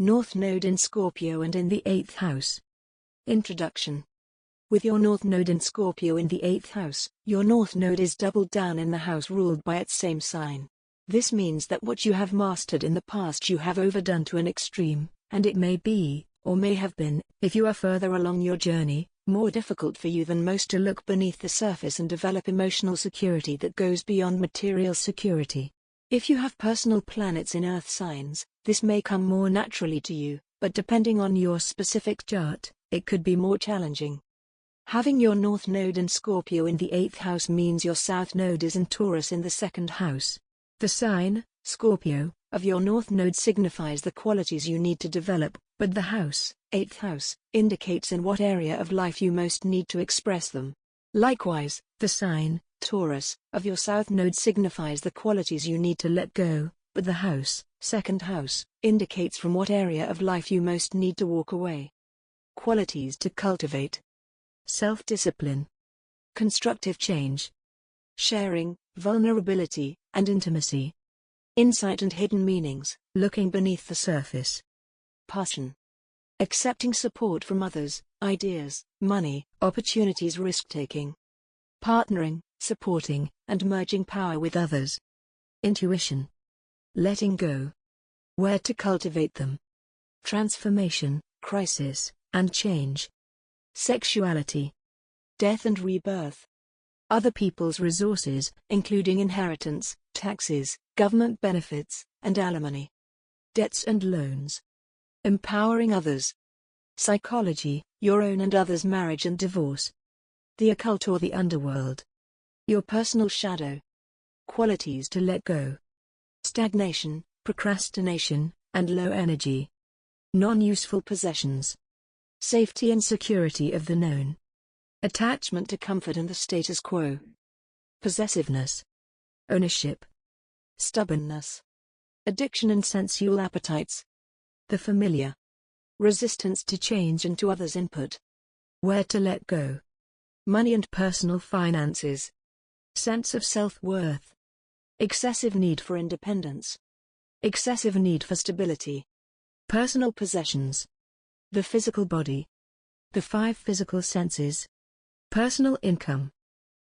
North Node in Scorpio and in the 8th house. Introduction. With your North Node in Scorpio in the 8th house, your North Node is doubled down in the house ruled by its same sign. This means that what you have mastered in the past you have overdone to an extreme, and it may be, or may have been, if you are further along your journey, more difficult for you than most to look beneath the surface and develop emotional security that goes beyond material security. If you have personal planets in earth signs, this may come more naturally to you, but depending on your specific chart, it could be more challenging. Having your North Node in Scorpio in the 8th house means your South Node is in Taurus in the 2nd house. The sign, Scorpio, of your North Node signifies the qualities you need to develop, but the house, 8th house, indicates in what area of life you most need to express them. Likewise, the sign, Taurus, of your South Node signifies the qualities you need to let go, but the house, 2nd house, indicates from what area of life you most need to walk away. Qualities to cultivate: self-discipline, constructive change, sharing, vulnerability, and intimacy, insight and hidden meanings, looking beneath the surface, passion, accepting support from others, ideas, money, opportunities, risk-taking, partnering, supporting, and merging power with others, intuition, letting go, where to cultivate them, transformation, crisis, and change, sexuality, death and rebirth, other people's resources, including inheritance, taxes, government benefits, and alimony, debts and loans, empowering others, psychology, your own and others' marriage and divorce, the occult or the underworld, your personal shadow, qualities to let go: stagnation, procrastination, and low energy, non-useful possessions, safety and security of the known, attachment to comfort and the status quo, possessiveness, ownership, stubbornness, addiction and sensual appetites, the familiar, resistance to change and to others' input, where to let go, money and personal finances, sense of self-worth, excessive need for independence, excessive need for stability, personal possessions, the physical body, the 5 physical senses, personal income,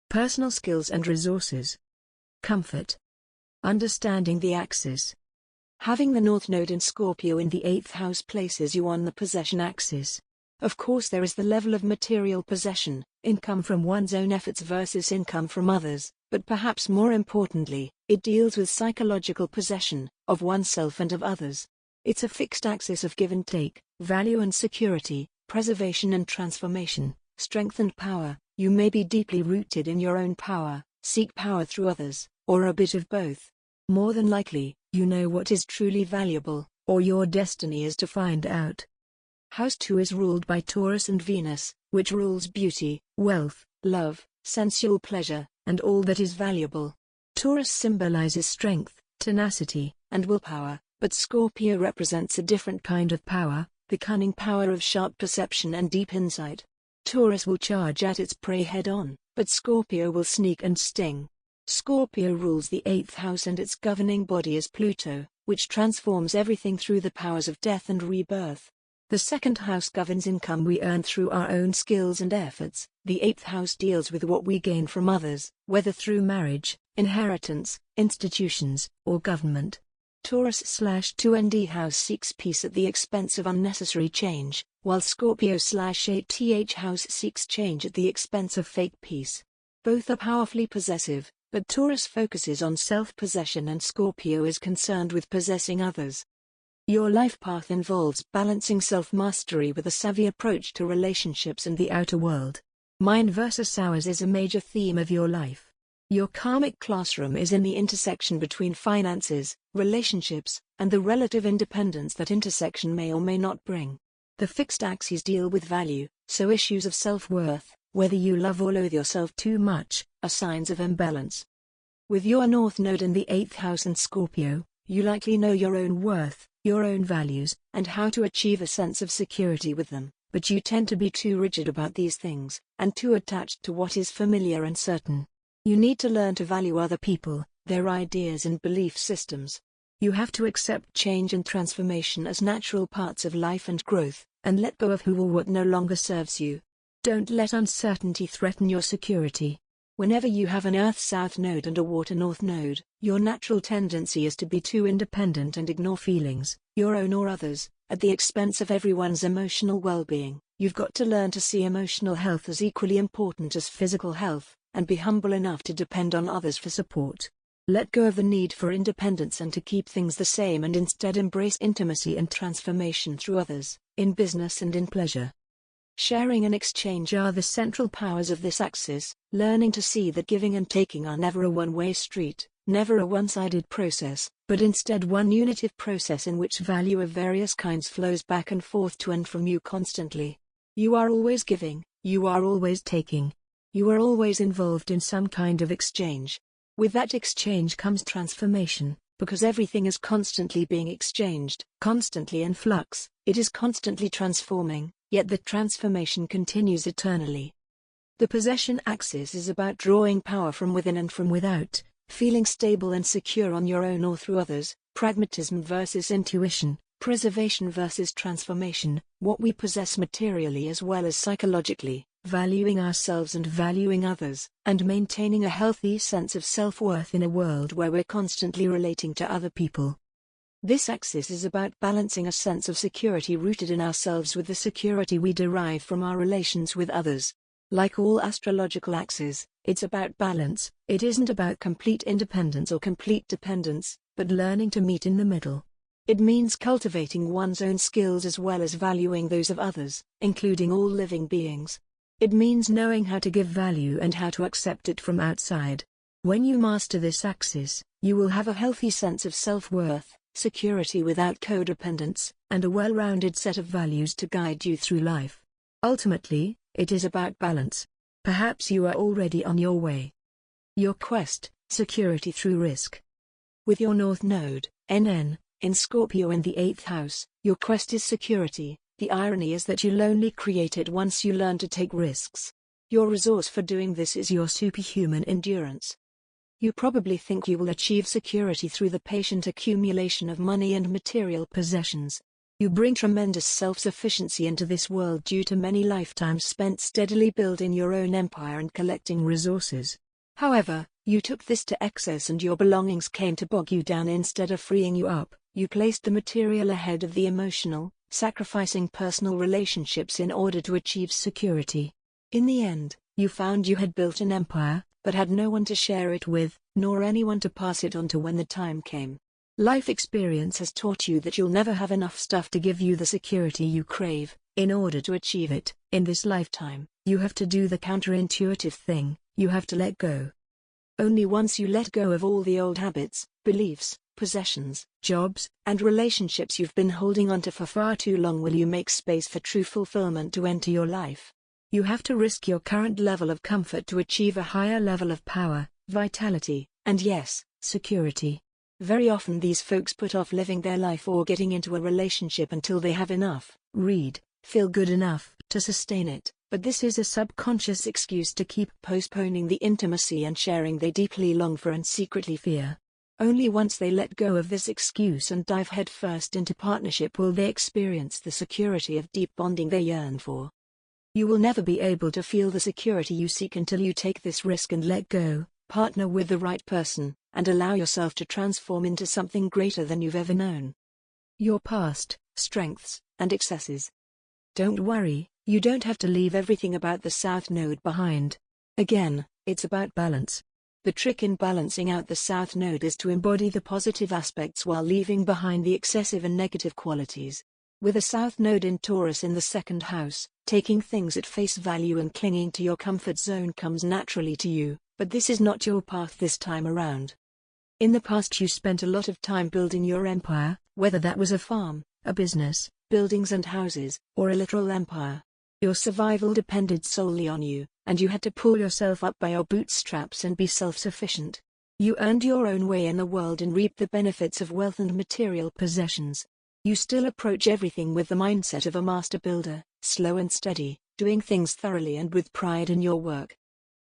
personal skills and resources, comfort, understanding the axis. Having the North Node in Scorpio in the 8th house places you on the possession axis. Of course, there is the level of material possession, income from one's own efforts versus income from others, but perhaps more importantly, it deals with psychological possession, of oneself and of others. It's a fixed axis of give and take, value and security, preservation and transformation, strength and power. You may be deeply rooted in your own power, seek power through others, or a bit of both. More than likely, you know what is truly valuable, or your destiny is to find out. House 2 is ruled by Taurus and Venus, which rules beauty, wealth, love, sensual pleasure, and all that is valuable. Taurus symbolizes strength, tenacity, and willpower, but Scorpio represents a different kind of power, the cunning power of sharp perception and deep insight. Taurus will charge at its prey head-on, but Scorpio will sneak and sting. Scorpio rules the 8th house and its governing body is Pluto, which transforms everything through the powers of death and rebirth. The 2nd house governs income we earn through our own skills and efforts. The 8th house deals with what we gain from others, whether through marriage, inheritance, institutions, or government. Taurus/2nd house seeks peace at the expense of unnecessary change, while Scorpio/8th house seeks change at the expense of fake peace. Both are powerfully possessive, but Taurus focuses on self-possession and Scorpio is concerned with possessing others. Your life path involves balancing self-mastery with a savvy approach to relationships and the outer world. Mine versus ours is a major theme of your life. Your karmic classroom is in the intersection between finances, relationships, and the relative independence that intersection may or may not bring. The fixed axes deal with value, so issues of self-worth, whether you love or loathe yourself too much, are signs of imbalance. With your North Node in the 8th house and Scorpio, you likely know your own worth, your own values, and how to achieve a sense of security with them, but you tend to be too rigid about these things, and too attached to what is familiar and certain. You need to learn to value other people, their ideas and belief systems. You have to accept change and transformation as natural parts of life and growth, and let go of who or what no longer serves you. Don't let uncertainty threaten your security. Whenever you have an Earth-South node and a Water-North node, your natural tendency is to be too independent and ignore feelings, your own or others, at the expense of everyone's emotional well-being. You've got to learn to see emotional health as equally important as physical health, and be humble enough to depend on others for support. Let go of the need for independence and to keep things the same, and instead embrace intimacy and transformation through others, in business and in pleasure. Sharing and exchange are the central powers of this axis, learning to see that giving and taking are never a one-way street, never a one-sided process, but instead one unitive process in which value of various kinds flows back and forth to and from you constantly. You are always giving, you are always taking. You are always involved in some kind of exchange. With that exchange comes transformation, because everything is constantly being exchanged, constantly in flux, it is constantly transforming. Yet the transformation continues eternally. The possession axis is about drawing power from within and from without, feeling stable and secure on your own or through others, pragmatism versus intuition, preservation versus transformation, what we possess materially as well as psychologically, valuing ourselves and valuing others, and maintaining a healthy sense of self-worth in a world where we're constantly relating to other people. This axis is about balancing a sense of security rooted in ourselves with the security we derive from our relations with others. Like all astrological axes, it's about balance. It isn't about complete independence or complete dependence, but learning to meet in the middle. It means cultivating one's own skills as well as valuing those of others, including all living beings. It means knowing how to give value and how to accept it from outside. When you master this axis, you will have a healthy sense of self-worth, security without codependence, and a well-rounded set of values to guide you through life. Ultimately, it is about balance. Perhaps you are already on your way. Your quest, security through risk. With your North Node, NN, in Scorpio in the 8th house, your quest is security. The irony is that you'll only create it once you learn to take risks. Your resource for doing this is your superhuman endurance. You probably think you will achieve security through the patient accumulation of money and material possessions. You bring tremendous self-sufficiency into this world due to many lifetimes spent steadily building your own empire and collecting resources. However, you took this to excess and your belongings came to bog you down instead of freeing you up. You placed the material ahead of the emotional, sacrificing personal relationships in order to achieve security. In the end, you found you had built an empire, but had no one to share it with, nor anyone to pass it on to when the time came. Life experience has taught you that you'll never have enough stuff to give you the security you crave. In order to achieve it, in this lifetime, you have to do the counterintuitive thing, you have to let go. Only once you let go of all the old habits, beliefs, possessions, jobs, and relationships you've been holding onto for far too long will you make space for true fulfillment to enter your life. You have to risk your current level of comfort to achieve a higher level of power, vitality, and yes, security. Very often these folks put off living their life or getting into a relationship until they have enough, feel good enough to sustain it, but this is a subconscious excuse to keep postponing the intimacy and sharing they deeply long for and secretly fear. Only once they let go of this excuse and dive headfirst into partnership will they experience the security of deep bonding they yearn for. You will never be able to feel the security you seek until you take this risk and let go, partner with the right person, and allow yourself to transform into something greater than you've ever known. Your past, strengths, and excesses. Don't worry, you don't have to leave everything about the South Node behind. Again, it's about balance. The trick in balancing out the South Node is to embody the positive aspects while leaving behind the excessive and negative qualities. With a South Node in Taurus in the 2nd house, taking things at face value and clinging to your comfort zone comes naturally to you, but this is not your path this time around. In the past you spent a lot of time building your empire, whether that was a farm, a business, buildings and houses, or a literal empire. Your survival depended solely on you, and you had to pull yourself up by your bootstraps and be self-sufficient. You earned your own way in the world and reaped the benefits of wealth and material possessions. You still approach everything with the mindset of a master builder, slow and steady, doing things thoroughly and with pride in your work.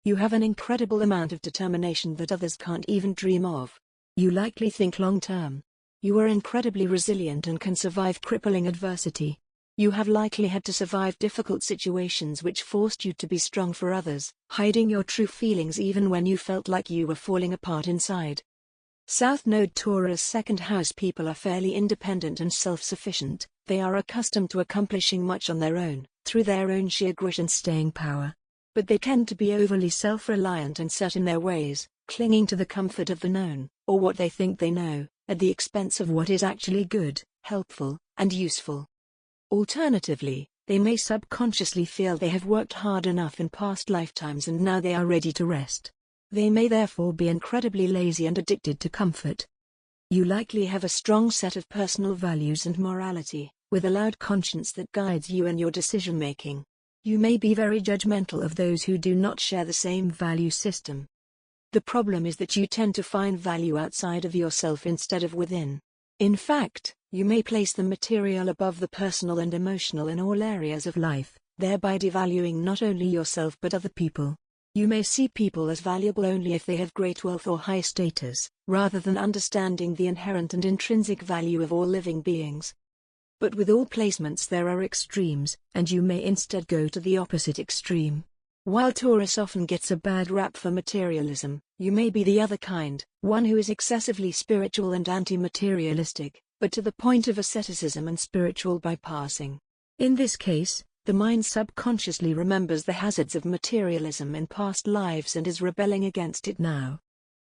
You have an incredible amount of determination that others can't even dream of. You likely think long-term. You are incredibly resilient and can survive crippling adversity. You have likely had to survive difficult situations which forced you to be strong for others, hiding your true feelings even when you felt like you were falling apart inside. South Node Taurus second house people are fairly independent and self-sufficient. They are accustomed to accomplishing much on their own, through their own sheer grit and staying power. But they tend to be overly self-reliant and set in their ways, clinging to the comfort of the known, or what they think they know, at the expense of what is actually good, helpful, and useful. Alternatively, they may subconsciously feel they have worked hard enough in past lifetimes and now they are ready to rest. They may therefore be incredibly lazy and addicted to comfort. You likely have a strong set of personal values and morality, with a loud conscience that guides you in your decision-making. You may be very judgmental of those who do not share the same value system. The problem is that you tend to find value outside of yourself instead of within. In fact, you may place the material above the personal and emotional in all areas of life, thereby devaluing not only yourself but other people. You may see people as valuable only if they have great wealth or high status, rather than understanding the inherent and intrinsic value of all living beings. But with all placements there are extremes, and you may instead go to the opposite extreme. While Taurus often gets a bad rap for materialism, you may be the other kind, one who is excessively spiritual and anti-materialistic, but to the point of asceticism and spiritual bypassing. In this case, the mind subconsciously remembers the hazards of materialism in past lives and is rebelling against it now.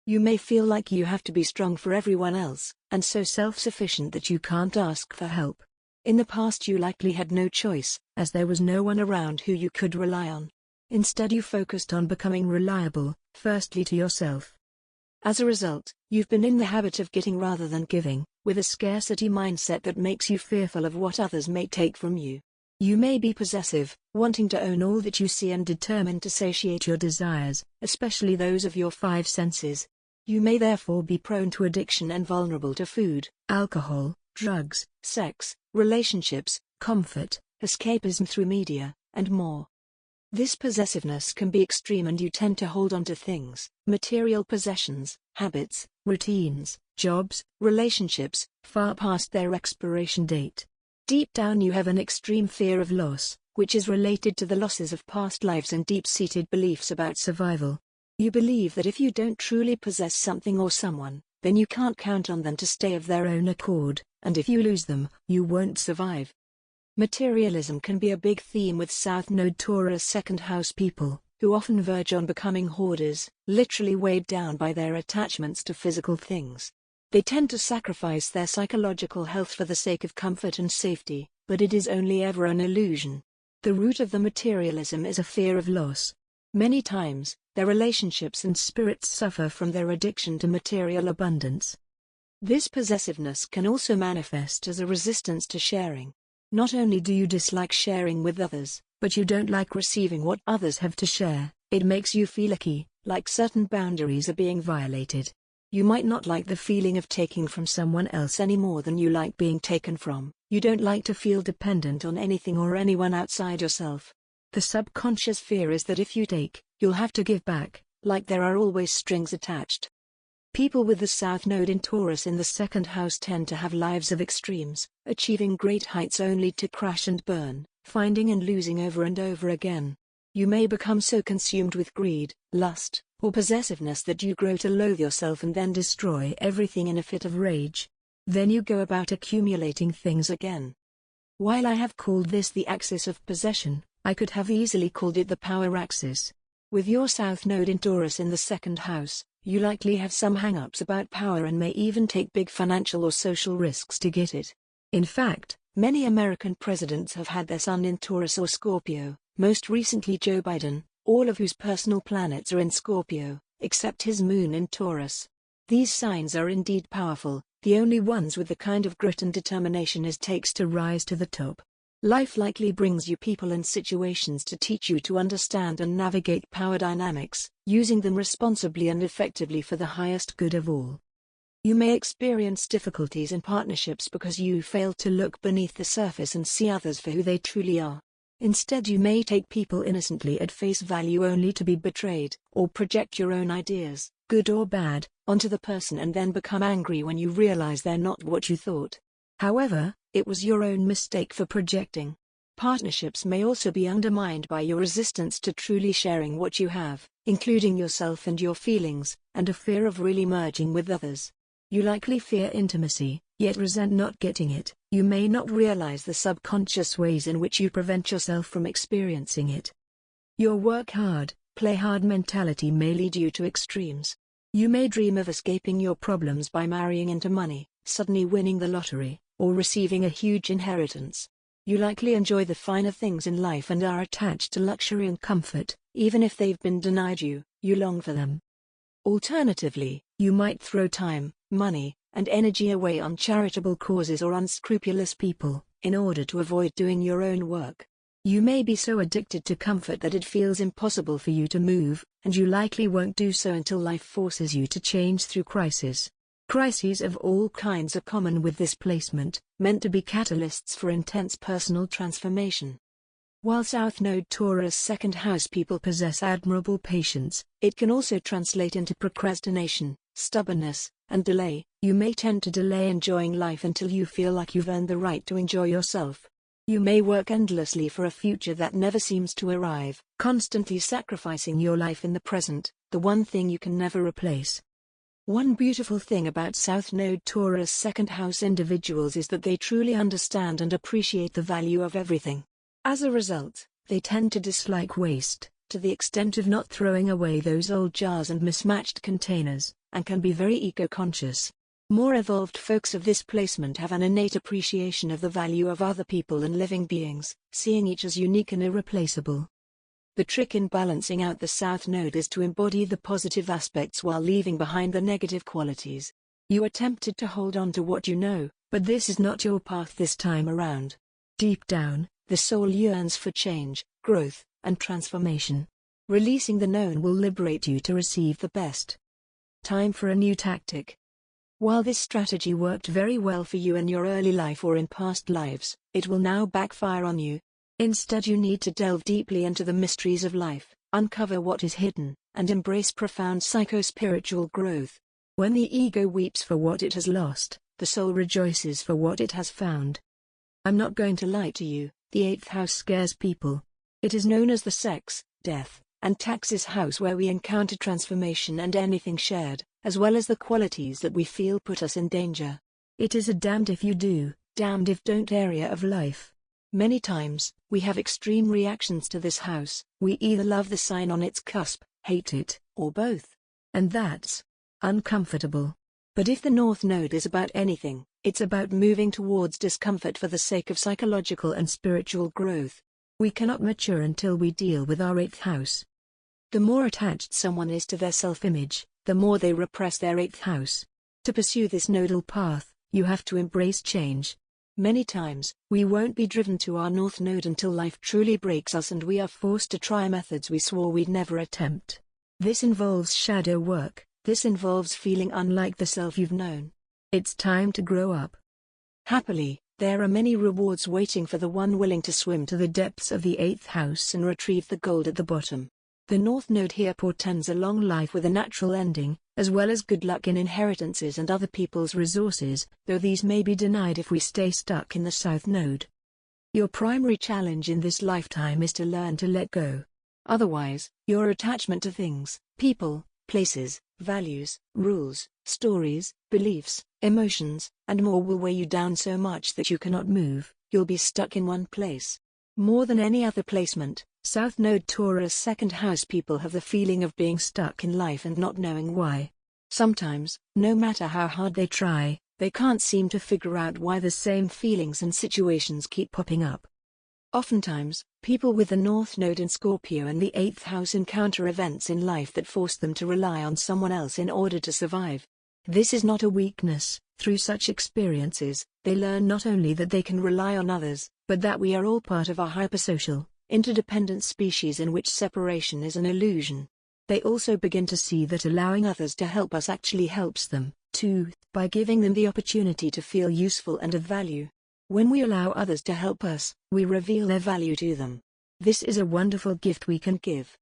You may feel like you have to be strong for everyone else, and so self-sufficient that you can't ask for help. In the past you likely had no choice, as there was no one around who you could rely on. Instead you focused on becoming reliable, firstly to yourself. As a result, you've been in the habit of getting rather than giving, with a scarcity mindset that makes you fearful of what others may take from you. You may be possessive, wanting to own all that you see and determined to satiate your desires, especially those of your five senses. You may therefore be prone to addiction and vulnerable to food, alcohol, drugs, sex, relationships, comfort, escapism through media, and more. This possessiveness can be extreme and you tend to hold on to things, material possessions, habits, routines, jobs, relationships, far past their expiration date. Deep down you have an extreme fear of loss, which is related to the losses of past lives and deep-seated beliefs about survival. You believe that if you don't truly possess something or someone, then you can't count on them to stay of their own accord, and if you lose them, you won't survive. Materialism can be a big theme with South Node Taurus second house people, who often verge on becoming hoarders, literally weighed down by their attachments to physical things. They tend to sacrifice their psychological health for the sake of comfort and safety, but it is only ever an illusion. The root of the materialism is a fear of loss. Many times, their relationships and spirits suffer from their addiction to material abundance. This possessiveness can also manifest as a resistance to sharing. Not only do you dislike sharing with others, but you don't like receiving what others have to share. It makes you feel icky, like certain boundaries are being violated. You might not like the feeling of taking from someone else any more than you like being taken from. You don't like to feel dependent on anything or anyone outside yourself. The subconscious fear is that if you take, you'll have to give back, like there are always strings attached. People with the South Node in Taurus in the second house tend to have lives of extremes, achieving great heights only to crash and burn, finding and losing over and over again. You may become so consumed with greed, lust, or possessiveness that you grow to loathe yourself and then destroy everything in a fit of rage. Then you go about accumulating things again. While I have called this the axis of possession, I could have easily called it the power axis. With your South Node in Taurus in the second house, you likely have some hang-ups about power and may even take big financial or social risks to get it. In fact, many American presidents have had their sun in Taurus or Scorpio, most recently Joe Biden, all of whose personal planets are in Scorpio, except his moon in Taurus. These signs are indeed powerful, the only ones with the kind of grit and determination it takes to rise to the top. Life likely brings you people and situations to teach you to understand and navigate power dynamics, using them responsibly and effectively for the highest good of all. You may experience difficulties in partnerships because you fail to look beneath the surface and see others for who they truly are. Instead you may take people innocently at face value only to be betrayed, or project your own ideas, good or bad, onto the person and then become angry when you realize they're not what you thought. However, it was your own mistake for projecting. Partnerships may also be undermined by your resistance to truly sharing what you have, including yourself and your feelings, and a fear of really merging with others. You likely fear intimacy, yet resent not getting it. You may not realize the subconscious ways in which you prevent yourself from experiencing it. Your work hard, play hard mentality may lead you to extremes. You may dream of escaping your problems by marrying into money, suddenly winning the lottery, or receiving a huge inheritance. You likely enjoy the finer things in life and are attached to luxury and comfort, even if they've been denied you, you long for them. Alternatively, you might throw time, money, and energy away on charitable causes or unscrupulous people, in order to avoid doing your own work. You may be so addicted to comfort that it feels impossible for you to move, and you likely won't do so until life forces you to change through crisis. Crises of all kinds are common with this placement, meant to be catalysts for intense personal transformation. While South Node Taurus second house people possess admirable patience, it can also translate into procrastination, stubbornness, and delay. You may tend to delay enjoying life until you feel like you've earned the right to enjoy yourself. You may work endlessly for a future that never seems to arrive, constantly sacrificing your life in the present, the one thing you can never replace. One beautiful thing about South Node Taurus second house individuals is that they truly understand and appreciate the value of everything. As a result, they tend to dislike waste, to the extent of not throwing away those old jars and mismatched containers, and can be very eco-conscious. More evolved folks of this placement have an innate appreciation of the value of other people and living beings, seeing each as unique and irreplaceable. The trick in balancing out the South Node is to embody the positive aspects while leaving behind the negative qualities. You are tempted to hold on to what you know, but this is not your path this time around. Deep down, the soul yearns for change, growth, and transformation. Releasing the known will liberate you to receive the best. Time for a new tactic. While this strategy worked very well for you in your early life or in past lives, it will now backfire on you. Instead, you need to delve deeply into the mysteries of life, uncover what is hidden, and embrace profound psycho-spiritual growth. When the ego weeps for what it has lost, the soul rejoices for what it has found. I'm not going to lie to you, the 8th house scares people. It is known as the sex, death, and taxes house where we encounter transformation and anything shared, as well as the qualities that we feel put us in danger. It is a damned if you do, damned if don't area of life. Many times, we have extreme reactions to this house. We either love the sign on its cusp, hate it, or both. And that's uncomfortable. But if the North Node is about anything, it's about moving towards discomfort for the sake of psychological and spiritual growth. We cannot mature until we deal with our 8th house. The more attached someone is to their self-image, the more they repress their 8th house. To pursue this nodal path, you have to embrace change. Many times, we won't be driven to our North Node until life truly breaks us and we are forced to try methods we swore we'd never attempt. This involves shadow work, this involves feeling unlike the self you've known. It's time to grow up. Happily, there are many rewards waiting for the one willing to swim to the depths of the 8th house and retrieve the gold at the bottom. The North Node here portends a long life with a natural ending, as well as good luck in inheritances and other people's resources, though these may be denied if we stay stuck in the South Node. Your primary challenge in this lifetime is to learn to let go. Otherwise, your attachment to things, people, places, values, rules, stories, beliefs, emotions, and more will weigh you down so much that you cannot move. You'll be stuck in one place. More than any other placement, South Node Taurus second house people have the feeling of being stuck in life and not knowing why. Sometimes, no matter how hard they try, they can't seem to figure out why the same feelings and situations keep popping up. Oftentimes, people with the North Node in Scorpio and the 8th house encounter events in life that force them to rely on someone else in order to survive. This is not a weakness. Through such experiences, they learn not only that they can rely on others, but that we are all part of a hypersocial, interdependent species in which separation is an illusion. They also begin to see that allowing others to help us actually helps them, too, by giving them the opportunity to feel useful and of value. When we allow others to help us, we reveal their value to them. This is a wonderful gift we can give.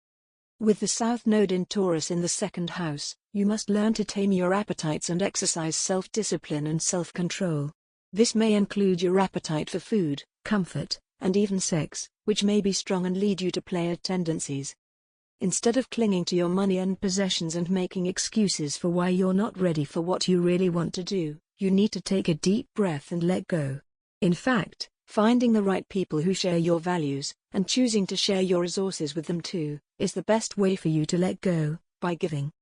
With the South Node in Taurus in the second house, you must learn to tame your appetites and exercise self-discipline and self-control. This may include your appetite for food, comfort, and even sex, which may be strong and lead you to player tendencies. Instead of clinging to your money and possessions and making excuses for why you're not ready for what you really want to do, you need to take a deep breath and let go. In fact, finding the right people who share your values, and choosing to share your resources with them too, is the best way for you to let go, by giving.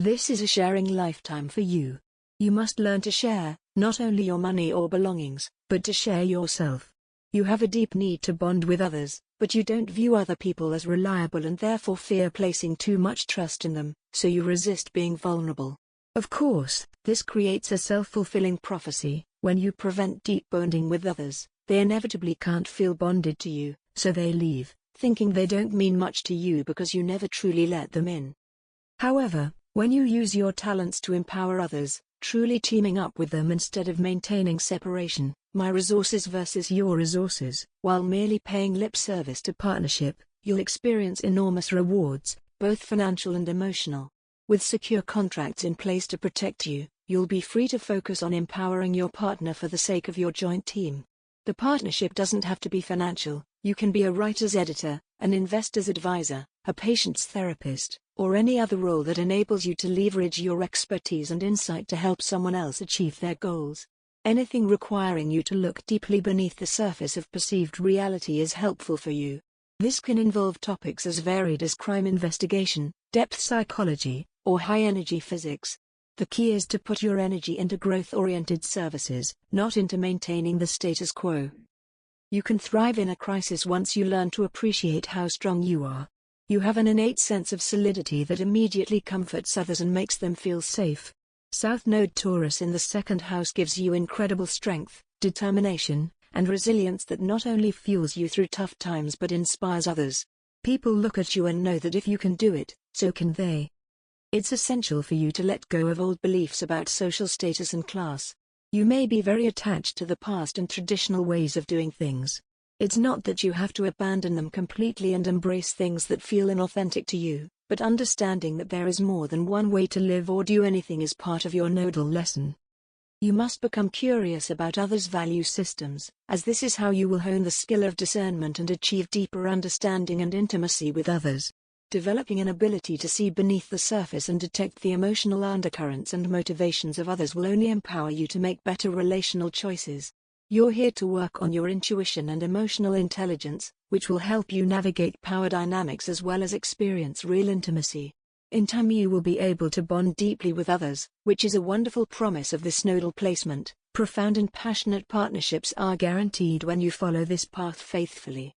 This is a sharing lifetime for you. You must learn to share, not only your money or belongings, but to share yourself. You have a deep need to bond with others, but you don't view other people as reliable and therefore fear placing too much trust in them, so you resist being vulnerable. Of course, this creates a self-fulfilling prophecy. When you prevent deep bonding with others, they inevitably can't feel bonded to you, so they leave, thinking they don't mean much to you because you never truly let them in. However, when you use your talents to empower others, truly teaming up with them instead of maintaining separation, my resources versus your resources, while merely paying lip service to partnership, you'll experience enormous rewards, both financial and emotional. With secure contracts in place to protect you, you'll be free to focus on empowering your partner for the sake of your joint team. The partnership doesn't have to be financial. You can be a writer's editor, an investor's advisor, a patient's therapist, or any other role that enables you to leverage your expertise and insight to help someone else achieve their goals. Anything requiring you to look deeply beneath the surface of perceived reality is helpful for you. This can involve topics as varied as crime investigation, depth psychology, or high-energy physics. The key is to put your energy into growth-oriented services, not into maintaining the status quo. You can thrive in a crisis once you learn to appreciate how strong you are. You have an innate sense of solidity that immediately comforts others and makes them feel safe. South Node Taurus in the second house gives you incredible strength, determination, and resilience that not only fuels you through tough times but inspires others. People look at you and know that if you can do it, so can they. It's essential for you to let go of old beliefs about social status and class. You may be very attached to the past and traditional ways of doing things. It's not that you have to abandon them completely and embrace things that feel inauthentic to you, but understanding that there is more than one way to live or do anything is part of your nodal lesson. You must become curious about others' value systems, as this is how you will hone the skill of discernment and achieve deeper understanding and intimacy with others. Developing an ability to see beneath the surface and detect the emotional undercurrents and motivations of others will only empower you to make better relational choices. You're here to work on your intuition and emotional intelligence, which will help you navigate power dynamics as well as experience real intimacy. In time you will be able to bond deeply with others, which is a wonderful promise of this nodal placement. Profound and passionate partnerships are guaranteed when you follow this path faithfully.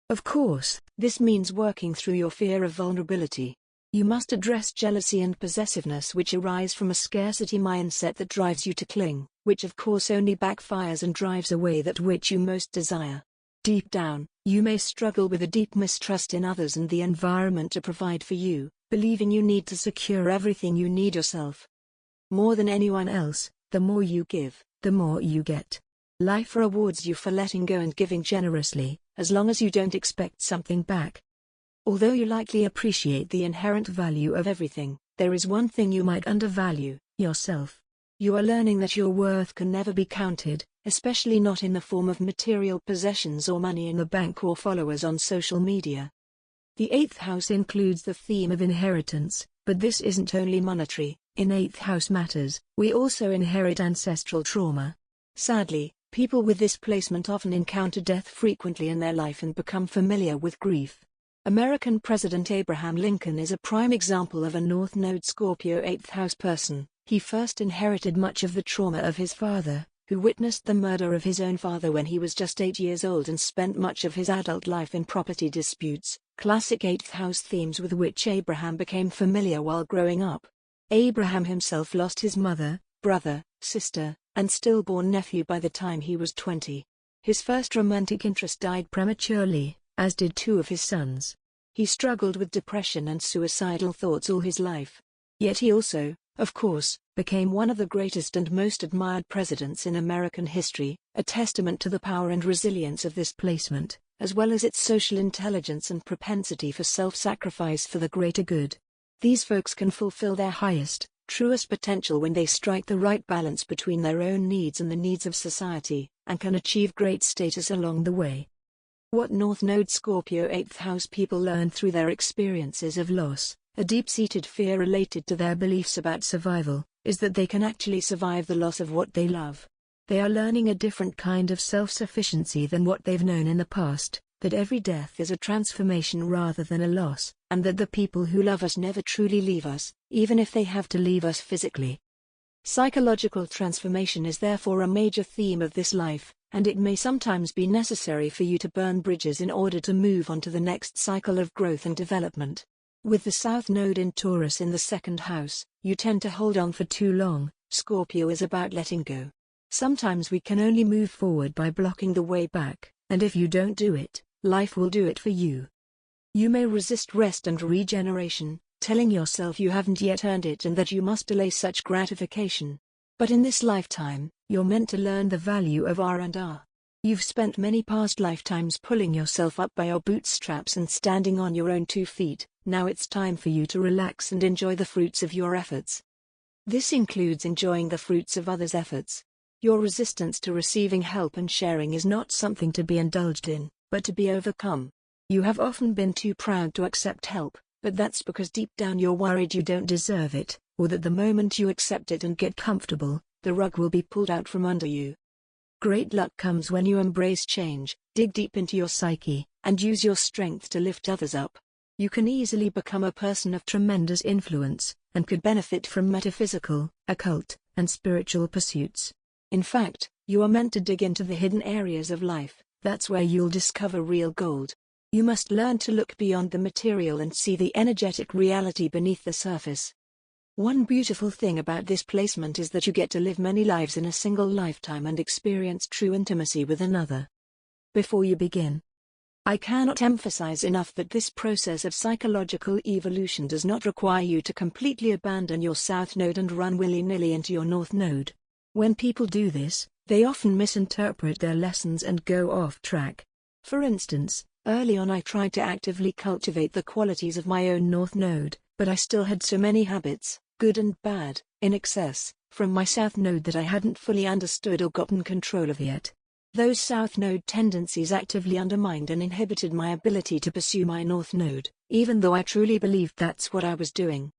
Of course, this means working through your fear of vulnerability. You must address jealousy and possessiveness which arise from a scarcity mindset that drives you to cling, which of course only backfires and drives away that which you most desire. Deep down, you may struggle with a deep mistrust in others and the environment to provide for you, believing you need to secure everything you need yourself. More than anyone else, the more you give, the more you get. Life rewards you for letting go and giving generously, as long as you don't expect something back. Although you likely appreciate the inherent value of everything, there is one thing you might undervalue: yourself. You are learning that your worth can never be counted, especially not in the form of material possessions or money in the bank or followers on social media. The 8th house includes the theme of inheritance, but this isn't only monetary. In 8th house matters, we also inherit ancestral trauma. Sadly, people with this placement often encounter death frequently in their life and become familiar with grief. American President Abraham Lincoln is a prime example of a North Node Scorpio 8th house person. He first inherited much of the trauma of his father, who witnessed the murder of his own father when he was just 8 years old and spent much of his adult life in property disputes, classic 8th house themes with which Abraham became familiar while growing up. Abraham himself lost his mother, brother, sister, and stillborn nephew by the time he was 20. His first romantic interest died prematurely, as did 2 of his sons. He struggled with depression and suicidal thoughts all his life. Yet he also, of course, became one of the greatest and most admired presidents in American history, a testament to the power and resilience of this placement. as well as its social intelligence and propensity for self-sacrifice for the greater good. These folks can fulfill their highest, truest potential when they strike the right balance between their own needs and the needs of society, and can achieve great status along the way. What North Node Scorpio 8th house people learn through their experiences of loss, a deep-seated fear related to their beliefs about survival, is that they can actually survive the loss of what they love. They are learning a different kind of self-sufficiency than what they've known in the past, that every death is a transformation rather than a loss, and that the people who love us never truly leave us, even if they have to leave us physically. Psychological transformation is therefore a major theme of this life, and it may sometimes be necessary for you to burn bridges in order to move on to the next cycle of growth and development. With the South Node in Taurus in the second house, you tend to hold on for too long. Scorpio is about letting go. Sometimes we can only move forward by blocking the way back, and if you don't do it, life will do it for you. You may resist rest and regeneration, telling yourself you haven't yet earned it and that you must delay such gratification. But in this lifetime, you're meant to learn the value of R&R. You've spent many past lifetimes pulling yourself up by your bootstraps and standing on your own 2 feet. Now it's time for you to relax and enjoy the fruits of your efforts. This includes enjoying the fruits of others' efforts. Your resistance to receiving help and sharing is not something to be indulged in, but to be overcome. You have often been too proud to accept help, but that's because deep down you're worried you don't deserve it, or that the moment you accept it and get comfortable, the rug will be pulled out from under you. Great luck comes when you embrace change, dig deep into your psyche, and use your strength to lift others up. You can easily become a person of tremendous influence, and could benefit from metaphysical, occult, and spiritual pursuits. In fact, you are meant to dig into the hidden areas of life. That's where you'll discover real gold. You must learn to look beyond the material and see the energetic reality beneath the surface. One beautiful thing about this placement is that you get to live many lives in a single lifetime and experience true intimacy with another. Before you begin, I cannot emphasize enough that this process of psychological evolution does not require you to completely abandon your South Node and run willy-nilly into your North Node. When people do this, they often misinterpret their lessons and go off track. For instance, early on I tried to actively cultivate the qualities of my own North Node, but I still had so many habits, good and bad, in excess, from my South Node that I hadn't fully understood or gotten control of yet. Those South Node tendencies actively undermined and inhibited my ability to pursue my North Node, even though I truly believed that's what I was doing.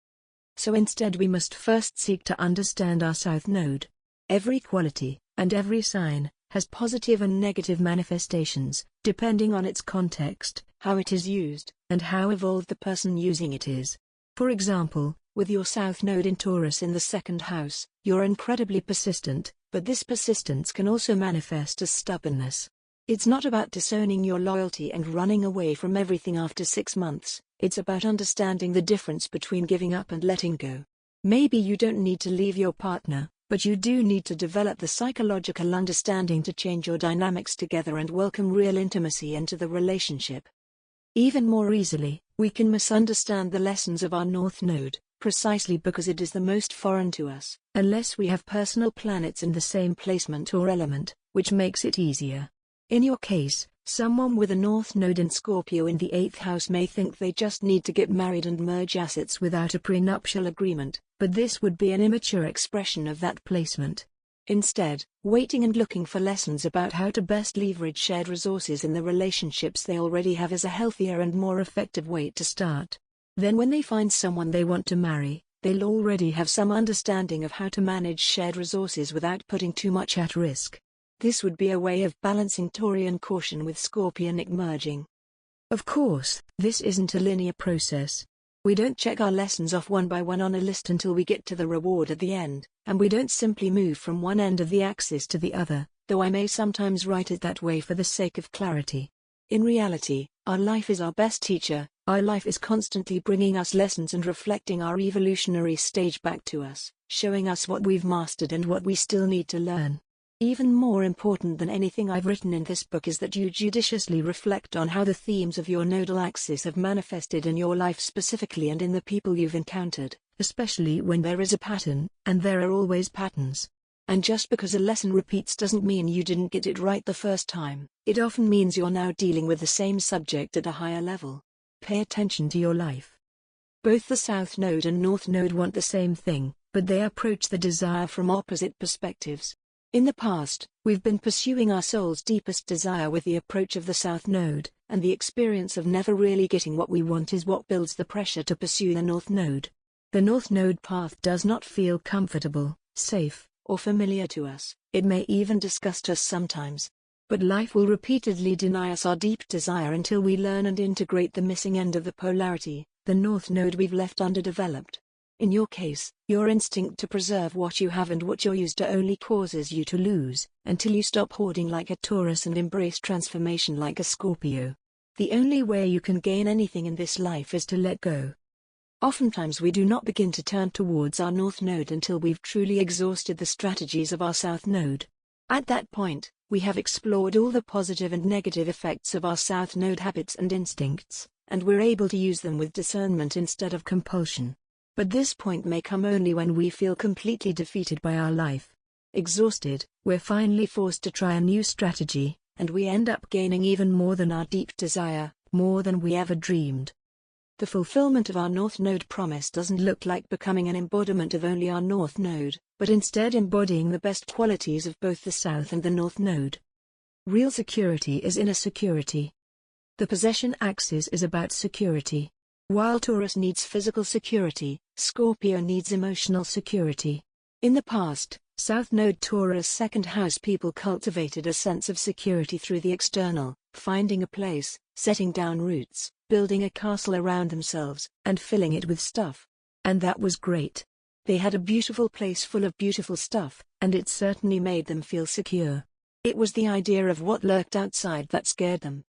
So instead we must first seek to understand our South Node. Every quality, and every sign, has positive and negative manifestations, depending on its context, how it is used, and how evolved the person using it is. For example, with your South Node in Taurus in the second house, you're incredibly persistent, but this persistence can also manifest as stubbornness. It's not about disowning your loyalty and running away from everything after 6 months, it's about understanding the difference between giving up and letting go. Maybe you don't need to leave your partner, but you do need to develop the psychological understanding to change your dynamics together and welcome real intimacy into the relationship. Even more easily, we can misunderstand the lessons of our North Node, precisely because it is the most foreign to us, unless we have personal planets in the same placement or element, which makes it easier. In your case, someone with a North Node in Scorpio in the 8th house may think they just need to get married and merge assets without a prenuptial agreement, but this would be an immature expression of that placement. Instead, waiting and looking for lessons about how to best leverage shared resources in the relationships they already have is a healthier and more effective way to start. Then when they find someone they want to marry, they'll already have some understanding of how to manage shared resources without putting too much at risk. This would be a way of balancing Taurian caution with Scorpionic merging. Of course, this isn't a linear process. We don't check our lessons off one by one on a list until we get to the reward at the end, and we don't simply move from one end of the axis to the other, though I may sometimes write it that way for the sake of clarity. In reality, our life is our best teacher. Our life is constantly bringing us lessons and reflecting our evolutionary stage back to us, showing us what we've mastered and what we still need to learn. Even more important than anything I've written in this book is that you judiciously reflect on how the themes of your nodal axis have manifested in your life specifically and in the people you've encountered, especially when there is a pattern, and there are always patterns. And just because a lesson repeats doesn't mean you didn't get it right the first time. It often means you're now dealing with the same subject at a higher level. Pay attention to your life. Both the South Node and North Node want the same thing, but they approach the desire from opposite perspectives. In the past, we've been pursuing our soul's deepest desire with the approach of the South Node, and the experience of never really getting what we want is what builds the pressure to pursue the North Node. The North Node path does not feel comfortable, safe, or familiar to us. It may even disgust us sometimes. But life will repeatedly deny us our deep desire until we learn and integrate the missing end of the polarity, the North Node we've left underdeveloped. In your case, your instinct to preserve what you have and what you're used to only causes you to lose, until you stop hoarding like a Taurus and embrace transformation like a Scorpio. The only way you can gain anything in this life is to let go. Oftentimes we do not begin to turn towards our North Node until we've truly exhausted the strategies of our South Node. At that point, we have explored all the positive and negative effects of our South Node habits and instincts, and we're able to use them with discernment instead of compulsion. But this point may come only when we feel completely defeated by our life. Exhausted, we're finally forced to try a new strategy, and we end up gaining even more than our deep desire, more than we ever dreamed. The fulfillment of our North Node promise doesn't look like becoming an embodiment of only our North Node, but instead embodying the best qualities of both the South and the North Node. Real security is inner security. The possession axis is about security. While Taurus needs physical security, Scorpio needs emotional security. In the past, South Node Taurus second house people cultivated a sense of security through the external, finding a place, setting down roots, building a castle around themselves, and filling it with stuff. And that was great. They had a beautiful place full of beautiful stuff, and it certainly made them feel secure. It was the idea of what lurked outside that scared them.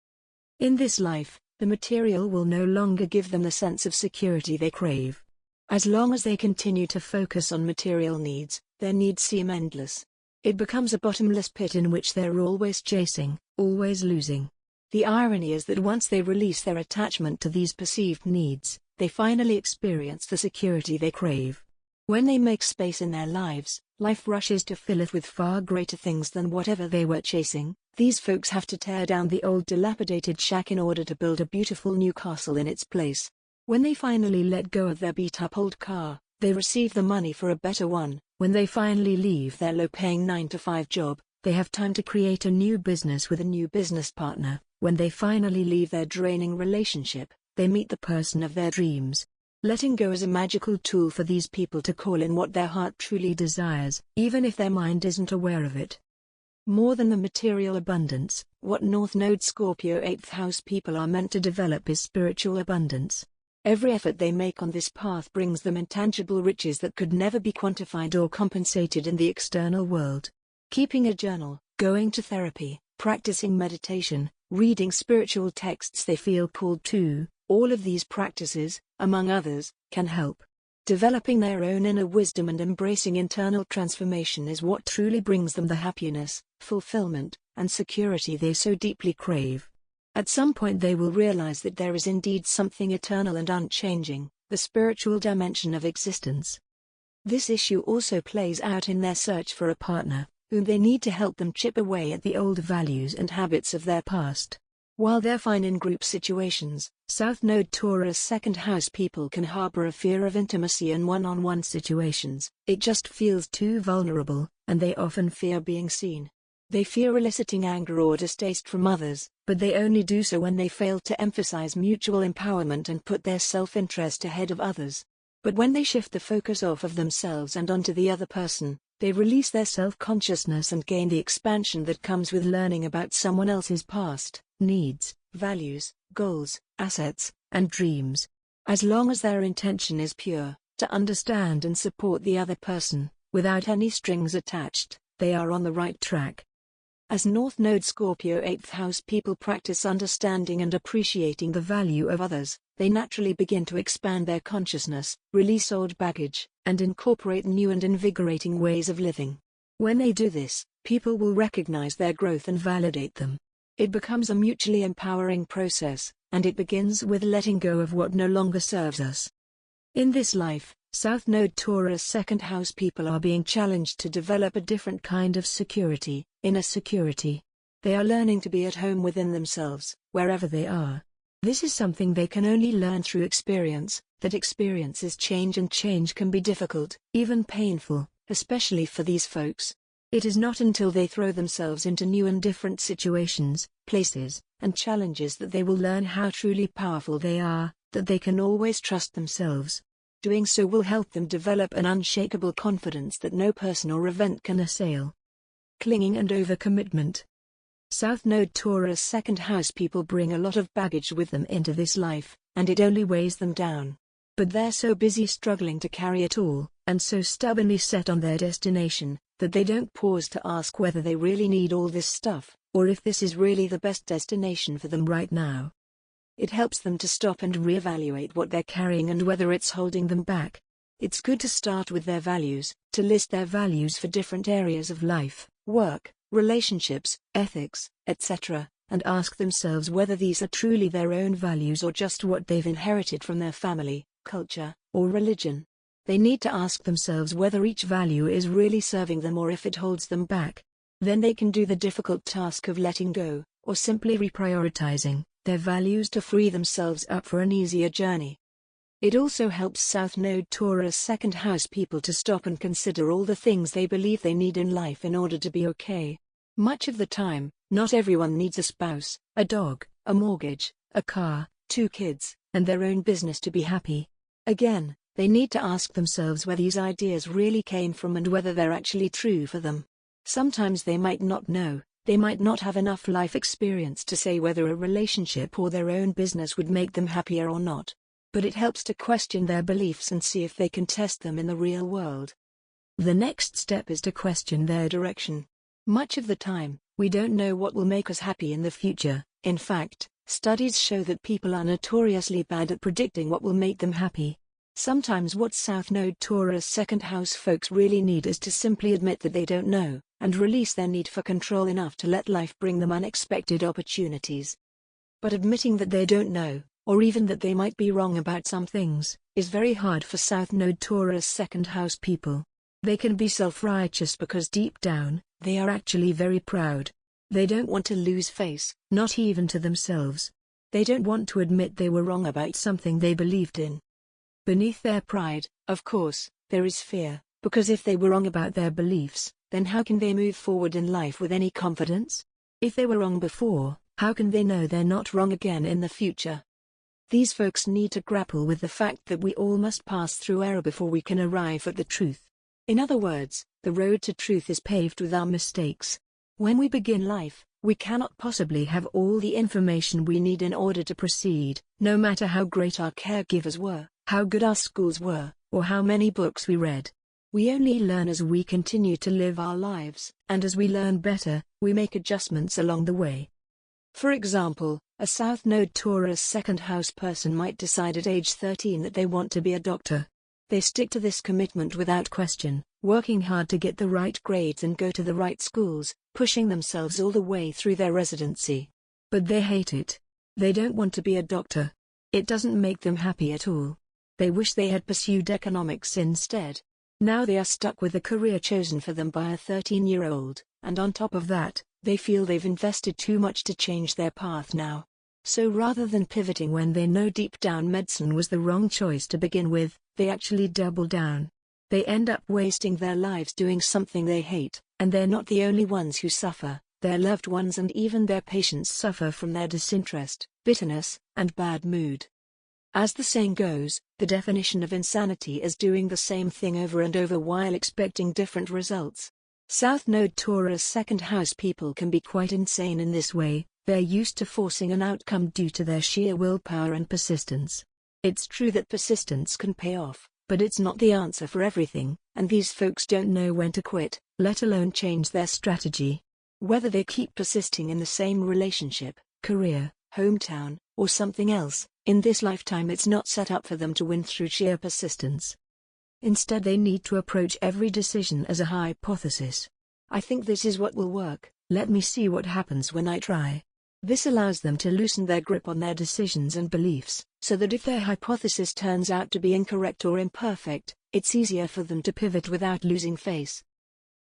In this life, the material will no longer give them the sense of security they crave. As long as they continue to focus on material needs, their needs seem endless. It becomes a bottomless pit in which they're always chasing, always losing. The irony is that once they release their attachment to these perceived needs, they finally experience the security they crave. When they make space in their lives, life rushes to fill it with far greater things than whatever they were chasing. These folks have to tear down the old dilapidated shack in order to build a beautiful new castle in its place. When they finally let go of their beat-up old car, they receive the money for a better one. When they finally leave their low-paying 9-to-5 job, they have time to create a new business with a new business partner. When they finally leave their draining relationship, they meet the person of their dreams. Letting go is a magical tool for these people to call in what their heart truly desires, even if their mind isn't aware of it. More than the material abundance, what North Node Scorpio 8th house people are meant to develop is spiritual abundance. Every effort they make on this path brings them intangible riches that could never be quantified or compensated in the external world. Keeping a journal, going to therapy, practicing meditation, reading spiritual texts they feel called to, all of these practices, among others, can help. Developing their own inner wisdom and embracing internal transformation is what truly brings them the happiness, fulfillment, and security they so deeply crave. At some point they will realize that there is indeed something eternal and unchanging, the spiritual dimension of existence. This issue also plays out in their search for a partner, whom they need to help them chip away at the old values and habits of their past. While they're fine in group situations, South Node Taurus second house people can harbor a fear of intimacy in one-on-one situations. It just feels too vulnerable, and they often fear being seen. They fear eliciting anger or distaste from others, but they only do so when they fail to emphasize mutual empowerment and put their self-interest ahead of others. But when they shift the focus off of themselves and onto the other person, they release their self-consciousness and gain the expansion that comes with learning about someone else's past, needs, values, goals, assets, and dreams. As long as their intention is pure, to understand and support the other person, without any strings attached, they are on the right track. As North Node Scorpio 8th house people practice understanding and appreciating the value of others, they naturally begin to expand their consciousness, release old baggage, and incorporate new and invigorating ways of living. When they do this, people will recognize their growth and validate them. It becomes a mutually empowering process, and it begins with letting go of what no longer serves us. In this life, South Node Taurus second house people are being challenged to develop a different kind of security, inner security. They are learning to be at home within themselves, wherever they are. This is something they can only learn through experience, that experience is change and change can be difficult, even painful, especially for these folks. It is not until they throw themselves into new and different situations, places, and challenges that they will learn how truly powerful they are, that they can always trust themselves. Doing so will help them develop an unshakable confidence that no person or event can assail. Clinging and overcommitment. South Node Taurus second house people bring a lot of baggage with them into this life, and it only weighs them down. But they're so busy struggling to carry it all, and so stubbornly set on their destination, that they don't pause to ask whether they really need all this stuff, or if this is really the best destination for them right now. It helps them to stop and reevaluate what they're carrying and whether it's holding them back. It's good to start with their values, to list their values for different areas of life, work, relationships, ethics, etc., and ask themselves whether these are truly their own values or just what they've inherited from their family, culture, or religion. They need to ask themselves whether each value is really serving them or if it holds them back. Then they can do the difficult task of letting go, or simply reprioritizing their values to free themselves up for an easier journey. It also helps South Node Taurus second house people to stop and consider all the things they believe they need in life in order to be okay. Much of the time, not everyone needs a spouse, a dog, a mortgage, a car, 2 kids, and their own business to be happy. Again, they need to ask themselves where these ideas really came from and whether they're actually true for them. Sometimes they might not know, they might not have enough life experience to say whether a relationship or their own business would make them happier or not. But it helps to question their beliefs and see if they can test them in the real world. The next step is to question their direction. Much of the time, we don't know what will make us happy in the future. In fact, studies show that people are notoriously bad at predicting what will make them happy. Sometimes what South Node Taurus second house folks really need is to simply admit that they don't know, and release their need for control enough to let life bring them unexpected opportunities. But admitting that they don't know, or even that they might be wrong about some things, is very hard for South Node Taurus second house people. They can be self-righteous because deep down, they are actually very proud. They don't want to lose face, not even to themselves. They don't want to admit they were wrong about something they believed in. Beneath their pride, of course, there is fear, because if they were wrong about their beliefs, then how can they move forward in life with any confidence? If they were wrong before, how can they know they're not wrong again in the future? These folks need to grapple with the fact that we all must pass through error before we can arrive at the truth. In other words, the road to truth is paved with our mistakes. When we begin life, we cannot possibly have all the information we need in order to proceed, no matter how great our caregivers were, how good our schools were, or how many books we read. We only learn as we continue to live our lives, and as we learn better, we make adjustments along the way. For example, a South Node Taurus second house person might decide at age 13 that they want to be a doctor. They stick to this commitment without question, working hard to get the right grades and go to the right schools, pushing themselves all the way through their residency. But they hate it. They don't want to be a doctor. It doesn't make them happy at all. They wish they had pursued economics instead. Now they are stuck with a career chosen for them by a 13-year-old, and on top of that, they feel they've invested too much to change their path now. So rather than pivoting when they know deep down medicine was the wrong choice to begin with, they actually double down. They end up wasting their lives doing something they hate, and they're not the only ones who suffer. Their loved ones and even their patients suffer from their disinterest, bitterness, and bad mood. As the saying goes, the definition of insanity is doing the same thing over and over while expecting different results. South Node Taurus second house people can be quite insane in this way. They're used to forcing an outcome due to their sheer willpower and persistence. It's true that persistence can pay off, but it's not the answer for everything, and these folks don't know when to quit, let alone change their strategy. Whether they keep persisting in the same relationship, career, hometown, or something else, in this lifetime it's not set up for them to win through sheer persistence. Instead they need to approach every decision as a hypothesis. I think this is what will work, let me see what happens when I try. This allows them to loosen their grip on their decisions and beliefs, so that if their hypothesis turns out to be incorrect or imperfect, it's easier for them to pivot without losing face.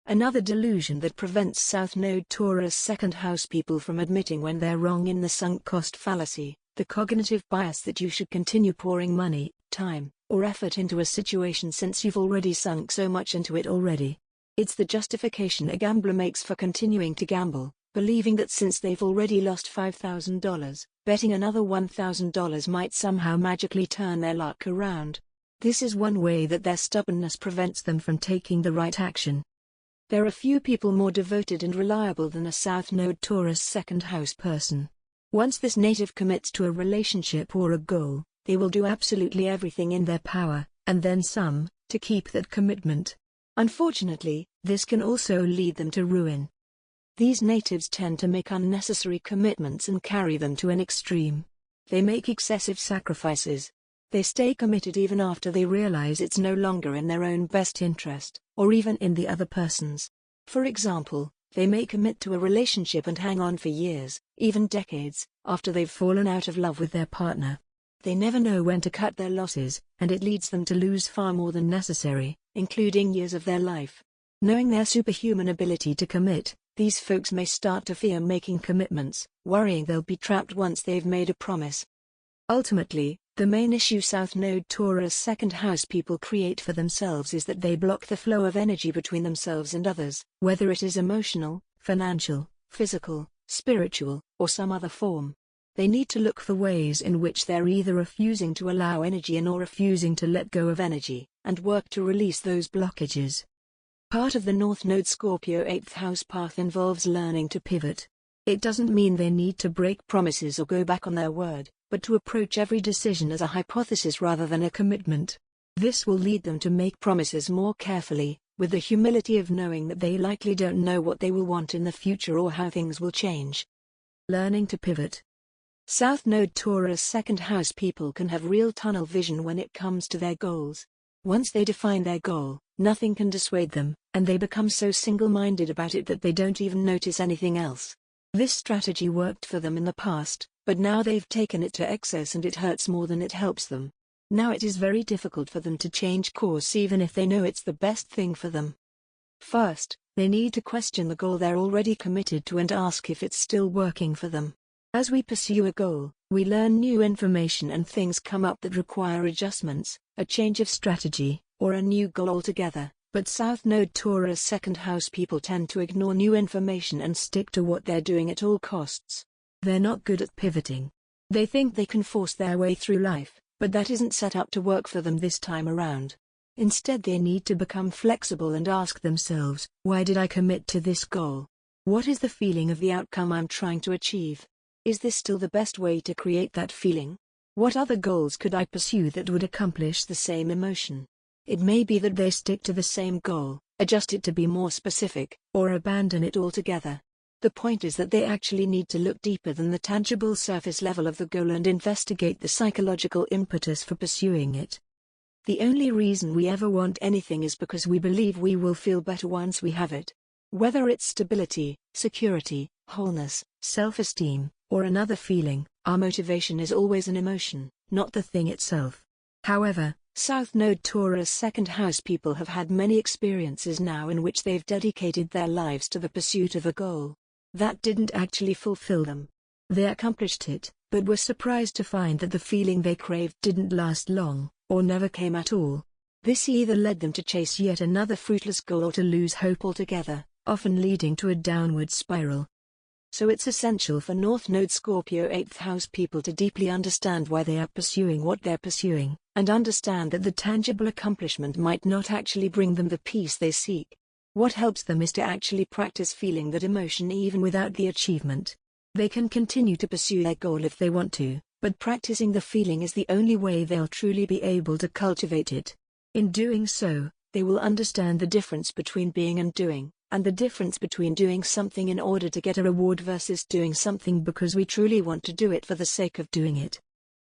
Another delusion that prevents South Node Taurus second house people from admitting when they're wrong in the sunk cost fallacy, the cognitive bias that you should continue pouring money, time, or effort into a situation since you've already sunk so much into it already. It's the justification a gambler makes for continuing to gamble, believing that since they've already lost $5,000, betting another $1,000 might somehow magically turn their luck around. This is one way that their stubbornness prevents them from taking the right action. There are few people more devoted and reliable than a South Node Taurus second house person. Once this native commits to a relationship or a goal, they will do absolutely everything in their power, and then some, to keep that commitment. Unfortunately, this can also lead them to ruin. These natives tend to make unnecessary commitments and carry them to an extreme. They make excessive sacrifices. They stay committed even after they realize it's no longer in their own best interest, or even in the other person's. For example, they may commit to a relationship and hang on for years, even decades, after they've fallen out of love with their partner. They never know when to cut their losses, and it leads them to lose far more than necessary, including years of their life. Knowing their superhuman ability to commit, these folks may start to fear making commitments, worrying they'll be trapped once they've made a promise. Ultimately, the main issue South Node Taurus second house people create for themselves is that they block the flow of energy between themselves and others, whether it is emotional, financial, physical, spiritual, or some other form. They need to look for ways in which they're either refusing to allow energy in or refusing to let go of energy, and work to release those blockages. Part of the North Node Scorpio 8th house path involves learning to pivot. It doesn't mean they need to break promises or go back on their word, but to approach every decision as a hypothesis rather than a commitment. This will lead them to make promises more carefully, with the humility of knowing that they likely don't know what they will want in the future or how things will change. Learning to pivot. South Node Taurus second house people can have real tunnel vision when it comes to their goals. Once they define their goal, nothing can dissuade them, and they become so single-minded about it that they don't even notice anything else. This strategy worked for them in the past, but now they've taken it to excess and it hurts more than it helps them. Now it is very difficult for them to change course even if they know it's the best thing for them. First, they need to question the goal they're already committed to and ask if it's still working for them. As we pursue a goal, we learn new information and things come up that require adjustments, a change of strategy, or a new goal altogether. But South Node Taurus second house people tend to ignore new information and stick to what they're doing at all costs. They're not good at pivoting. They think they can force their way through life, but that isn't set up to work for them this time around. Instead, they need to become flexible and ask themselves, why did I commit to this goal? What is the feeling of the outcome I'm trying to achieve? Is this still the best way to create that feeling? What other goals could I pursue that would accomplish the same emotion? It may be that they stick to the same goal, adjust it to be more specific, or abandon it altogether. The point is that they actually need to look deeper than the tangible surface level of the goal and investigate the psychological impetus for pursuing it. The only reason we ever want anything is because we believe we will feel better once we have it. Whether it's stability, security, wholeness, self-esteem, or another feeling, our motivation is always an emotion, not the thing itself. However, South Node Taurus second house people have had many experiences now in which they've dedicated their lives to the pursuit of a goal that didn't actually fulfill them. They accomplished it, but were surprised to find that the feeling they craved didn't last long, or never came at all. This either led them to chase yet another fruitless goal or to lose hope altogether, often leading to a downward spiral. So it's essential for North Node Scorpio 8th house people to deeply understand why they are pursuing what they're pursuing, and understand that the tangible accomplishment might not actually bring them the peace they seek. What helps them is to actually practice feeling that emotion even without the achievement. They can continue to pursue their goal if they want to, but practicing the feeling is the only way they'll truly be able to cultivate it. In doing so, they will understand the difference between being and doing, and the difference between doing something in order to get a reward versus doing something because we truly want to do it for the sake of doing it.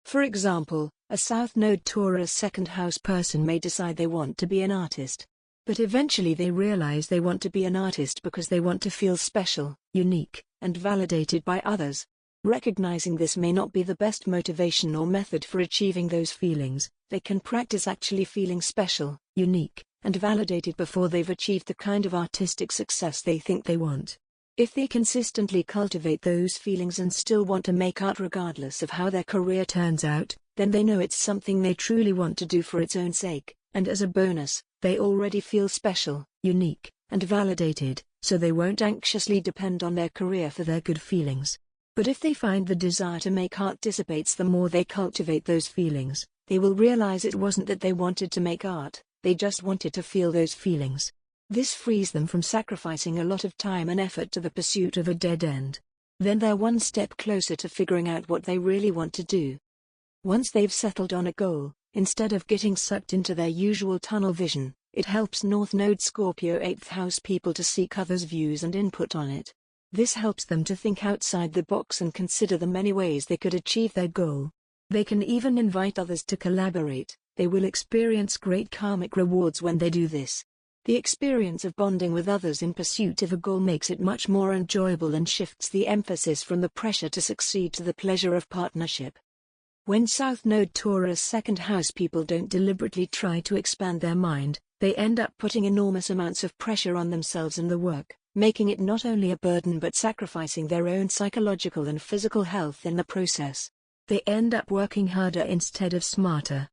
For example, a South Node Taurus second house person may decide they want to be an artist. But eventually they realize they want to be an artist because they want to feel special, unique, and validated by others. Recognizing this may not be the best motivation or method for achieving those feelings, they can practice actually feeling special, unique, and validated before they've achieved the kind of artistic success they think they want. If they consistently cultivate those feelings and still want to make art regardless of how their career turns out, then they know it's something they truly want to do for its own sake, and as a bonus, they already feel special, unique, and validated, so they won't anxiously depend on their career for their good feelings. But if they find the desire to make art dissipates the more they cultivate those feelings, they will realize it wasn't that they wanted to make art, they just wanted to feel those feelings. This frees them from sacrificing a lot of time and effort to the pursuit of a dead end. Then they're one step closer to figuring out what they really want to do. Once they've settled on a goal, instead of getting sucked into their usual tunnel vision, it helps North Node Scorpio 8th house people to seek others' views and input on it. This helps them to think outside the box and consider the many ways they could achieve their goal. They can even invite others to collaborate. They will experience great karmic rewards when they do this. The experience of bonding with others in pursuit of a goal makes it much more enjoyable and shifts the emphasis from the pressure to succeed to the pleasure of partnership. When South Node Taurus 2nd house people don't deliberately try to expand their mind, they end up putting enormous amounts of pressure on themselves and the work, making it not only a burden but sacrificing their own psychological and physical health in the process. They end up working harder instead of smarter.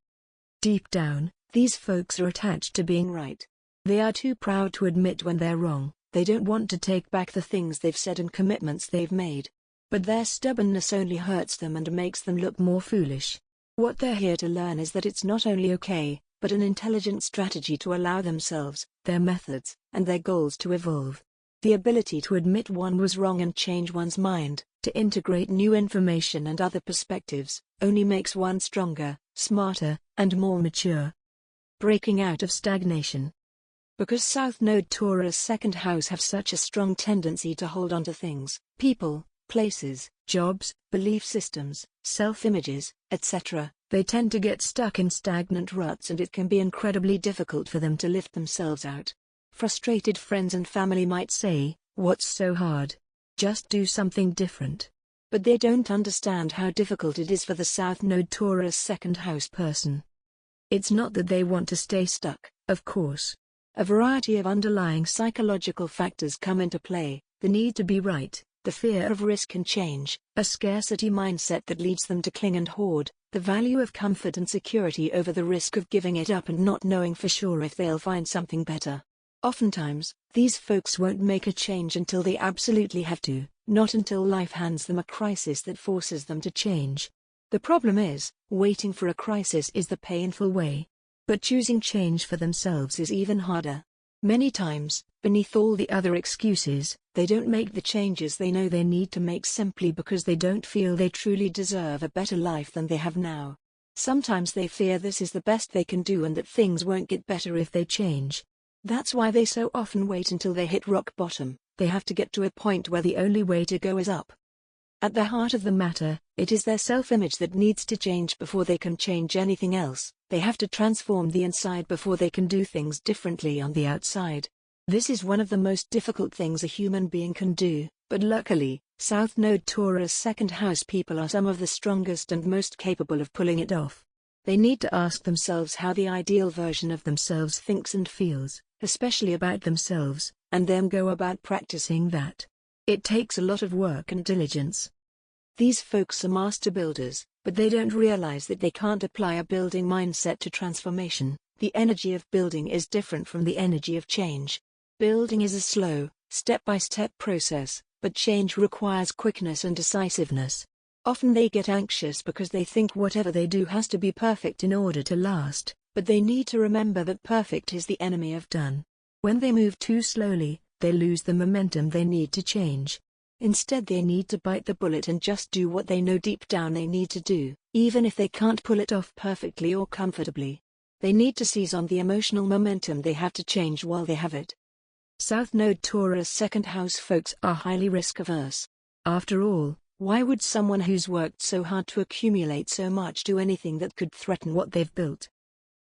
Deep down, these folks are attached to being right. They are too proud to admit when they're wrong. They don't want to take back the things they've said and commitments they've made. But their stubbornness only hurts them and makes them look more foolish. What they're here to learn is that it's not only okay, but an intelligent strategy to allow themselves, their methods, and their goals to evolve. The ability to admit one was wrong and change one's mind, to integrate new information and other perspectives, only makes one stronger, smarter, and more mature. Breaking out of stagnation. Because South Node Taurus 2nd house have such a strong tendency to hold on to things, people, places, jobs, belief systems, self-images, etc., they tend to get stuck in stagnant ruts and it can be incredibly difficult for them to lift themselves out. Frustrated friends and family might say, "What's so hard? Just do something different." But they don't understand how difficult it is for the South Node Taurus 2nd house person. It's not that they want to stay stuck, of course. A variety of underlying psychological factors come into play: the need to be right, the fear of risk and change, a scarcity mindset that leads them to cling and hoard, the value of comfort and security over the risk of giving it up and not knowing for sure if they'll find something better. Oftentimes, these folks won't make a change until they absolutely have to, not until life hands them a crisis that forces them to change. The problem is, waiting for a crisis is the painful way. But choosing change for themselves is even harder. Many times, beneath all the other excuses, they don't make the changes they know they need to make simply because they don't feel they truly deserve a better life than they have now. Sometimes they fear this is the best they can do and that things won't get better if they change. That's why they so often wait until they hit rock bottom. They have to get to a point where the only way to go is up. At the heart of the matter, it is their self-image that needs to change before they can change anything else. They have to transform the inside before they can do things differently on the outside. This is one of the most difficult things a human being can do, but luckily, South Node Taurus 2nd house people are some of the strongest and most capable of pulling it off. They need to ask themselves how the ideal version of themselves thinks and feels, especially about themselves, and then go about practicing that. It takes a lot of work and diligence. These folks are master builders, but they don't realize that they can't apply a building mindset to transformation. The energy of building is different from the energy of change. Building is a slow, step-by-step process, but change requires quickness and decisiveness. Often they get anxious because they think whatever they do has to be perfect in order to last, but they need to remember that perfect is the enemy of done. When they move too slowly, they lose the momentum they need to change. Instead, they need to bite the bullet and just do what they know deep down they need to do, even if they can't pull it off perfectly or comfortably. They need to seize on the emotional momentum they have to change while they have it. South Node Taurus 2nd house folks are highly risk-averse. After all, why would someone who's worked so hard to accumulate so much do anything that could threaten what they've built?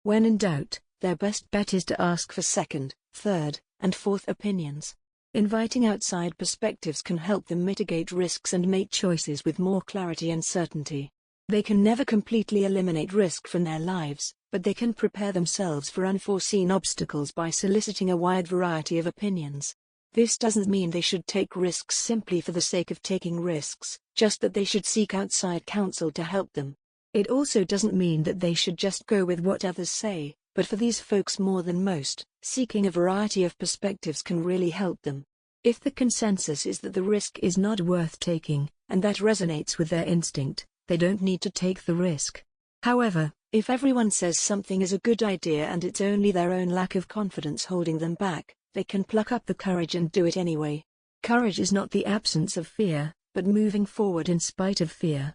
When in doubt, their best bet is to ask for second, third, and fourth opinions. Inviting outside perspectives can help them mitigate risks and make choices with more clarity and certainty. They can never completely eliminate risk from their lives, but they can prepare themselves for unforeseen obstacles by soliciting a wide variety of opinions. This doesn't mean they should take risks simply for the sake of taking risks, just that they should seek outside counsel to help them. It also doesn't mean that they should just go with what others say, but for these folks more than most, seeking a variety of perspectives can really help them. If the consensus is that the risk is not worth taking, and that resonates with their instinct, they don't need to take the risk. However, if everyone says something is a good idea and it's only their own lack of confidence holding them back, they can pluck up the courage and do it anyway. Courage is not the absence of fear, but moving forward in spite of fear.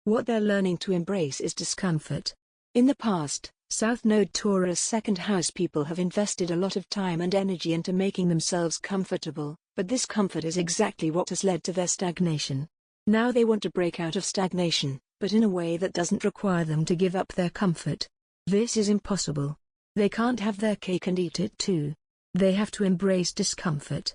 What they're learning to embrace is discomfort. In the past, South Node Taurus second house people have invested a lot of time and energy into making themselves comfortable, but this comfort is exactly what has led to their stagnation. Now they want to break out of stagnation, but in a way that doesn't require them to give up their comfort. This is impossible. They can't have their cake and eat it too. They have to embrace discomfort.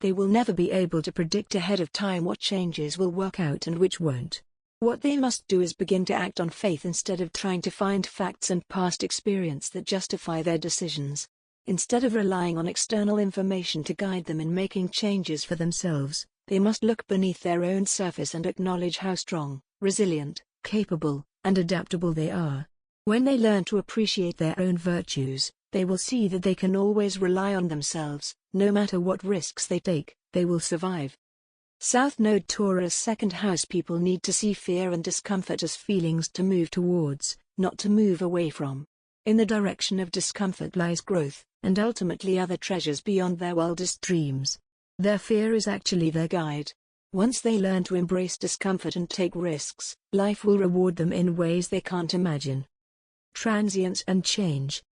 They will never be able to predict ahead of time what changes will work out and which won't. What they must do is begin to act on faith instead of trying to find facts and past experience that justify their decisions. Instead of relying on external information to guide them in making changes for themselves, they must look beneath their own surface and acknowledge how strong, resilient, capable, and adaptable they are. When they learn to appreciate their own virtues, they will see that they can always rely on themselves. No matter what risks they take, they will survive. South Node Taurus second house people need to see fear and discomfort as feelings to move towards, not to move away from. In the direction of discomfort lies growth, and ultimately other treasures beyond their wildest dreams. Their fear is actually their guide. Once they learn to embrace discomfort and take risks, life will reward them in ways they can't imagine. Transience and change.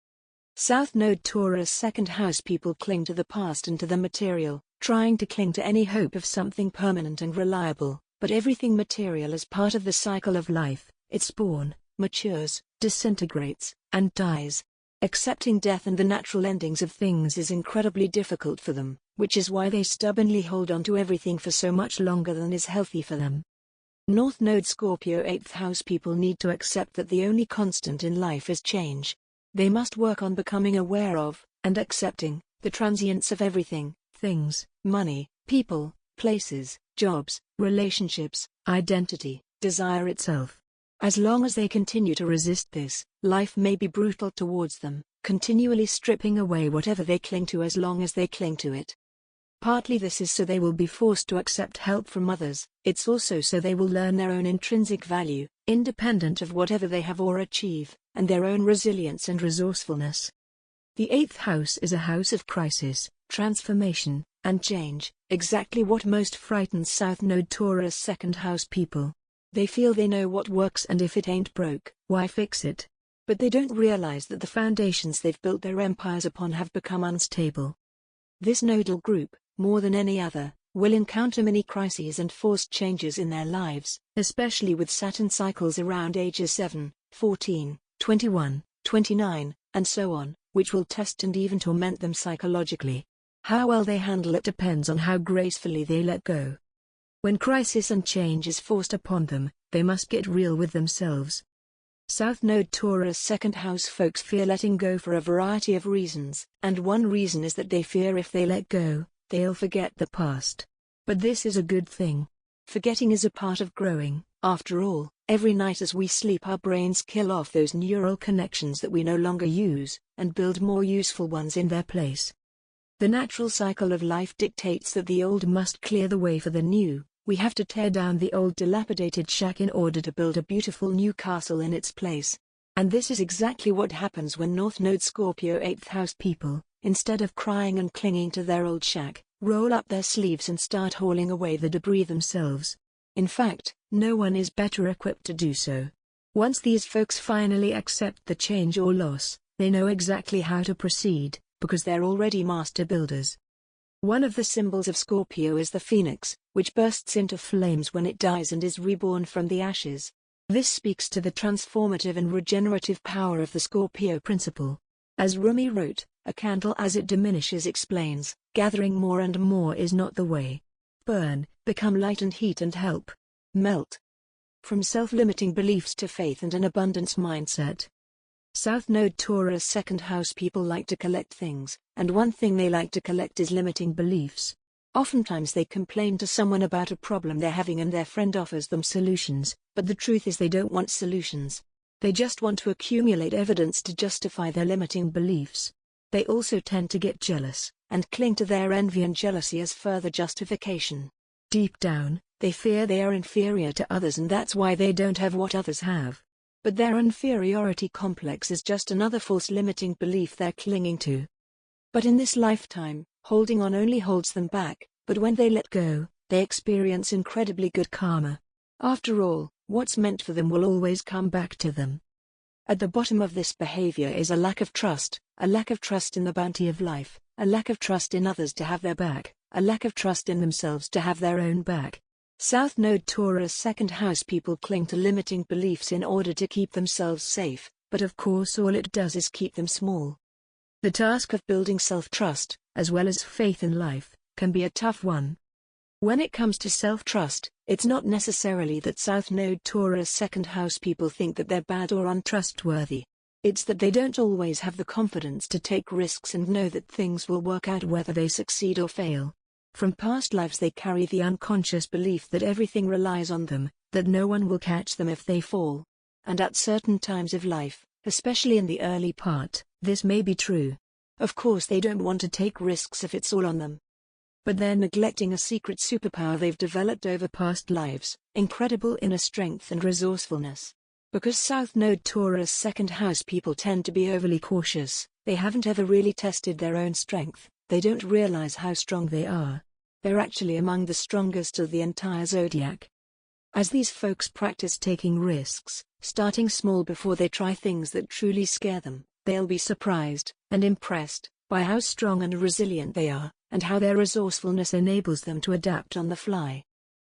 South Node Taurus second house people cling to the past and to the material, trying to cling to any hope of something permanent and reliable, but everything material is part of the cycle of life. It's born, matures, disintegrates, and dies. Accepting death and the natural endings of things is incredibly difficult for them, which is why they stubbornly hold on to everything for so much longer than is healthy for them. North Node Scorpio 8th house people need to accept that the only constant in life is change. They must work on becoming aware of, and accepting, the transience of everything: things, money, people, places, jobs, relationships, identity, desire itself. As long as they continue to resist this, life may be brutal towards them, continually stripping away whatever they cling to as long as they cling to it. Partly this is so they will be forced to accept help from others. It's also so they will learn their own intrinsic value, independent of whatever they have or achieve, and their own resilience and resourcefulness. The 8th house is a house of crisis, transformation, and change, exactly what most frightens South Node Taurus second house people. They feel they know what works, and if it ain't broke, why fix it? But they don't realize that the foundations they've built their empires upon have become unstable. This nodal group, more than any other, will encounter many crises and forced changes in their lives, especially with Saturn cycles around ages 7, 14, 21, 29, and so on, which will test and even torment them psychologically. How well they handle it depends on how gracefully they let go. When crisis and change is forced upon them, they must get real with themselves. South Node Taurus second house folks fear letting go for a variety of reasons, and one reason is that they fear if they let go, they'll forget the past. But this is a good thing. Forgetting is a part of growing. After all, every night as we sleep our brains kill off those neural connections that we no longer use, and build more useful ones in their place. The natural cycle of life dictates that the old must clear the way for the new. We have to tear down the old dilapidated shack in order to build a beautiful new castle in its place. And this is exactly what happens when North Node Scorpio 8th house people, instead of crying and clinging to their old shack, roll up their sleeves and start hauling away the debris themselves. In fact, no one is better equipped to do so. Once these folks finally accept the change or loss, they know exactly how to proceed, because they're already master builders. One of the symbols of Scorpio is the phoenix, which bursts into flames when it dies and is reborn from the ashes. This speaks to the transformative and regenerative power of the Scorpio principle. As Rumi wrote, A candle as it diminishes explains, gathering more and more is not the way. Burn, become light and heat and help. Melt. From self-limiting beliefs to faith and an abundance mindset. South Node Taurus second house people like to collect things, and one thing they like to collect is limiting beliefs. Oftentimes they complain to someone about a problem they're having and their friend offers them solutions, but the truth is they don't want solutions. They just want to accumulate evidence to justify their limiting beliefs. They also tend to get jealous, and cling to their envy and jealousy as further justification. Deep down, they fear they are inferior to others and that's why they don't have what others have. But their inferiority complex is just another false limiting belief they're clinging to. But in this lifetime, holding on only holds them back, but when they let go, they experience incredibly good karma. After all, what's meant for them will always come back to them. At the bottom of this behavior is a lack of trust in the bounty of life, a lack of trust in others to have their back, a lack of trust in themselves to have their own back. South Node Taurus second house people cling to limiting beliefs in order to keep themselves safe, but of course all it does is keep them small. The task of building self-trust, as well as faith in life, can be a tough one. When it comes to self-trust, it's not necessarily that South Node Taurus second house people think that they're bad or untrustworthy. It's that they don't always have the confidence to take risks and know that things will work out whether they succeed or fail. From past lives they carry the unconscious belief that everything relies on them, that no one will catch them if they fall. And at certain times of life, especially in the early part, this may be true. Of course they don't want to take risks if it's all on them. But they're neglecting a secret superpower they've developed over past lives, incredible inner strength and resourcefulness. Because South Node Taurus second house people tend to be overly cautious, they haven't ever really tested their own strength, they don't realize how strong they are. They're actually among the strongest of the entire zodiac. As these folks practice taking risks, starting small before they try things that truly scare them, they'll be surprised and impressed by how strong and resilient they are, and how their resourcefulness enables them to adapt on the fly.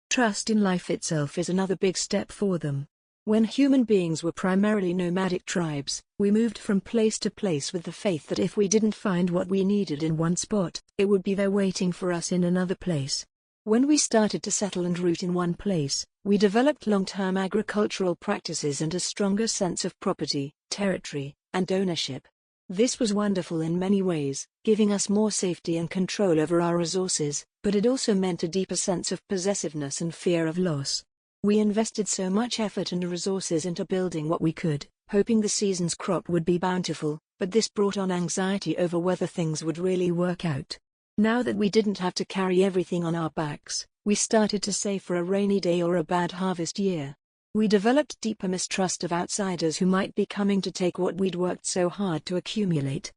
Trust in life itself is another big step for them. When human beings were primarily nomadic tribes, we moved from place to place with the faith that if we didn't find what we needed in one spot, it would be there waiting for us in another place. When we started to settle and root in one place, we developed long-term agricultural practices and a stronger sense of property, territory, and ownership. This was wonderful in many ways, giving us more safety and control over our resources, but it also meant a deeper sense of possessiveness and fear of loss. We invested so much effort and resources into building what we could, hoping the season's crop would be bountiful, but this brought on anxiety over whether things would really work out. Now that we didn't have to carry everything on our backs, we started to save for a rainy day or a bad harvest year. We developed deeper mistrust of outsiders who might be coming to take what we'd worked so hard to accumulate.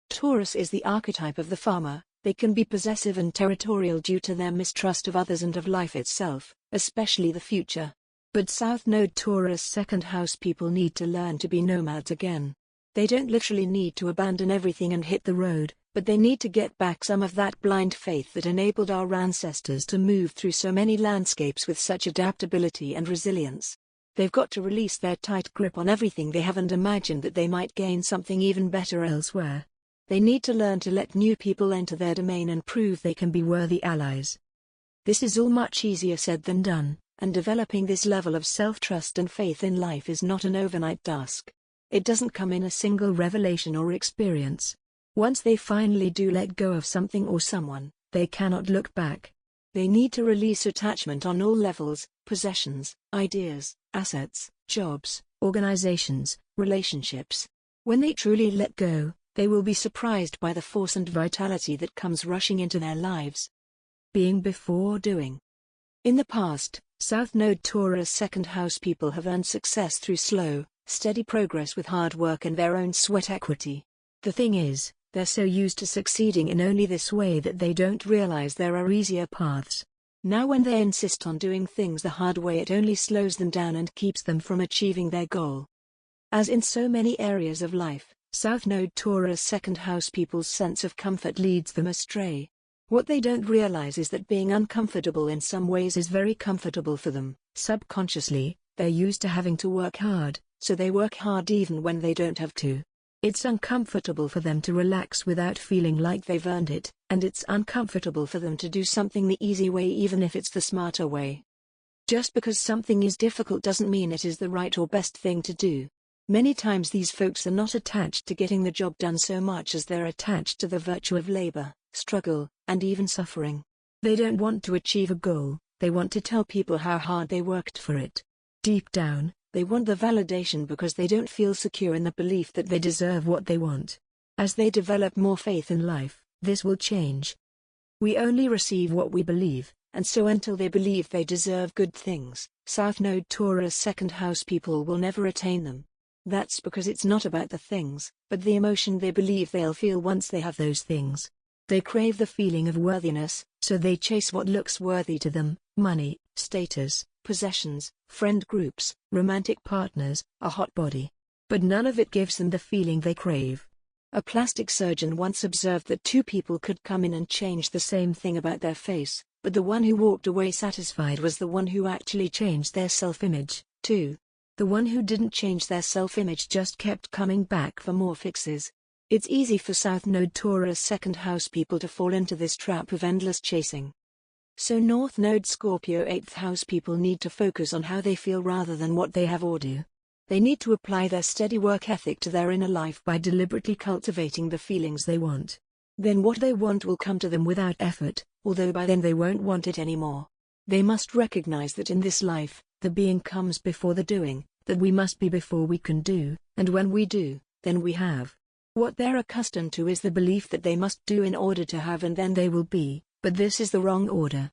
Taurus is the archetype of the farmer. They can be possessive and territorial due to their mistrust of others and of life itself, especially the future. But South Node Taurus second house people need to learn to be nomads again. They don't literally need to abandon everything and hit the road, but they need to get back some of that blind faith that enabled our ancestors to move through so many landscapes with such adaptability and resilience. They've got to release their tight grip on everything they have and imagine that they might gain something even better elsewhere. They need to learn to let new people enter their domain and prove they can be worthy allies. This is all much easier said than done, and developing this level of self-trust and faith in life is not an overnight task. It doesn't come in a single revelation or experience. Once they finally do let go of something or someone, they cannot look back. They need to release attachment on all levels: possessions, ideas, assets, jobs, organizations, relationships. When they truly let go, they will be surprised by the force and vitality that comes rushing into their lives. Being before doing. In the past, South Node Taurus second house people have earned success through slow, steady progress with hard work and their own sweat equity. The thing is, they're so used to succeeding in only this way that they don't realize there are easier paths. Now when they insist on doing things the hard way, it only slows them down and keeps them from achieving their goal. As in so many areas of life, South Node Taurus second house people's sense of comfort leads them astray. What they don't realize is that being uncomfortable in some ways is very comfortable for them. Subconsciously, they're used to having to work hard, so they work hard even when they don't have to. It's uncomfortable for them to relax without feeling like they've earned it, and it's uncomfortable for them to do something the easy way even if it's the smarter way. Just because something is difficult doesn't mean it is the right or best thing to do. Many times these folks are not attached to getting the job done so much as they're attached to the virtue of labor, struggle, and even suffering. They don't want to achieve a goal, they want to tell people how hard they worked for it. Deep down, they want the validation because they don't feel secure in the belief that they deserve what they want. As they develop more faith in life, this will change. We only receive what we believe, and so until they believe they deserve good things, South Node Taurus second house people will never attain them. That's because it's not about the things, but the emotion they believe they'll feel once they have those things. They crave the feeling of worthiness, so they chase what looks worthy to them: money, status, possessions, friend groups, romantic partners, a hot body. But none of it gives them the feeling they crave. A plastic surgeon once observed that two people could come in and change the same thing about their face, but the one who walked away satisfied was the one who actually changed their self-image, too. The one who didn't change their self-image just kept coming back for more fixes. It's easy for South Node Taurus second house people to fall into this trap of endless chasing. So North Node Scorpio 8th house people need to focus on how they feel rather than what they have or do. They need to apply their steady work ethic to their inner life by deliberately cultivating the feelings they want. Then what they want will come to them without effort, although by then they won't want it anymore. They must recognize that in this life, the being comes before the doing, that we must be before we can do, and when we do, then we have. What they're accustomed to is the belief that they must do in order to have and then they will be, but this is the wrong order.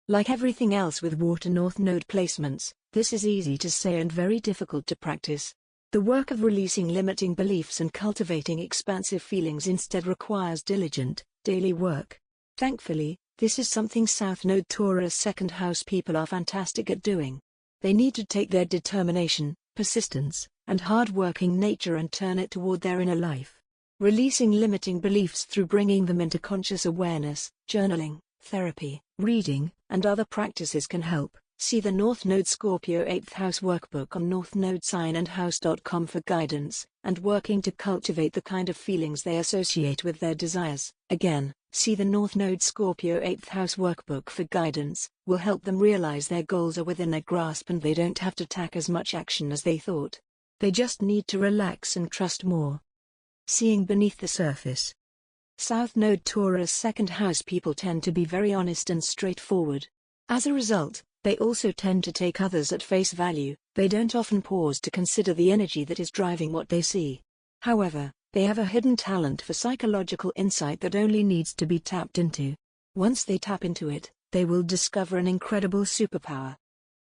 Like everything else with water North Node placements, this is easy to say and very difficult to practice. The work of releasing limiting beliefs and cultivating expansive feelings instead requires diligent, daily work. Thankfully, this is something South Node Taurus second house people are fantastic at doing. They need to take their determination, persistence, and hard-working nature and turn it toward their inner life. Releasing limiting beliefs through bringing them into conscious awareness, journaling, therapy, reading, and other practices can help. See the North Node Scorpio 8th House workbook on northnodesignandhouse.com for guidance, and working to cultivate the kind of feelings they associate with their desires. Again, see the North Node Scorpio 8th House workbook for guidance, will help them realize their goals are within their grasp and they don't have to take as much action as they thought. They just need to relax and trust more. Seeing beneath the surface. South Node Taurus second house people tend to be very honest and straightforward. As a result, they also tend to take others at face value. They don't often pause to consider the energy that is driving what they see. However, they have a hidden talent for psychological insight that only needs to be tapped into. Once they tap into it, they will discover an incredible superpower.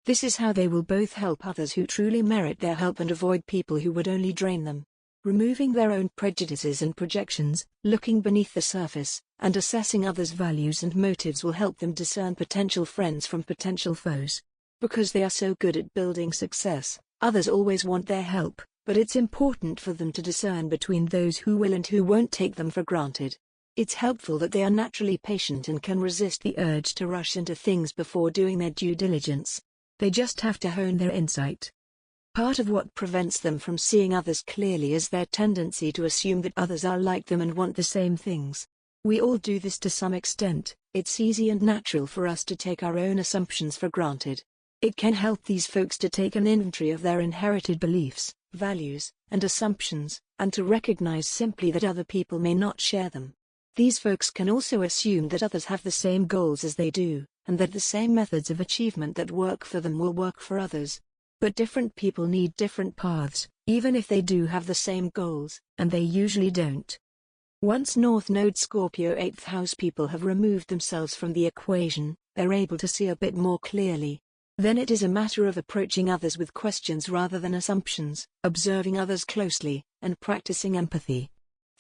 This is how they will both help others who truly merit their help and avoid people who would only drain them. Removing their own prejudices and projections, looking beneath the surface, and assessing others' values and motives will help them discern potential friends from potential foes. Because they are so good at building success, others always want their help, but it's important for them to discern between those who will and who won't take them for granted. It's helpful that they are naturally patient and can resist the urge to rush into things before doing their due diligence. They just have to hone their insight. Part of what prevents them from seeing others clearly is their tendency to assume that others are like them and want the same things. We all do this to some extent. It's easy and natural for us to take our own assumptions for granted. It can help these folks to take an inventory of their inherited beliefs, values, and assumptions, and to recognize simply that other people may not share them. These folks can also assume that others have the same goals as they do, and that the same methods of achievement that work for them will work for others. But different people need different paths, even if they do have the same goals, and they usually don't. Once North Node Scorpio 8th house people have removed themselves from the equation, they're able to see a bit more clearly. Then it is a matter of approaching others with questions rather than assumptions, observing others closely, and practicing empathy.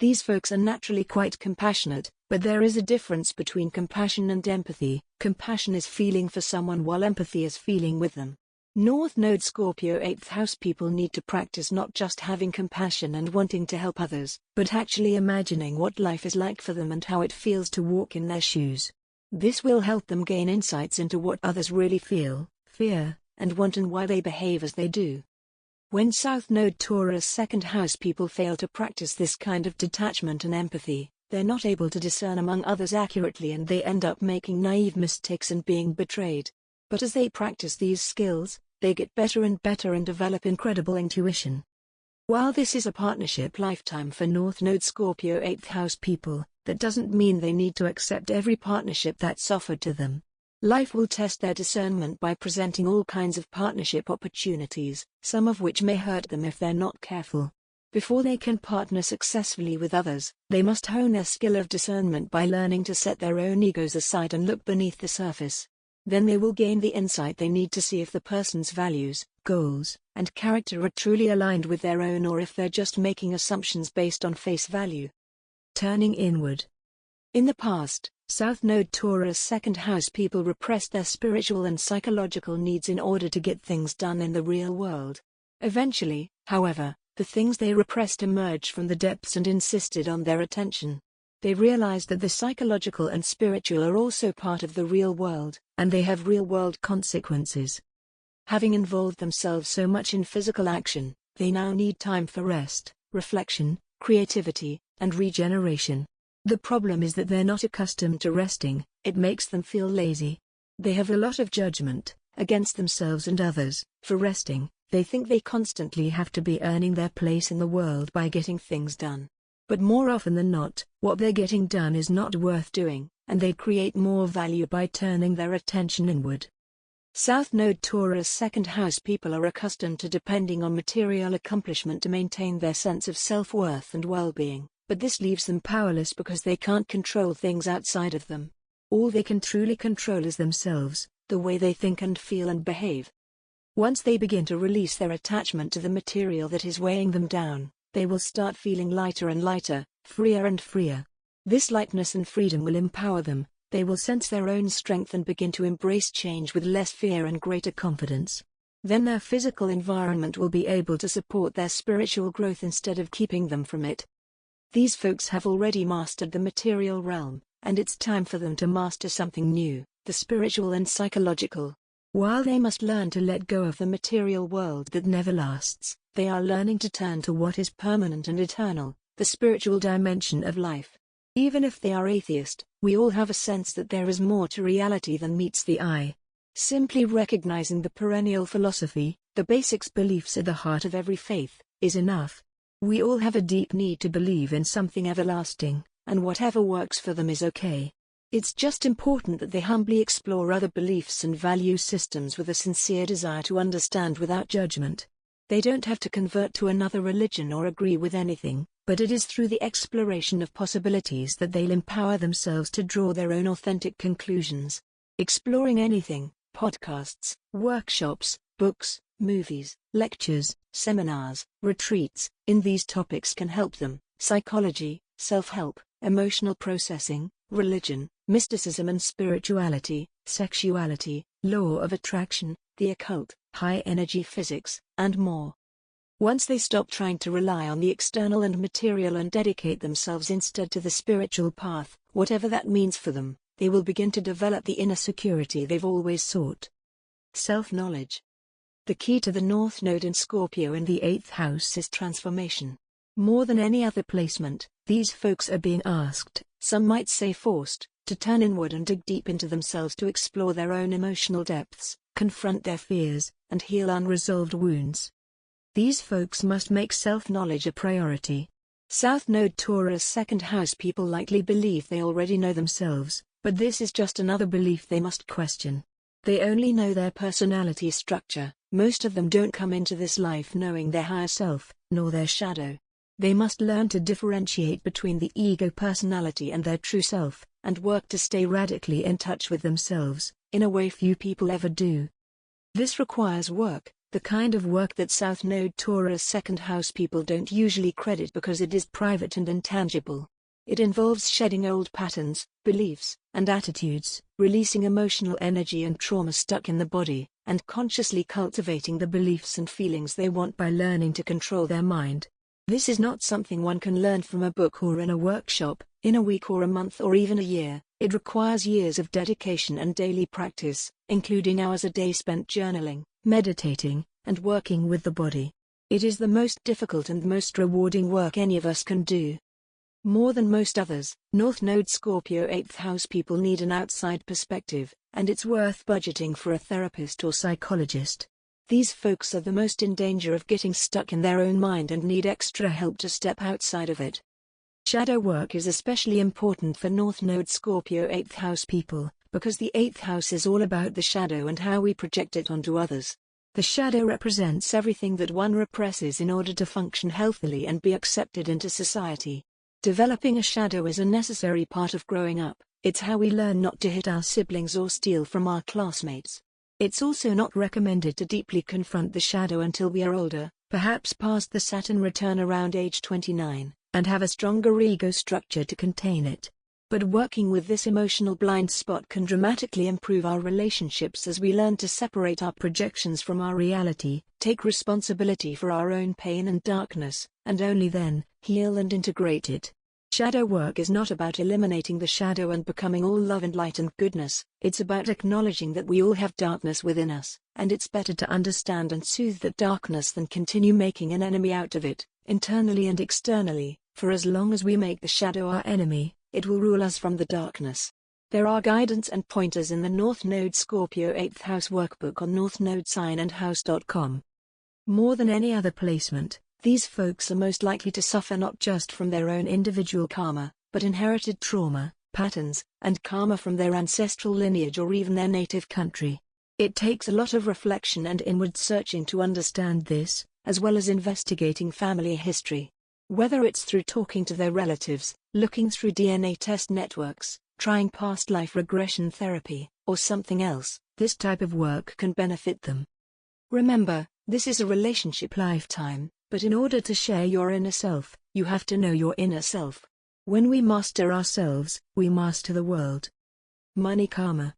These folks are naturally quite compassionate, but there is a difference between compassion and empathy. Compassion is feeling for someone while empathy is feeling with them. North Node Scorpio 8th house people need to practice not just having compassion and wanting to help others, but actually imagining what life is like for them and how it feels to walk in their shoes. This will help them gain insights into what others really feel, fear, and want and why they behave as they do. When South Node Taurus second house people fail to practice this kind of detachment and empathy, they're not able to discern among others accurately and they end up making naive mistakes and being betrayed. But as they practice these skills, they get better and better and develop incredible intuition. While this is a partnership lifetime for North Node Scorpio 8th house people, that doesn't mean they need to accept every partnership that's offered to them. Life will test their discernment by presenting all kinds of partnership opportunities, some of which may hurt them if they're not careful. Before they can partner successfully with others, they must hone their skill of discernment by learning to set their own egos aside and look beneath the surface. Then they will gain the insight they need to see if the person's values, goals, and character are truly aligned with their own or if they're just making assumptions based on face value. Turning inward. In the past, South Node Taurus second house people repressed their spiritual and psychological needs in order to get things done in the real world. Eventually, however, the things they repressed emerged from the depths and insisted on their attention. They realized that the psychological and spiritual are also part of the real world, and they have real-world consequences. Having involved themselves so much in physical action, they now need time for rest, reflection, creativity, and regeneration. The problem is that they're not accustomed to resting. It makes them feel lazy. They have a lot of judgment against themselves and others for resting. They think they constantly have to be earning their place in the world by getting things done. But more often than not, what they're getting done is not worth doing, and they create more value by turning their attention inward. South Node Taurus second house people are accustomed to depending on material accomplishment to maintain their sense of self-worth and well-being, but this leaves them powerless because they can't control things outside of them. All they can truly control is themselves, the way they think and feel and behave. Once they begin to release their attachment to the material that is weighing them down, they will start feeling lighter and lighter, freer and freer. This lightness and freedom will empower them. They will sense their own strength and begin to embrace change with less fear and greater confidence. Then their physical environment will be able to support their spiritual growth instead of keeping them from it. These folks have already mastered the material realm, and it's time for them to master something new, the spiritual and psychological. While they must learn to let go of the material world that never lasts, they are learning to turn to what is permanent and eternal, the spiritual dimension of life. Even if they are atheist, we all have a sense that there is more to reality than meets the eye. Simply recognizing the perennial philosophy, the basics beliefs at the heart of every faith, is enough. We all have a deep need to believe in something everlasting, and whatever works for them is okay. It's just important that they humbly explore other beliefs and value systems with a sincere desire to understand without judgment. They don't have to convert to another religion or agree with anything, but it is through the exploration of possibilities that they'll empower themselves to draw their own authentic conclusions. Exploring anything, podcasts, workshops, books, movies, lectures, seminars, retreats, in these topics can help them. Psychology, self-help, emotional processing, religion, mysticism and spirituality, sexuality, law of attraction, the occult, high-energy physics, and more. Once they stop trying to rely on the external and material and dedicate themselves instead to the spiritual path, whatever that means for them, they will begin to develop the inner security they've always sought. Self-knowledge. The key to the North Node in Scorpio in the 8th house is transformation. More than any other placement, these folks are being asked, some might say forced, to turn inward and dig deep into themselves to explore their own emotional depths, confront their fears, and heal unresolved wounds. These folks must make self-knowledge a priority. South Node Taurus second house people likely believe they already know themselves, but this is just another belief they must question. They only know their personality structure. Most of them don't come into this life knowing their higher self, nor their shadow. They must learn to differentiate between the ego personality and their true self, and work to stay radically in touch with themselves, in a way few people ever do. This requires work, the kind of work that South Node Taurus second house people don't usually credit because it is private and intangible. It involves shedding old patterns, beliefs, and attitudes, releasing emotional energy and trauma stuck in the body, and consciously cultivating the beliefs and feelings they want by learning to control their mind. This is not something one can learn from a book or in a workshop, in a week or a month or even a year. It requires years of dedication and daily practice, including hours a day spent journaling, meditating, and working with the body. It is the most difficult and most rewarding work any of us can do. More than most others, North Node Scorpio 8th house people need an outside perspective, and it's worth budgeting for a therapist or psychologist. These folks are the most in danger of getting stuck in their own mind and need extra help to step outside of it. Shadow work is especially important for North Node Scorpio 8th house people, because the 8th house is all about the shadow and how we project it onto others. The shadow represents everything that one represses in order to function healthily and be accepted into society. Developing a shadow is a necessary part of growing up. It's how we learn not to hit our siblings or steal from our classmates. It's also not recommended to deeply confront the shadow until we are older, perhaps past the Saturn return around age 29, and have a stronger ego structure to contain it. But working with this emotional blind spot can dramatically improve our relationships as we learn to separate our projections from our reality, take responsibility for our own pain and darkness, and only then, heal and integrate it. Shadow work is not about eliminating the shadow and becoming all love and light and goodness. It's about acknowledging that we all have darkness within us, and it's better to understand and soothe that darkness than continue making an enemy out of it, internally and externally. For as long as we make the shadow our enemy, it will rule us from the darkness. There are guidance and pointers in the North Node Scorpio 8th house workbook on northnodesignandhouse.com. More than any other placement, these folks are most likely to suffer not just from their own individual karma, but inherited trauma, patterns, and karma from their ancestral lineage or even their native country. It takes a lot of reflection and inward searching to understand this, as well as investigating family history. Whether it's through talking to their relatives, looking through DNA test networks, trying past life regression therapy, or something else, this type of work can benefit them. Remember, this is a relationship lifetime, but in order to share your inner self, you have to know your inner self. When we master ourselves, we master the world. Money karma.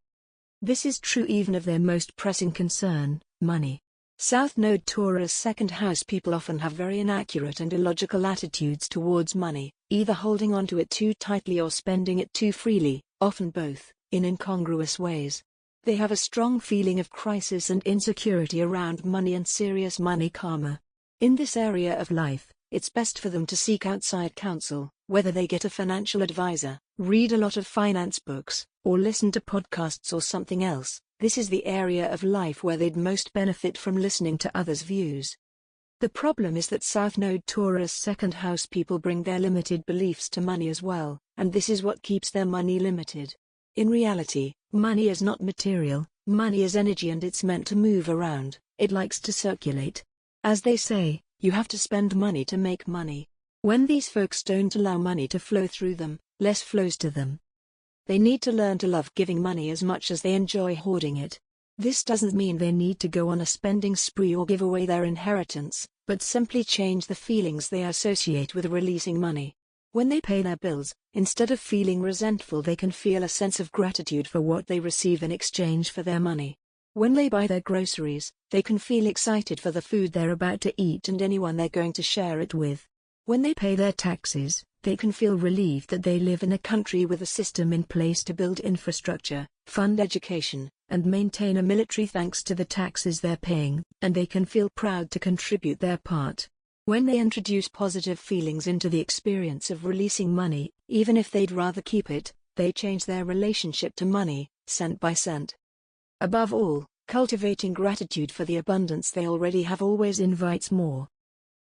This is true even of their most pressing concern, money. South Node Taurus second house people often have very inaccurate and illogical attitudes towards money, either holding on to it too tightly or spending it too freely, often both, in incongruous ways. They have a strong feeling of crisis and insecurity around money and serious money karma. In this area of life, it's best for them to seek outside counsel, whether they get a financial advisor, read a lot of finance books, or listen to podcasts or something else. This is the area of life where they'd most benefit from listening to others' views. The problem is that South Node Taurus second house people bring their limited beliefs to money as well, and this is what keeps their money limited. In reality, money is not material, money is energy and it's meant to move around, it likes to circulate. As they say, you have to spend money to make money. When these folks don't allow money to flow through them, less flows to them. They need to learn to love giving money as much as they enjoy hoarding it. This doesn't mean they need to go on a spending spree or give away their inheritance, but simply change the feelings they associate with releasing money. When they pay their bills, instead of feeling resentful, they can feel a sense of gratitude for what they receive in exchange for their money. When they buy their groceries, they can feel excited for the food they're about to eat and anyone they're going to share it with. When they pay their taxes, they can feel relieved that they live in a country with a system in place to build infrastructure, fund education, and maintain a military thanks to the taxes they're paying, and they can feel proud to contribute their part. When they introduce positive feelings into the experience of releasing money, even if they'd rather keep it, they change their relationship to money, cent by cent. Above all, cultivating gratitude for the abundance they already have always invites more.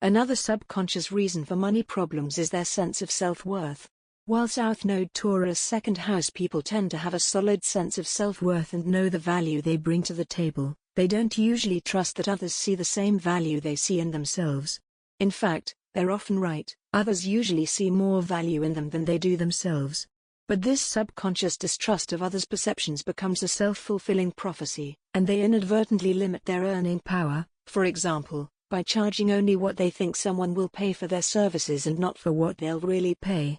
Another subconscious reason for money problems is their sense of self-worth. While South Node Taurus second house people tend to have a solid sense of self-worth and know the value they bring to the table, they don't usually trust that others see the same value they see in themselves. In fact, they're often right, others usually see more value in them than they do themselves. But this subconscious distrust of others' perceptions becomes a self-fulfilling prophecy, and they inadvertently limit their earning power, for example, by charging only what they think someone will pay for their services and not for what they'll really pay.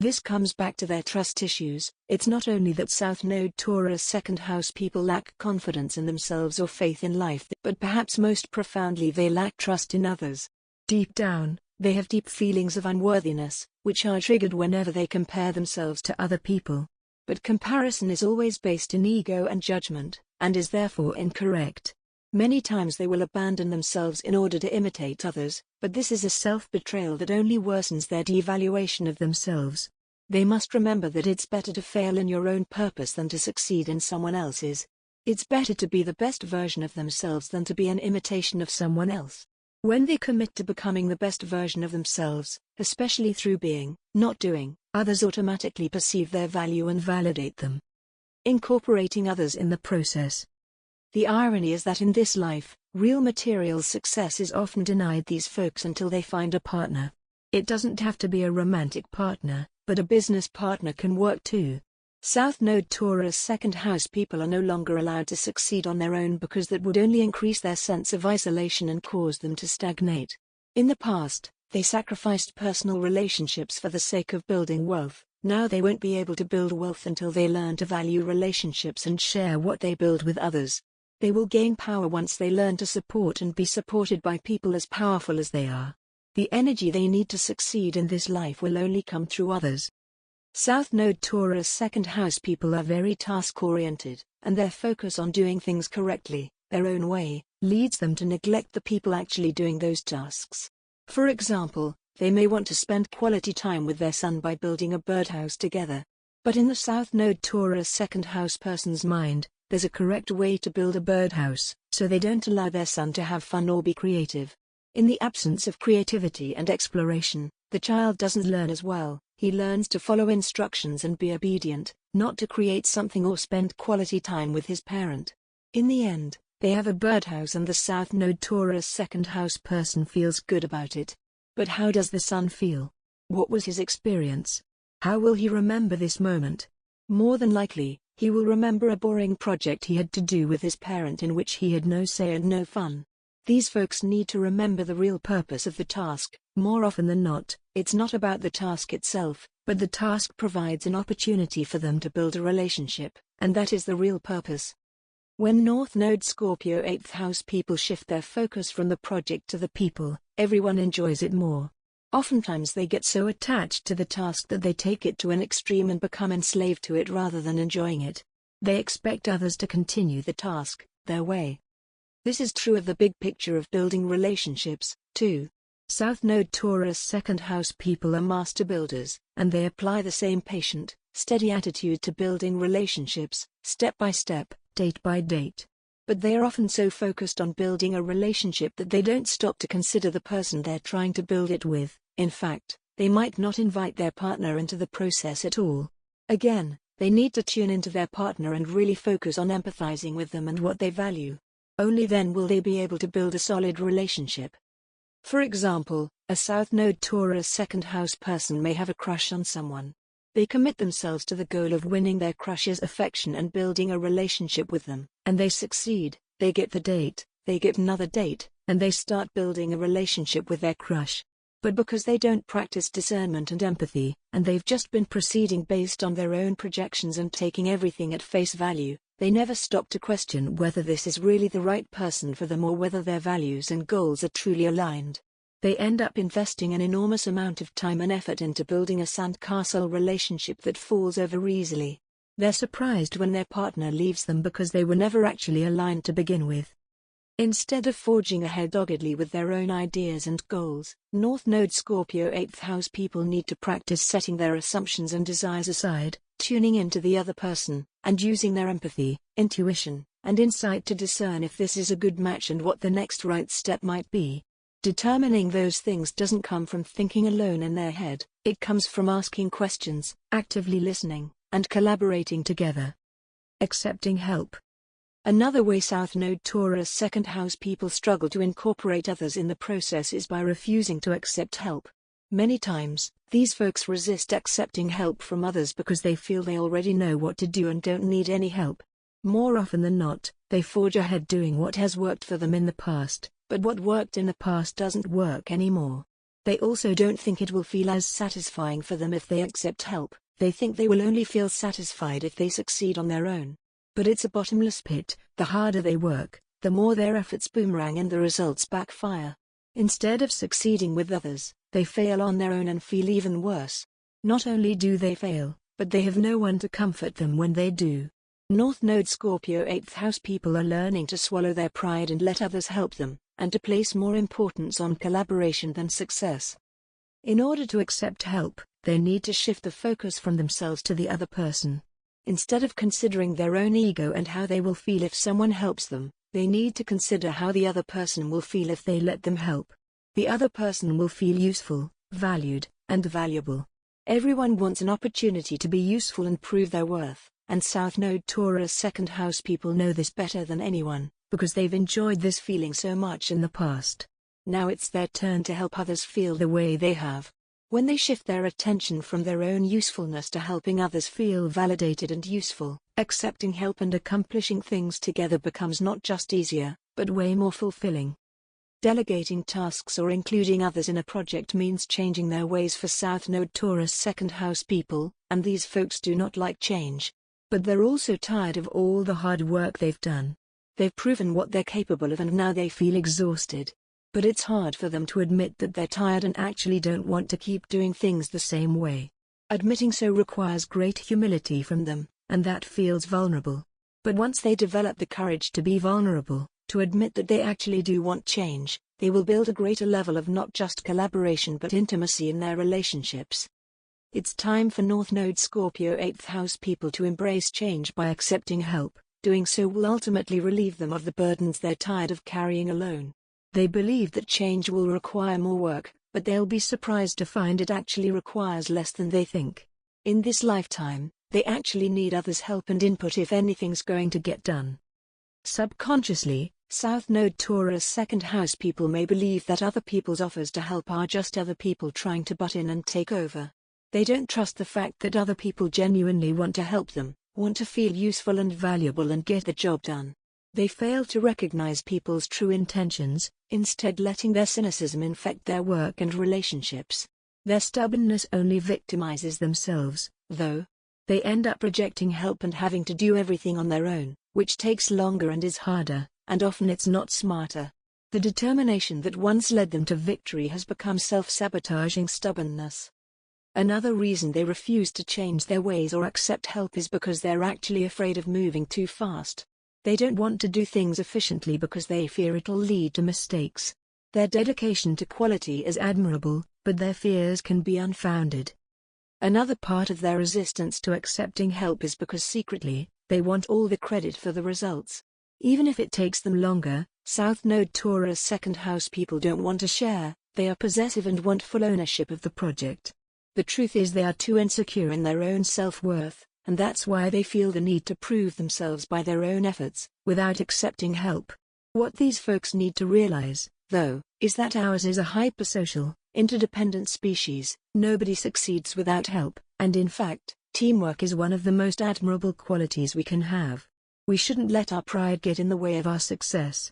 This comes back to their trust issues. It's not only that South Node Taurus second house people lack confidence in themselves or faith in life, but perhaps most profoundly they lack trust in others. Deep down, they have deep feelings of unworthiness, which are triggered whenever they compare themselves to other people. But comparison is always based in ego and judgment, and is therefore incorrect. Many times they will abandon themselves in order to imitate others, but this is a self-betrayal that only worsens their devaluation of themselves. They must remember that it's better to fail in your own purpose than to succeed in someone else's. It's better to be the best version of themselves than to be an imitation of someone else. When they commit to becoming the best version of themselves, especially through being, not doing, others automatically perceive their value and validate them. Incorporating others in the process. The irony is that in this life, real material success is often denied these folks until they find a partner. It doesn't have to be a romantic partner, but a business partner can work too. South Node Taurus second house people are no longer allowed to succeed on their own because that would only increase their sense of isolation and cause them to stagnate. In the past, they sacrificed personal relationships for the sake of building wealth. Now they won't be able to build wealth until they learn to value relationships and share what they build with others. They will gain power once they learn to support and be supported by people as powerful as they are. The energy they need to succeed in this life will only come through others. South Node Taurus second house people are very task-oriented, and their focus on doing things correctly, their own way, leads them to neglect the people actually doing those tasks. For example, they may want to spend quality time with their son by building a birdhouse together. But in the South Node Taurus second house person's mind, there's a correct way to build a birdhouse, so they don't allow their son to have fun or be creative. In the absence of creativity and exploration, the child doesn't learn as well. He learns to follow instructions and be obedient, not to create something or spend quality time with his parent. In the end, they have a birdhouse and the South Node Taurus second house person feels good about it. But how does the son feel? What was his experience? How will he remember this moment? More than likely, he will remember a boring project he had to do with his parent in which he had no say and no fun. These folks need to remember the real purpose of the task. More often than not, it's not about the task itself, but the task provides an opportunity for them to build a relationship, and that is the real purpose. When North Node Scorpio 8th house people shift their focus from the project to the people, everyone enjoys it more. Oftentimes they get so attached to the task that they take it to an extreme and become enslaved to it rather than enjoying it. They expect others to continue the task, their way. This is true of the big picture of building relationships, too. South Node Taurus second house people are master builders, and they apply the same patient, steady attitude to building relationships, step by step, date by date. But they are often so focused on building a relationship that they don't stop to consider the person they're trying to build it with. In fact, they might not invite their partner into the process at all. Again, they need to tune into their partner and really focus on empathizing with them and what they value. Only then will they be able to build a solid relationship. For example, a South Node Taurus second house person may have a crush on someone. They commit themselves to the goal of winning their crush's affection and building a relationship with them, and they succeed. They get the date, they get another date, and they start building a relationship with their crush. But because they don't practice discernment and empathy, and they've just been proceeding based on their own projections and taking everything at face value, they never stop to question whether this is really the right person for them or whether their values and goals are truly aligned. They end up investing an enormous amount of time and effort into building a sandcastle relationship that falls over easily. They're surprised when their partner leaves them because they were never actually aligned to begin with. Instead of forging ahead doggedly with their own ideas and goals, North Node Scorpio 8th house people need to practice setting their assumptions and desires aside, tuning into the other person, and using their empathy, intuition, and insight to discern if this is a good match and what the next right step might be. Determining those things doesn't come from thinking alone in their head, it comes from asking questions, actively listening, and collaborating together. Accepting help. Another way South Node Taurus second house people struggle to incorporate others in the process is by refusing to accept help. Many times, these folks resist accepting help from others because they feel they already know what to do and don't need any help. More often than not, they forge ahead doing what has worked for them in the past, but what worked in the past doesn't work anymore. They also don't think it will feel as satisfying for them if they accept help. They think they will only feel satisfied if they succeed on their own. But it's a bottomless pit. The harder they work, the more their efforts boomerang and the results backfire. Instead of succeeding with others, they fail on their own and feel even worse. Not only do they fail, but they have no one to comfort them when they do. North Node Scorpio 8th house people are learning to swallow their pride and let others help them, and to place more importance on collaboration than success. In order to accept help, they need to shift the focus from themselves to the other person. Instead of considering their own ego and how they will feel if someone helps them, they need to consider how the other person will feel if they let them help. The other person will feel useful, valued, and valuable. Everyone wants an opportunity to be useful and prove their worth, and South Node Taurus 2nd house people know this better than anyone, because they've enjoyed this feeling so much in the past. Now it's their turn to help others feel the way they have. When they shift their attention from their own usefulness to helping others feel validated and useful, accepting help and accomplishing things together becomes not just easier, but way more fulfilling. Delegating tasks or including others in a project means changing their ways for South Node Taurus 2nd house people, and these folks do not like change. But they're also tired of all the hard work they've done. They've proven what they're capable of and now they feel exhausted. But it's hard for them to admit that they're tired and actually don't want to keep doing things the same way. Admitting so requires great humility from them, and that feels vulnerable. But once they develop the courage to be vulnerable, to admit that they actually do want change, they will build a greater level of not just collaboration but intimacy in their relationships. It's time for North Node Scorpio 8th house people to embrace change by accepting help. Doing so will ultimately relieve them of the burdens they're tired of carrying alone. They believe that change will require more work, but they'll be surprised to find it actually requires less than they think. In this lifetime, they actually need others' help and input if anything's going to get done. Subconsciously, South Node Taurus 2nd house people may believe that other people's offers to help are just other people trying to butt in and take over. They don't trust the fact that other people genuinely want to help them, want to feel useful and valuable and get the job done. They fail to recognize people's true intentions, instead letting their cynicism infect their work and relationships. Their stubbornness only victimizes themselves, though. They end up rejecting help and having to do everything on their own, which takes longer and is harder, and often it's not smarter. The determination that once led them to victory has become self-sabotaging stubbornness. Another reason they refuse to change their ways or accept help is because they're actually afraid of moving too fast. They don't want to do things efficiently because they fear it'll lead to mistakes. Their dedication to quality is admirable, but their fears can be unfounded. Another part of their resistance to accepting help is because secretly, they want all the credit for the results. Even if it takes them longer, South Node Taurus 2nd house people don't want to share, they are possessive and want full ownership of the project. The truth is they are too insecure in their own self-worth, and that's why they feel the need to prove themselves by their own efforts, without accepting help. What these folks need to realize, though, is that ours is a hypersocial, interdependent species. Nobody succeeds without help, and in fact, teamwork is one of the most admirable qualities we can have. We shouldn't let our pride get in the way of our success.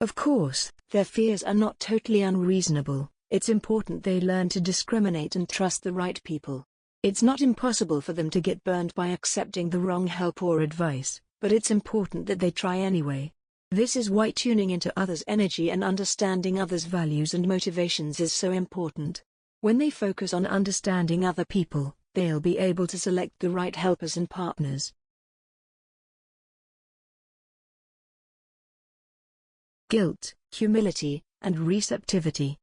Of course, their fears are not totally unreasonable. It's important they learn to discriminate and trust the right people. It's not impossible for them to get burned by accepting the wrong help or advice, but it's important that they try anyway. This is why tuning into others' energy and understanding others' values and motivations is so important. When they focus on understanding other people, they'll be able to select the right helpers and partners. Guilt, humility, and receptivity.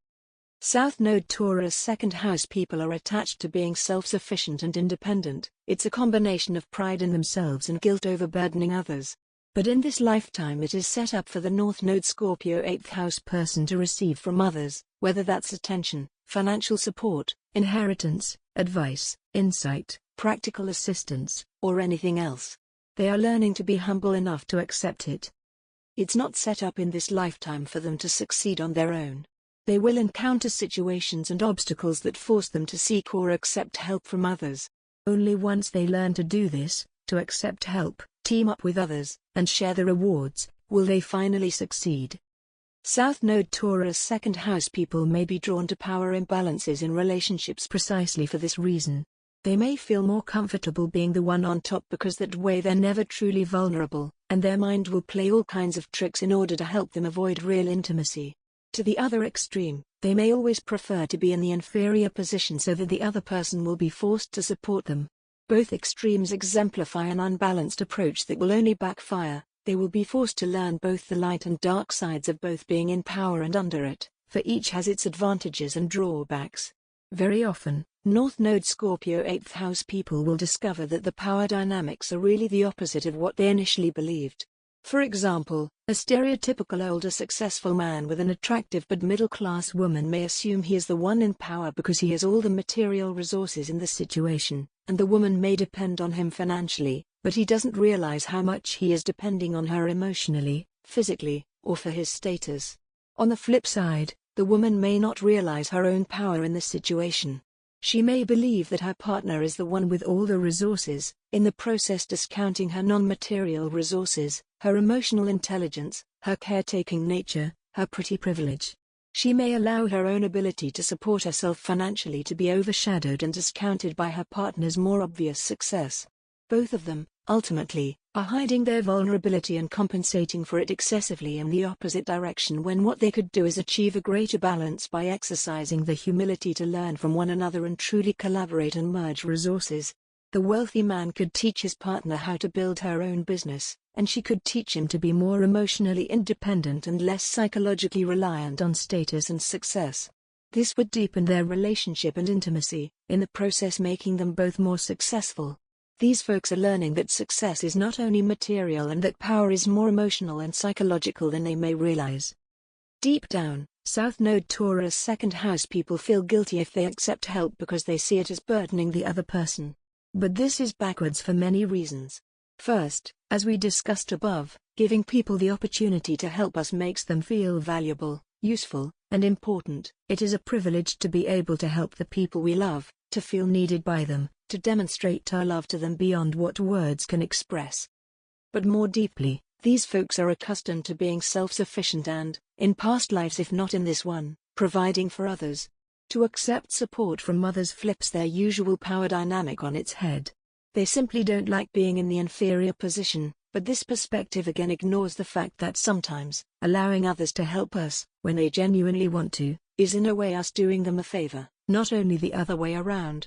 South Node Taurus 2nd house people are attached to being self-sufficient and independent. It's a combination of pride in themselves and guilt over burdening others. But in this lifetime it is set up for the North Node Scorpio 8th house person to receive from others, whether that's attention, financial support, inheritance, advice, insight, practical assistance, or anything else. They are learning to be humble enough to accept it. It's not set up in this lifetime for them to succeed on their own. They will encounter situations and obstacles that force them to seek or accept help from others. Only once they learn to do this, to accept help, team up with others, and share the rewards, will they finally succeed. South Node Taurus 2nd house people may be drawn to power imbalances in relationships precisely for this reason. They may feel more comfortable being the one on top because that way they're never truly vulnerable, and their mind will play all kinds of tricks in order to help them avoid real intimacy. To the other extreme, they may always prefer to be in the inferior position so that the other person will be forced to support them. Both extremes exemplify an unbalanced approach that will only backfire. They will be forced to learn both the light and dark sides of both being in power and under it, for each has its advantages and drawbacks. Very often, North Node Scorpio 8th house people will discover that the power dynamics are really the opposite of what they initially believed. For example, a stereotypical older successful man with an attractive but middle-class woman may assume he is the one in power because he has all the material resources in the situation, and the woman may depend on him financially, but he doesn't realize how much he is depending on her emotionally, physically, or for his status. On the flip side, the woman may not realize her own power in the situation. She may believe that her partner is the one with all the resources, in the process discounting her non-material resources, her emotional intelligence, her caretaking nature, her pretty privilege. She may allow her own ability to support herself financially to be overshadowed and discounted by her partner's more obvious success. Both of them, ultimately, are hiding their vulnerability and compensating for it excessively in the opposite direction when what they could do is achieve a greater balance by exercising the humility to learn from one another and truly collaborate and merge resources. The wealthy man could teach his partner how to build her own business, and she could teach him to be more emotionally independent and less psychologically reliant on status and success. This would deepen their relationship and intimacy, in the process making them both more successful. These folks are learning that success is not only material and that power is more emotional and psychological than they may realize. Deep down, South Node Taurus second house people feel guilty if they accept help because they see it as burdening the other person. But this is backwards for many reasons. First, as we discussed above, giving people the opportunity to help us makes them feel valuable, useful, and important. It is a privilege to be able to help the people we love, to feel needed by them, to demonstrate our love to them beyond what words can express. But more deeply, these folks are accustomed to being self-sufficient and, in past lives if not in this one, providing for others. To accept support from others flips their usual power dynamic on its head. They simply don't like being in the inferior position, but this perspective again ignores the fact that sometimes, allowing others to help us, when they genuinely want to, is in a way us doing them a favor, not only the other way around.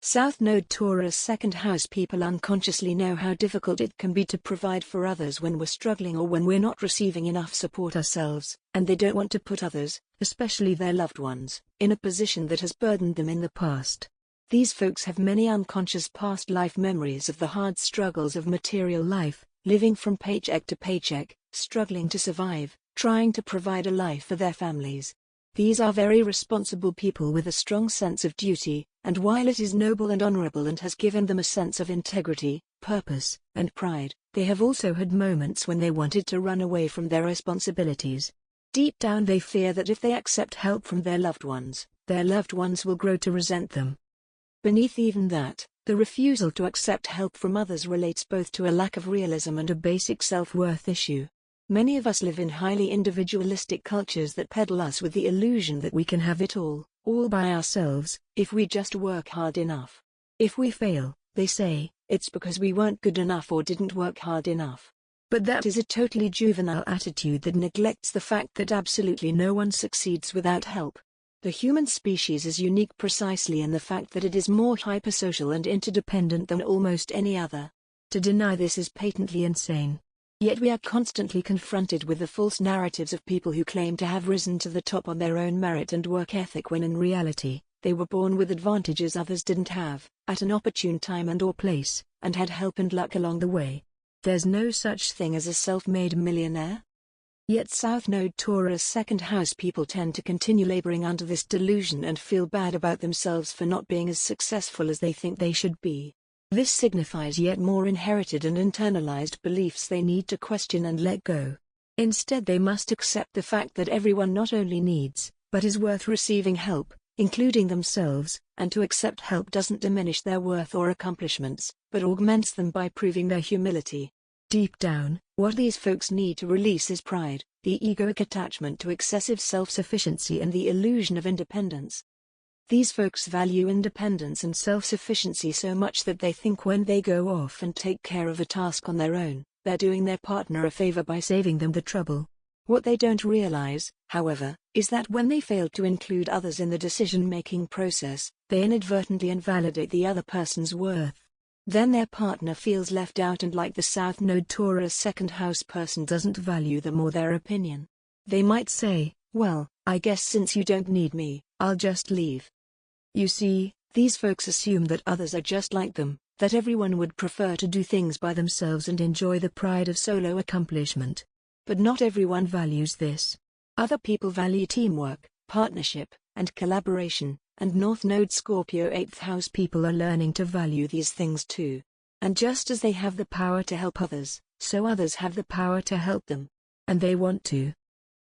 South Node Taurus second house people unconsciously know how difficult it can be to provide for others when we're struggling or when we're not receiving enough support ourselves, and they don't want to put others, especially their loved ones, in a position that has burdened them in the past. These folks have many unconscious past life memories of the hard struggles of material life, living from paycheck to paycheck, struggling to survive, trying to provide a life for their families. These are very responsible people with a strong sense of duty, and while it is noble and honorable and has given them a sense of integrity, purpose, and pride, they have also had moments when they wanted to run away from their responsibilities. Deep down they fear that if they accept help from their loved ones will grow to resent them. Beneath even that, the refusal to accept help from others relates both to a lack of realism and a basic self-worth issue. Many of us live in highly individualistic cultures that peddle us with the illusion that we can have it all by ourselves, if we just work hard enough. If we fail, they say, it's because we weren't good enough or didn't work hard enough. But that is a totally juvenile attitude that neglects the fact that absolutely no one succeeds without help. The human species is unique precisely in the fact that it is more hypersocial and interdependent than almost any other. To deny this is patently insane. Yet we are constantly confronted with the false narratives of people who claim to have risen to the top on their own merit and work ethic when in reality, they were born with advantages others didn't have, at an opportune time and or place, and had help and luck along the way. There's no such thing as a self-made millionaire. Yet South Node Taurus second house people tend to continue laboring under this delusion and feel bad about themselves for not being as successful as they think they should be. This signifies yet more inherited and internalized beliefs they need to question and let go. Instead they must accept the fact that everyone not only needs, but is worth receiving help, including themselves, and to accept help doesn't diminish their worth or accomplishments, but augments them by proving their humility. Deep down, what these folks need to release is pride, the egoic attachment to excessive self-sufficiency and the illusion of independence. These folks value independence and self-sufficiency so much that they think when they go off and take care of a task on their own, they're doing their partner a favor by saving them the trouble. What they don't realize, however, is that when they fail to include others in the decision-making process, they inadvertently invalidate the other person's worth. Then their partner feels left out and like the South Node Taurus second house person doesn't value them or their opinion. They might say, "Well, I guess since you don't need me, I'll just leave." You see, these folks assume that others are just like them, that everyone would prefer to do things by themselves and enjoy the pride of solo accomplishment. But not everyone values this. Other people value teamwork, partnership, and collaboration, and North Node Scorpio 8th house people are learning to value these things too. And just as they have the power to help others, so others have the power to help them. And they want to.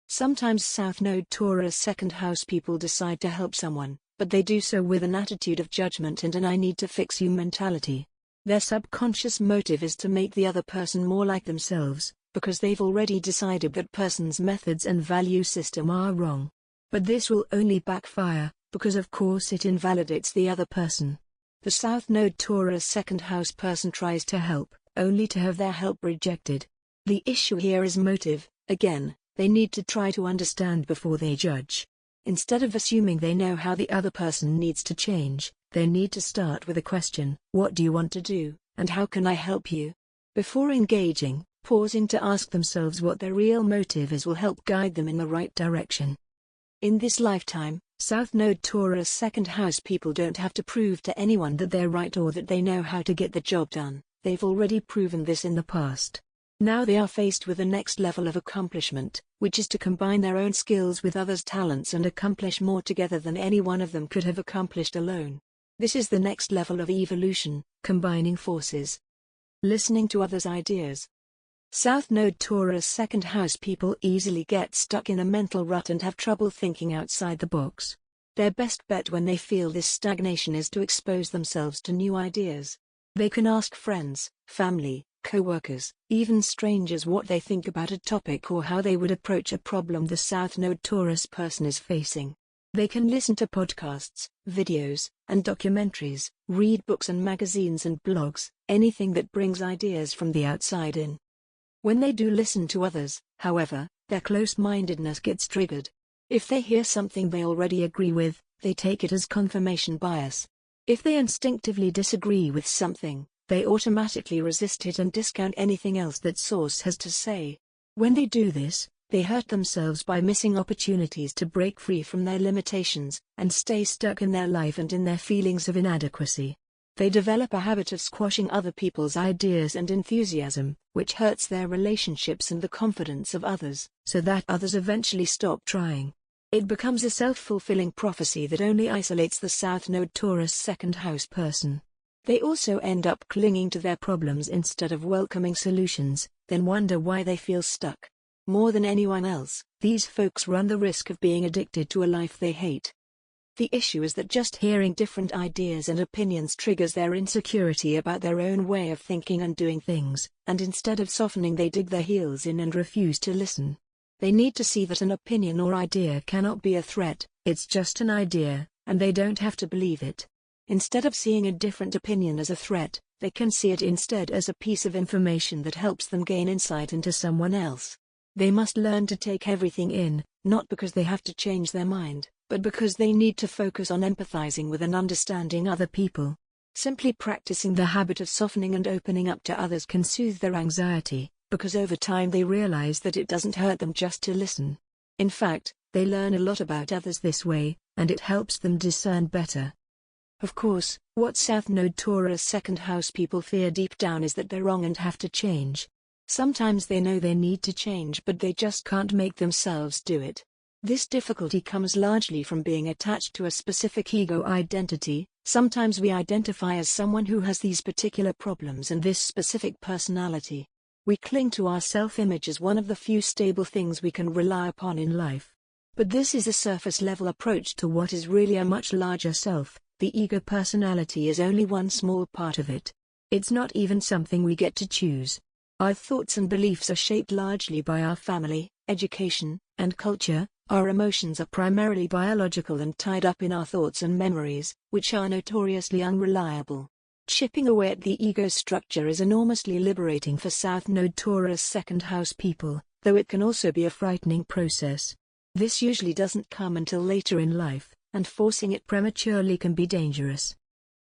Sometimes South Node Taurus second house people decide to help someone, but they do so with an attitude of judgment and an "I need to fix you" mentality. Their subconscious motive is to make the other person more like themselves, because they've already decided that person's methods and value system are wrong. But this will only backfire, because of course it invalidates the other person. The South Node Taurus second house person tries to help, only to have their help rejected. The issue here is motive. Again, they need to try to understand before they judge. Instead of assuming they know how the other person needs to change, they need to start with a question: what do you want to do, and how can I help you? Before engaging, pausing to ask themselves what their real motive is will help guide them in the right direction. In this lifetime, South Node Taurus second house people don't have to prove to anyone that they're right or that they know how to get the job done. They've already proven this in the past. Now they are faced with the next level of accomplishment, which is to combine their own skills with others' talents and accomplish more together than any one of them could have accomplished alone. This is the next level of evolution, combining forces. Listening to others' ideas. South Node Taurus second house people easily get stuck in a mental rut and have trouble thinking outside the box. Their best bet when they feel this stagnation is to expose themselves to new ideas. They can ask friends, family, co-workers, even strangers what they think about a topic or how they would approach a problem the South Node Taurus person is facing. They can listen to podcasts, videos, and documentaries, read books and magazines and blogs, anything that brings ideas from the outside in. When they do listen to others, however, their close-mindedness gets triggered. If they hear something they already agree with, they take it as confirmation bias. If they instinctively disagree with something, they automatically resist it and discount anything else that source has to say. When they do this, they hurt themselves by missing opportunities to break free from their limitations, and stay stuck in their life and in their feelings of inadequacy. They develop a habit of squashing other people's ideas and enthusiasm, which hurts their relationships and the confidence of others, so that others eventually stop trying. It becomes a self-fulfilling prophecy that only isolates the South Node Taurus second house person. They also end up clinging to their problems instead of welcoming solutions, then wonder why they feel stuck. More than anyone else, these folks run the risk of being addicted to a life they hate. The issue is that just hearing different ideas and opinions triggers their insecurity about their own way of thinking and doing things, and instead of softening they dig their heels in and refuse to listen. They need to see that an opinion or idea cannot be a threat, it's just an idea, and they don't have to believe it. Instead of seeing a different opinion as a threat, they can see it instead as a piece of information that helps them gain insight into someone else. They must learn to take everything in, not because they have to change their mind, but because they need to focus on empathizing with and understanding other people. Simply practicing the habit of softening and opening up to others can soothe their anxiety, because over time they realize that it doesn't hurt them just to listen. In fact, they learn a lot about others this way, and it helps them discern better. Of course, what South Node Taurus second house people fear deep down is that they're wrong and have to change. Sometimes they know they need to change but they just can't make themselves do it. This difficulty comes largely from being attached to a specific ego identity. Sometimes we identify as someone who has these particular problems and this specific personality. We cling to our self-image as one of the few stable things we can rely upon in life. But this is a surface-level approach to what is really a much larger self. The ego personality is only one small part of it. It's not even something we get to choose. Our thoughts and beliefs are shaped largely by our family, education, and culture. Our emotions are primarily biological and tied up in our thoughts and memories, which are notoriously unreliable. Chipping away at the ego structure is enormously liberating for South Node Taurus second house people, though it can also be a frightening process. This usually doesn't come until later in life, and forcing it prematurely can be dangerous.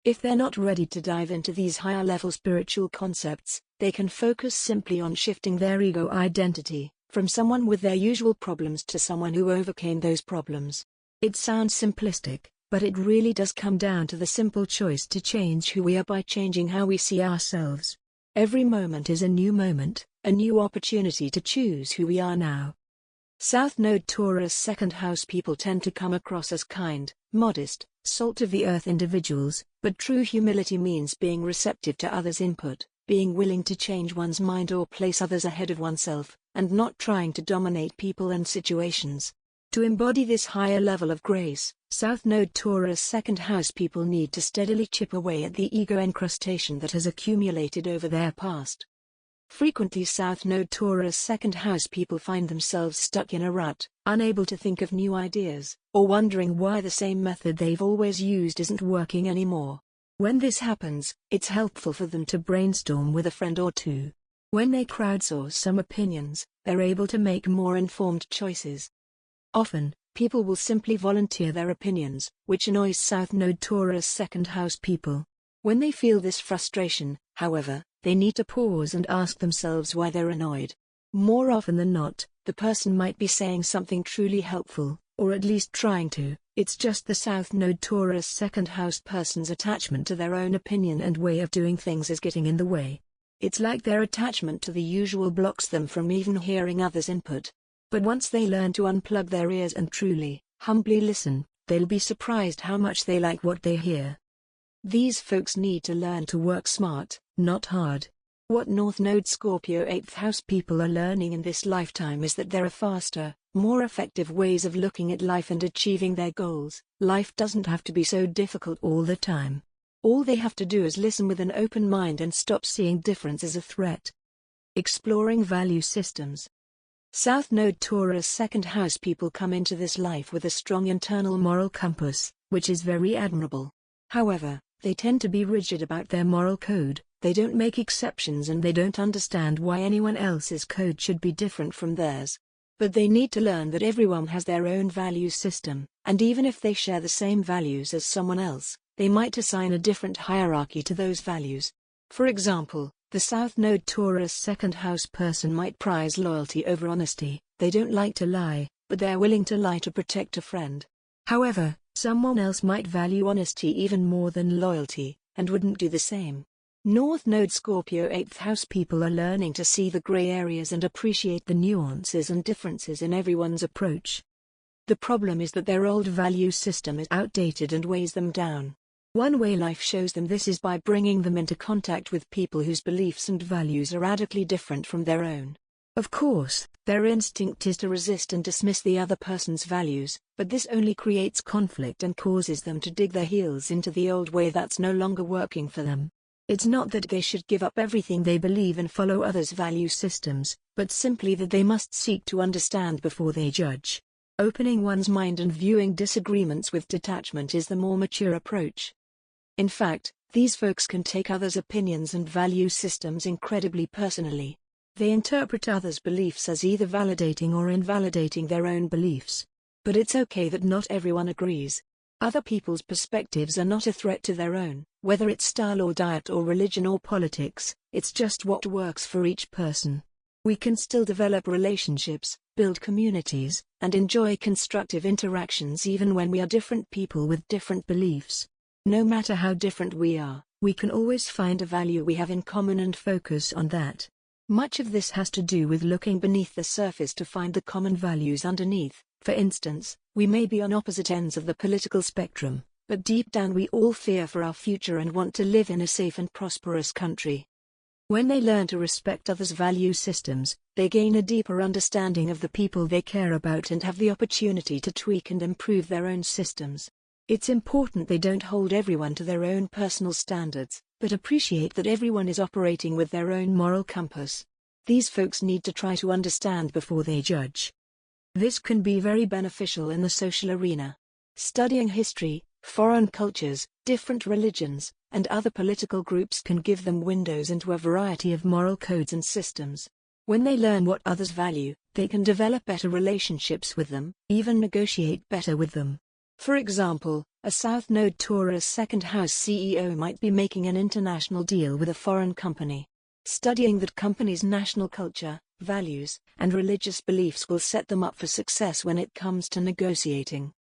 If they're not ready to dive into these higher-level spiritual concepts, they can focus simply on shifting their ego identity, from someone with their usual problems to someone who overcame those problems. It sounds simplistic, but it really does come down to the simple choice to change who we are by changing how we see ourselves. Every moment is a new moment, a new opportunity to choose who we are now. South Node Taurus second house people tend to come across as kind, modest, salt-of-the-earth individuals, but true humility means being receptive to others' input, being willing to change one's mind or place others ahead of oneself, and not trying to dominate people and situations. To embody this higher level of grace, South Node Taurus second house people need to steadily chip away at the ego encrustation that has accumulated over their past. Frequently South Node Taurus second house people find themselves stuck in a rut, unable to think of new ideas, or wondering why the same method they've always used isn't working anymore. When this happens, it's helpful for them to brainstorm with a friend or two. When they crowdsource some opinions, they're able to make more informed choices. Often, people will simply volunteer their opinions, which annoys South Node Taurus second house people. When they feel this frustration, however, they need to pause and ask themselves why they're annoyed. More often than not, the person might be saying something truly helpful, or at least trying to. It's just the South Node Taurus second house person's attachment to their own opinion and way of doing things is getting in the way. It's like their attachment to the usual blocks them from even hearing others' input. But once they learn to unplug their ears and truly, humbly listen, they'll be surprised how much they like what they hear. These folks need to learn to work smart, not hard. What North Node Scorpio 8th house people are learning in this lifetime is that there are faster, more effective ways of looking at life and achieving their goals. Life doesn't have to be so difficult all the time. All they have to do is listen with an open mind and stop seeing difference as a threat. Exploring value systems. South Node Taurus second house people come into this life with a strong internal moral compass, which is very admirable. However, they tend to be rigid about their moral code, they don't make exceptions and they don't understand why anyone else's code should be different from theirs. But they need to learn that everyone has their own value system, and even if they share the same values as someone else, they might assign a different hierarchy to those values. For example, the South Node Taurus second house person might prize loyalty over honesty. They don't like to lie, but they're willing to lie to protect a friend. However, someone else might value honesty even more than loyalty, and wouldn't do the same. North Node Scorpio 8th house people are learning to see the gray areas and appreciate the nuances and differences in everyone's approach. The problem is that their old value system is outdated and weighs them down. One way life shows them this is by bringing them into contact with people whose beliefs and values are radically different from their own. Of course, their instinct is to resist and dismiss the other person's values, but this only creates conflict and causes them to dig their heels into the old way that's no longer working for them. It's not that they should give up everything they believe and follow others' value systems, but simply that they must seek to understand before they judge. Opening one's mind and viewing disagreements with detachment is the more mature approach. In fact, these folks can take others' opinions and value systems incredibly personally. They interpret others' beliefs as either validating or invalidating their own beliefs. But it's okay that not everyone agrees. Other people's perspectives are not a threat to their own, whether it's style or diet or religion or politics, it's just what works for each person. We can still develop relationships, build communities, and enjoy constructive interactions even when we are different people with different beliefs. No matter how different we are, we can always find a value we have in common and focus on that. Much of this has to do with looking beneath the surface to find the common values underneath. For instance, we may be on opposite ends of the political spectrum, but deep down we all fear for our future and want to live in a safe and prosperous country. When they learn to respect others' value systems, they gain a deeper understanding of the people they care about and have the opportunity to tweak and improve their own systems. It's important they don't hold everyone to their own personal standards, but appreciate that everyone is operating with their own moral compass. These folks need to try to understand before they judge. This can be very beneficial in the social arena. Studying history, foreign cultures, different religions, and other political groups can give them windows into a variety of moral codes and systems. When they learn what others value, they can develop better relationships with them, even negotiate better with them. For example, A South Node Taurus second house CEO might be making an international deal with a foreign company. Studying that company's national culture, values, and religious beliefs will set them up for success when it comes to negotiating.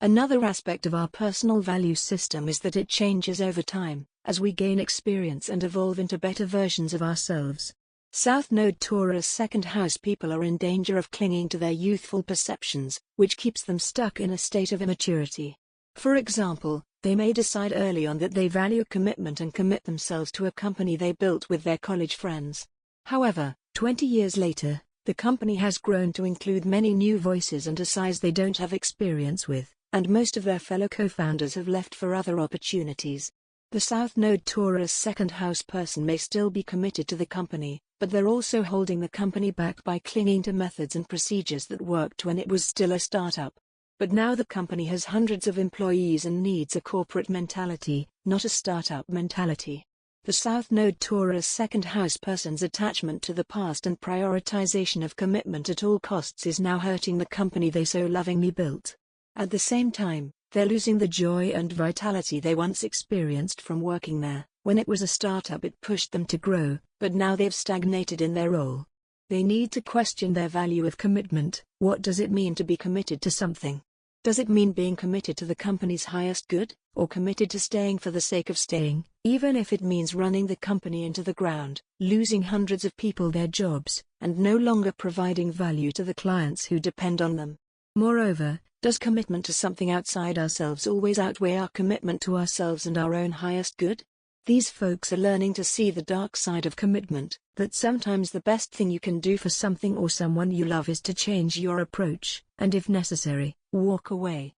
Another aspect of our personal value system is that it changes over time, as we gain experience and evolve into better versions of ourselves. South Node Taurus second house people are in danger of clinging to their youthful perceptions, which keeps them stuck in a state of immaturity. For example, they may decide early on that they value commitment and commit themselves to a company they built with their college friends. However, 20 years later, the company has grown to include many new voices and a size they don't have experience with, and most of their fellow co-founders have left for other opportunities. The South Node Taurus second house person may still be committed to the company, but they're also holding the company back by clinging to methods and procedures that worked when it was still a startup. But now the company has hundreds of employees and needs a corporate mentality, not a startup mentality. The South Node Taurus second house person's attachment to the past and prioritization of commitment at all costs is now hurting the company they so lovingly built. At the same time, they're losing the joy and vitality they once experienced from working there. When it was a startup, it pushed them to grow, but now they've stagnated in their role. They need to question their value of commitment. What does it mean to be committed to something? Does it mean being committed to the company's highest good, or committed to staying for the sake of staying, even if it means running the company into the ground, losing hundreds of people their jobs, and no longer providing value to the clients who depend on them? Moreover, does commitment to something outside ourselves always outweigh our commitment to ourselves and our own highest good? These folks are learning to see the dark side of commitment, that sometimes the best thing you can do for something or someone you love is to change your approach, and if necessary, walk away.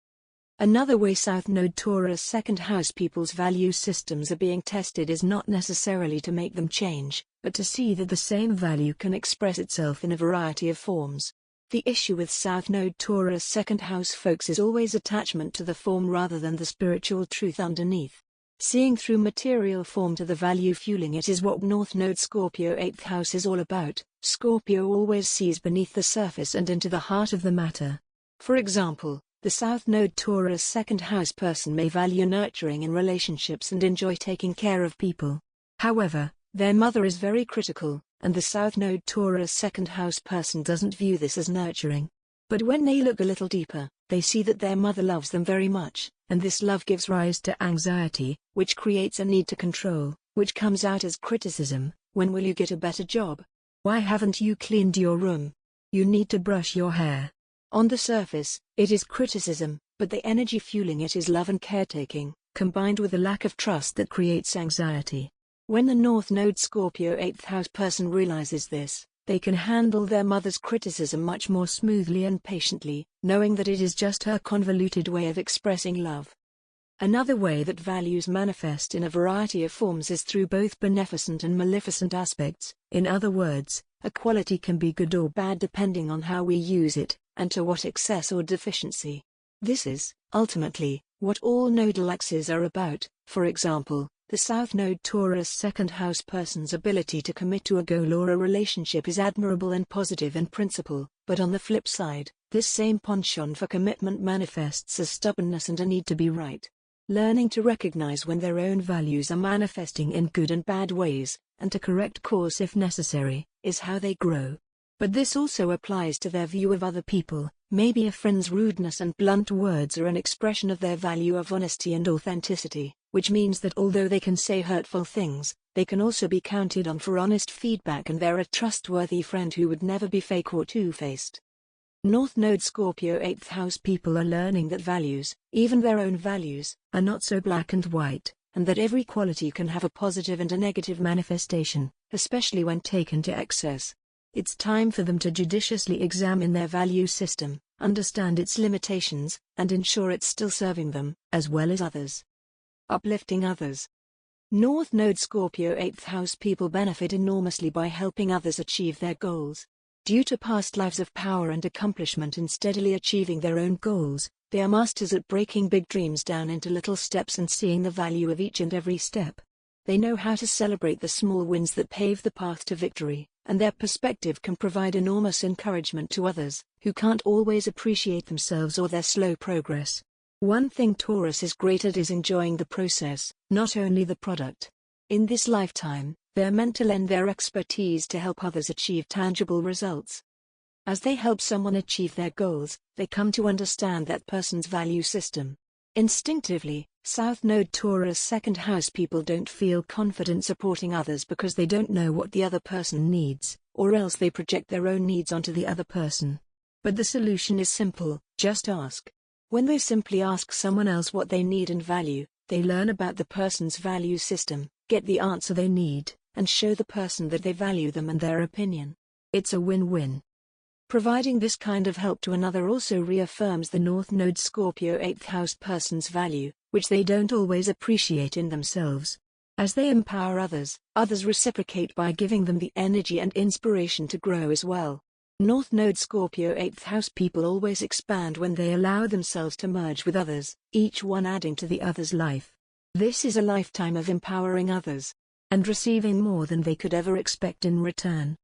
Another way South Node Taurus second house people's value systems are being tested is not necessarily to make them change, but to see that the same value can express itself in a variety of forms. The issue with South Node Taurus second house folks is always attachment to the form rather than the spiritual truth underneath. Seeing through material form to the value fueling it is what North Node Scorpio 8th house is all about. Scorpio always sees beneath the surface and into the heart of the matter. For example, the South Node Taurus second house person may value nurturing in relationships and enjoy taking care of people. However, their mother is very critical, and the South Node Taurus second house person doesn't view this as nurturing. But when they look a little deeper, they see that their mother loves them very much, and this love gives rise to anxiety, which creates a need to control, which comes out as criticism. When will you get a better job? Why haven't you cleaned your room? You need to brush your hair. On the surface, it is criticism, but the energy fueling it is love and caretaking, combined with a lack of trust that creates anxiety. When the North Node Scorpio 8th house person realizes this, they can handle their mother's criticism much more smoothly and patiently, knowing that it is just her convoluted way of expressing love. Another way that values manifest in a variety of forms is through both beneficent and maleficent aspects. In other words, a quality can be good or bad depending on how we use it, and to what excess or deficiency. This is, ultimately, what all nodal axes are about. For example, the South Node Taurus second house person's ability to commit to a goal or a relationship is admirable and positive in principle, but on the flip side, this same penchant for commitment manifests as stubbornness and a need to be right. Learning to recognize when their own values are manifesting in good and bad ways, and to correct course if necessary, is how they grow. But this also applies to their view of other people. Maybe a friend's rudeness and blunt words are an expression of their value of honesty and authenticity, which means that although they can say hurtful things, they can also be counted on for honest feedback and they're a trustworthy friend who would never be fake or two-faced. North Node Scorpio 8th house people are learning that values, even their own values, are not so black and white, and that every quality can have a positive and a negative manifestation, especially when taken to excess. It's time for them to judiciously examine their value system, understand its limitations, and ensure it's still serving them, as well as others. Uplifting others. North Node Scorpio 8th house people benefit enormously by helping others achieve their goals. Due to past lives of power and accomplishment in steadily achieving their own goals, they are masters at breaking big dreams down into little steps and seeing the value of each and every step. They know how to celebrate the small wins that pave the path to victory, and their perspective can provide enormous encouragement to others, who can't always appreciate themselves or their slow progress. One thing Taurus is great at is enjoying the process, not only the product. In this lifetime, they're meant to lend their expertise to help others achieve tangible results. As they help someone achieve their goals, they come to understand that person's value system. Instinctively, South Node Taurus second house people don't feel confident supporting others because they don't know what the other person needs, or else they project their own needs onto the other person. But the solution is simple: just ask. When they simply ask someone else what they need and value, they learn about the person's value system, get the answer they need, and show the person that they value them and their opinion. It's a win-win. Providing this kind of help to another also reaffirms the North Node Scorpio 8th house person's value, which they don't always appreciate in themselves. As they empower others, others reciprocate by giving them the energy and inspiration to grow as well. North Node Scorpio 8th house people always expand when they allow themselves to merge with others, each one adding to the other's life. This is a lifetime of empowering others and receiving more than they could ever expect in return.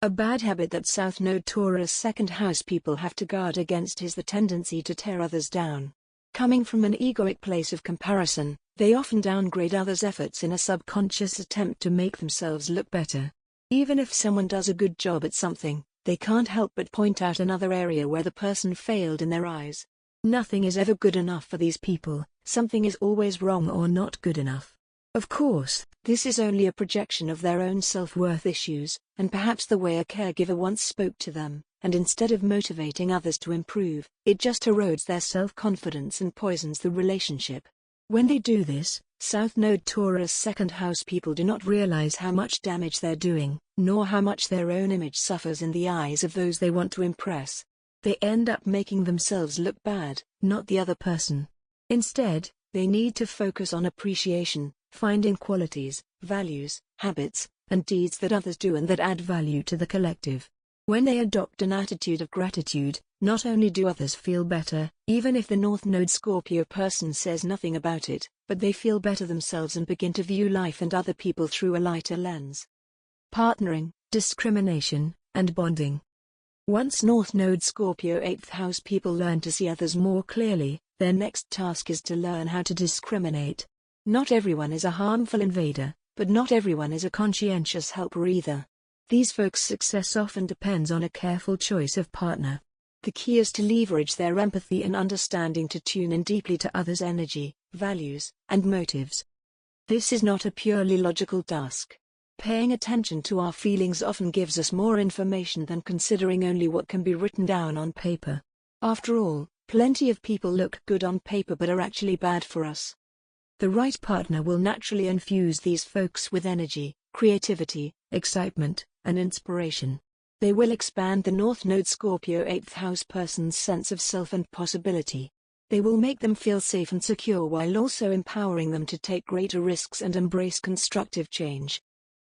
A bad habit that South Node Taurus second house people have to guard against is the tendency to tear others down. Coming from an egoic place of comparison, they often downgrade others' efforts in a subconscious attempt to make themselves look better. Even if someone does a good job at something, they can't help but point out another area where the person failed in their eyes. Nothing is ever good enough for these people, something is always wrong or not good enough. Of course, this is only a projection of their own self-worth issues, and perhaps the way a caregiver once spoke to them, and instead of motivating others to improve, it just erodes their self-confidence and poisons the relationship. When they do this, South Node Taurus second house people do not realize how much damage they're doing, nor how much their own image suffers in the eyes of those they want to impress. They end up making themselves look bad, not the other person. Instead, they need to focus on appreciation, finding qualities, values, habits, and deeds that others do and that add value to the collective. When they adopt an attitude of gratitude, not only do others feel better, even if the North Node Scorpio person says nothing about it, but they feel better themselves and begin to view life and other people through a lighter lens. Partnering, discrimination, and bonding. Once North Node Scorpio 8th house people learn to see others more clearly, their next task is to learn how to discriminate. Not everyone is a harmful invader, but not everyone is a conscientious helper either. These folks' success often depends on a careful choice of partner. The key is to leverage their empathy and understanding to tune in deeply to others' energy, values, and motives. This is not a purely logical task. Paying attention to our feelings often gives us more information than considering only what can be written down on paper. After all, plenty of people look good on paper but are actually bad for us. The right partner will naturally infuse these folks with energy, creativity, excitement, and inspiration. They will expand the North Node Scorpio 8th house person's sense of self and possibility. They will make them feel safe and secure while also empowering them to take greater risks and embrace constructive change.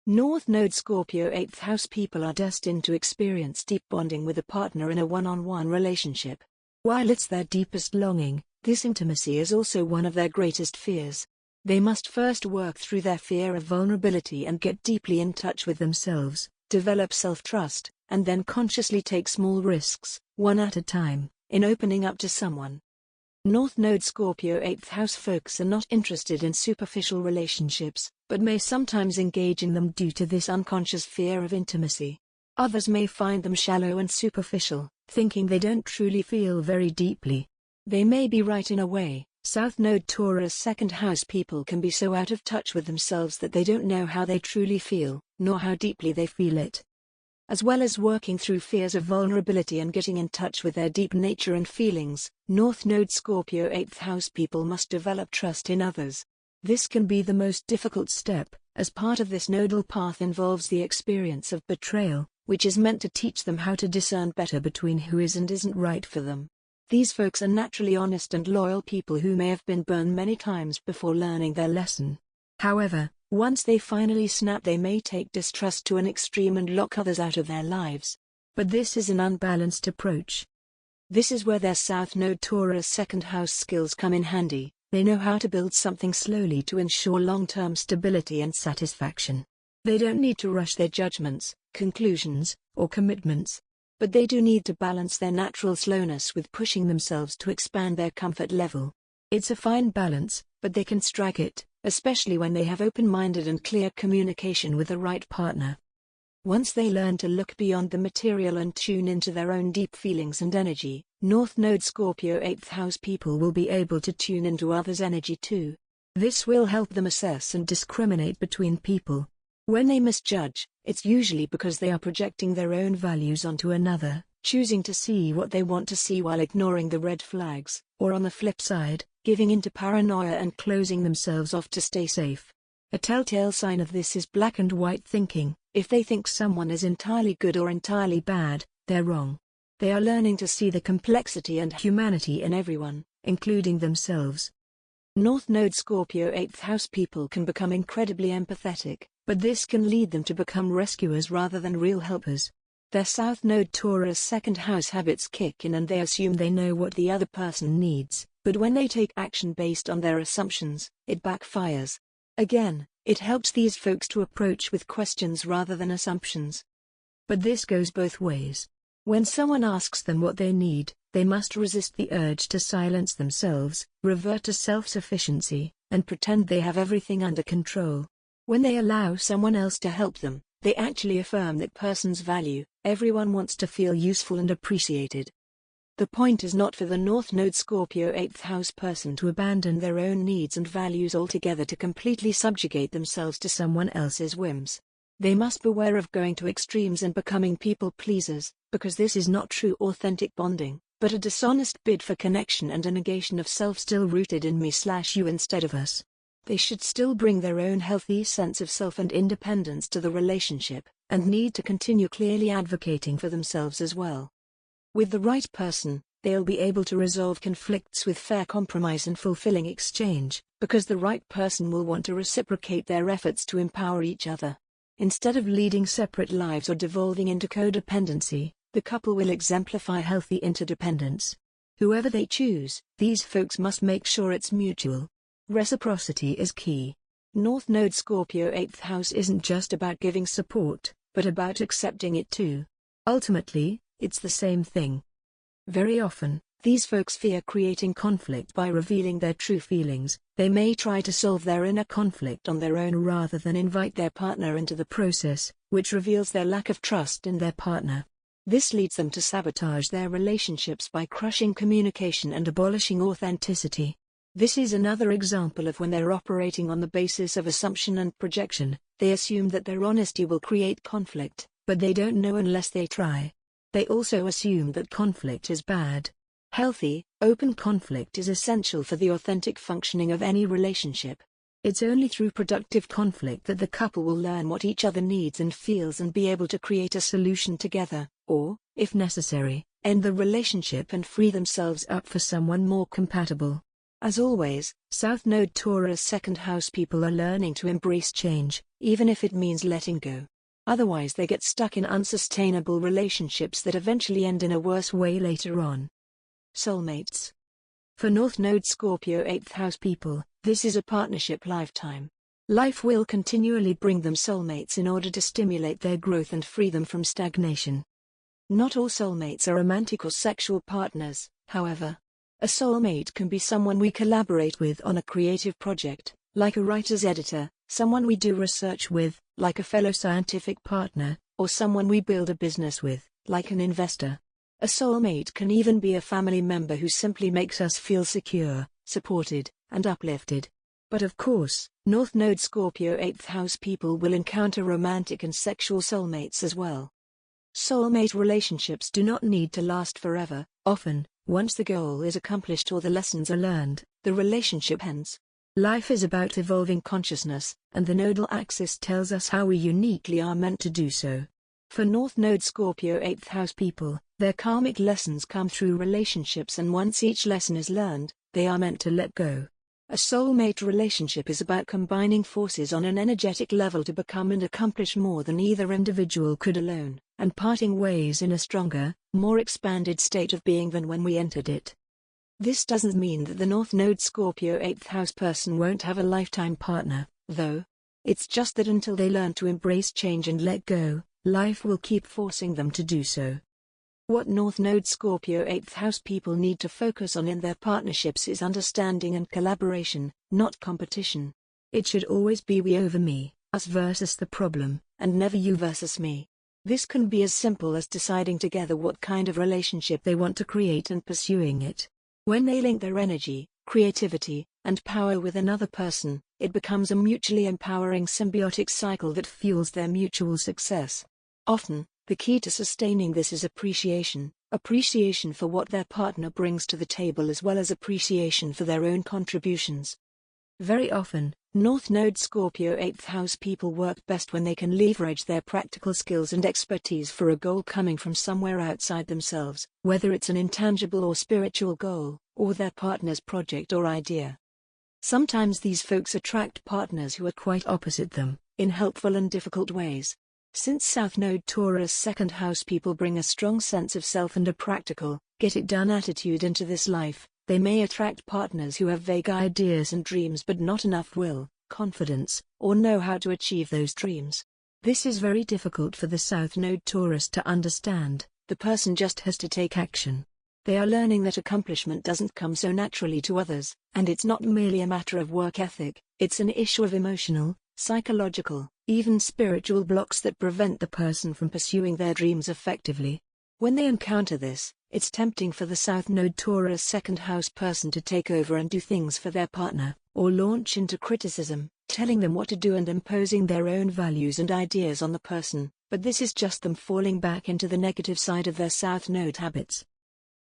North Node Scorpio 8th house people are destined to experience deep bonding with a partner in a one-on-one relationship. While it's their deepest longing, this intimacy is also one of their greatest fears. They must first work through their fear of vulnerability and get deeply in touch with themselves, develop self-trust, and then consciously take small risks, one at a time, in opening up to someone. North Node Scorpio 8th house folks are not interested in superficial relationships, but may sometimes engage in them due to this unconscious fear of intimacy. Others may find them shallow and superficial, thinking they don't truly feel very deeply. They may be right in a way. South Node Taurus second house people can be so out of touch with themselves that they don't know how they truly feel, nor how deeply they feel it. As well as working through fears of vulnerability and getting in touch with their deep nature and feelings, North Node Scorpio 8th house people must develop trust in others. This can be the most difficult step, as part of this nodal path involves the experience of betrayal, which is meant to teach them how to discern better between who is and isn't right for them. These folks are naturally honest and loyal people who may have been burned many times before learning their lesson. However, once they finally snap, they may take distrust to an extreme and lock others out of their lives. But this is an unbalanced approach. This is where their South Node Taurus second house skills come in handy. They know how to build something slowly to ensure long-term stability and satisfaction. They don't need to rush their judgments, conclusions, or commitments. but they do need to balance their natural slowness with pushing themselves to expand their comfort level. It's a fine balance, but they can strike it, especially when they have open-minded and clear communication with the right partner. Once they learn to look beyond the material and tune into their own deep feelings and energy, North Node Scorpio 8th house people will be able to tune into others' energy too. This will help them assess and discriminate between people. When they misjudge, it's usually because they are projecting their own values onto another, choosing to see what they want to see while ignoring the red flags, or on the flip side, giving into paranoia and closing themselves off to stay safe. A telltale sign of this is black and white thinking. If they think someone is entirely good or entirely bad, they're wrong. They are learning to see the complexity and humanity in everyone, including themselves. North Node Scorpio 8th house people can become incredibly empathetic, but this can lead them to become rescuers rather than real helpers. Their South Node Taurus 2nd house habits kick in and they assume they know what the other person needs, but when they take action based on their assumptions, it backfires. Again, it helps these folks to approach with questions rather than assumptions. But this goes both ways. When someone asks them what they need, they must resist the urge to silence themselves, revert to self-sufficiency, and pretend they have everything under control. When they allow someone else to help them, they actually affirm that person's value. Everyone wants to feel useful and appreciated. The point is not for the North Node Scorpio 8th house person to abandon their own needs and values altogether to completely subjugate themselves to someone else's whims. They must beware of going to extremes and becoming people pleasers, because this is not true authentic bonding, but a dishonest bid for connection and a negation of self still rooted in me/you instead of us. They should still bring their own healthy sense of self and independence to the relationship, and need to continue clearly advocating for themselves as well. With the right person, they'll be able to resolve conflicts with fair compromise and fulfilling exchange, because the right person will want to reciprocate their efforts to empower each other. Instead of leading separate lives or devolving into codependency, the couple will exemplify healthy interdependence. Whoever they choose, these folks must make sure it's mutual. Reciprocity is key. North Node Scorpio 8th house isn't just about giving support, but about accepting it too. Ultimately, it's the same thing. Very often, these folks fear creating conflict by revealing their true feelings. They may try to solve their inner conflict on their own rather than invite their partner into the process, which reveals their lack of trust in their partner. This leads them to sabotage their relationships by crushing communication and abolishing authenticity. This is another example of when they're operating on the basis of assumption and projection. They assume that their honesty will create conflict, but they don't know unless they try. They also assume that conflict is bad. Healthy, open conflict is essential for the authentic functioning of any relationship. It's only through productive conflict that the couple will learn what each other needs and feels and be able to create a solution together, or, if necessary, end the relationship and free themselves up for someone more compatible. As always, South Node Taurus 2nd house people are learning to embrace change, even if it means letting go. Otherwise they get stuck in unsustainable relationships that eventually end in a worse way later on. Soulmates. For North Node Scorpio 8th house people, this is a partnership lifetime. Life will continually bring them soulmates in order to stimulate their growth and free them from stagnation. Not all soulmates are romantic or sexual partners, however. A soulmate can be someone we collaborate with on a creative project, like a writer's editor, someone we do research with, like a fellow scientific partner, or someone we build a business with, like an investor. A soulmate can even be a family member who simply makes us feel secure, supported, and uplifted. But of course, North Node Scorpio 8th house people will encounter romantic and sexual soulmates as well. Soulmate relationships do not need to last forever. Often, once the goal is accomplished or the lessons are learned, the relationship ends. Life is about evolving consciousness, and the nodal axis tells us how we uniquely are meant to do so. For North Node Scorpio 8th house people, their karmic lessons come through relationships, and once each lesson is learned, they are meant to let go. A soulmate relationship is about combining forces on an energetic level to become and accomplish more than either individual could alone, and parting ways in a stronger, more expanded state of being than when we entered it. This doesn't mean that the North Node Scorpio 8th house person won't have a lifetime partner, though. It's just that until they learn to embrace change and let go, life will keep forcing them to do so. What North Node Scorpio 8th house people need to focus on in their partnerships is understanding and collaboration, not competition. It should always be we over me, us versus the problem, and never you versus me. This can be as simple as deciding together what kind of relationship they want to create and pursuing it. When they link their energy, creativity, and power with another person, it becomes a mutually empowering symbiotic cycle that fuels their mutual success. Often, the key to sustaining this is appreciation for what their partner brings to the table as well as appreciation for their own contributions. Very often, North Node Scorpio 8th house people work best when they can leverage their practical skills and expertise for a goal coming from somewhere outside themselves, whether it's an intangible or spiritual goal, or their partner's project or idea. Sometimes these folks attract partners who are quite opposite them, in helpful and difficult ways. Since South Node Taurus 2nd house people bring a strong sense of self and a practical, get-it-done attitude into this life, they may attract partners who have vague ideas and dreams but not enough will, confidence, or know how to achieve those dreams. This is very difficult for the South Node Taurus to understand. The person just has to take action. They are learning that accomplishment doesn't come so naturally to others, and it's not merely a matter of work ethic, it's an issue of emotional, psychological, even spiritual blocks that prevent the person from pursuing their dreams effectively. When they encounter this, it's tempting for the South Node Taurus 2nd house person to take over and do things for their partner, or launch into criticism, telling them what to do and imposing their own values and ideas on the person, but this is just them falling back into the negative side of their South Node habits.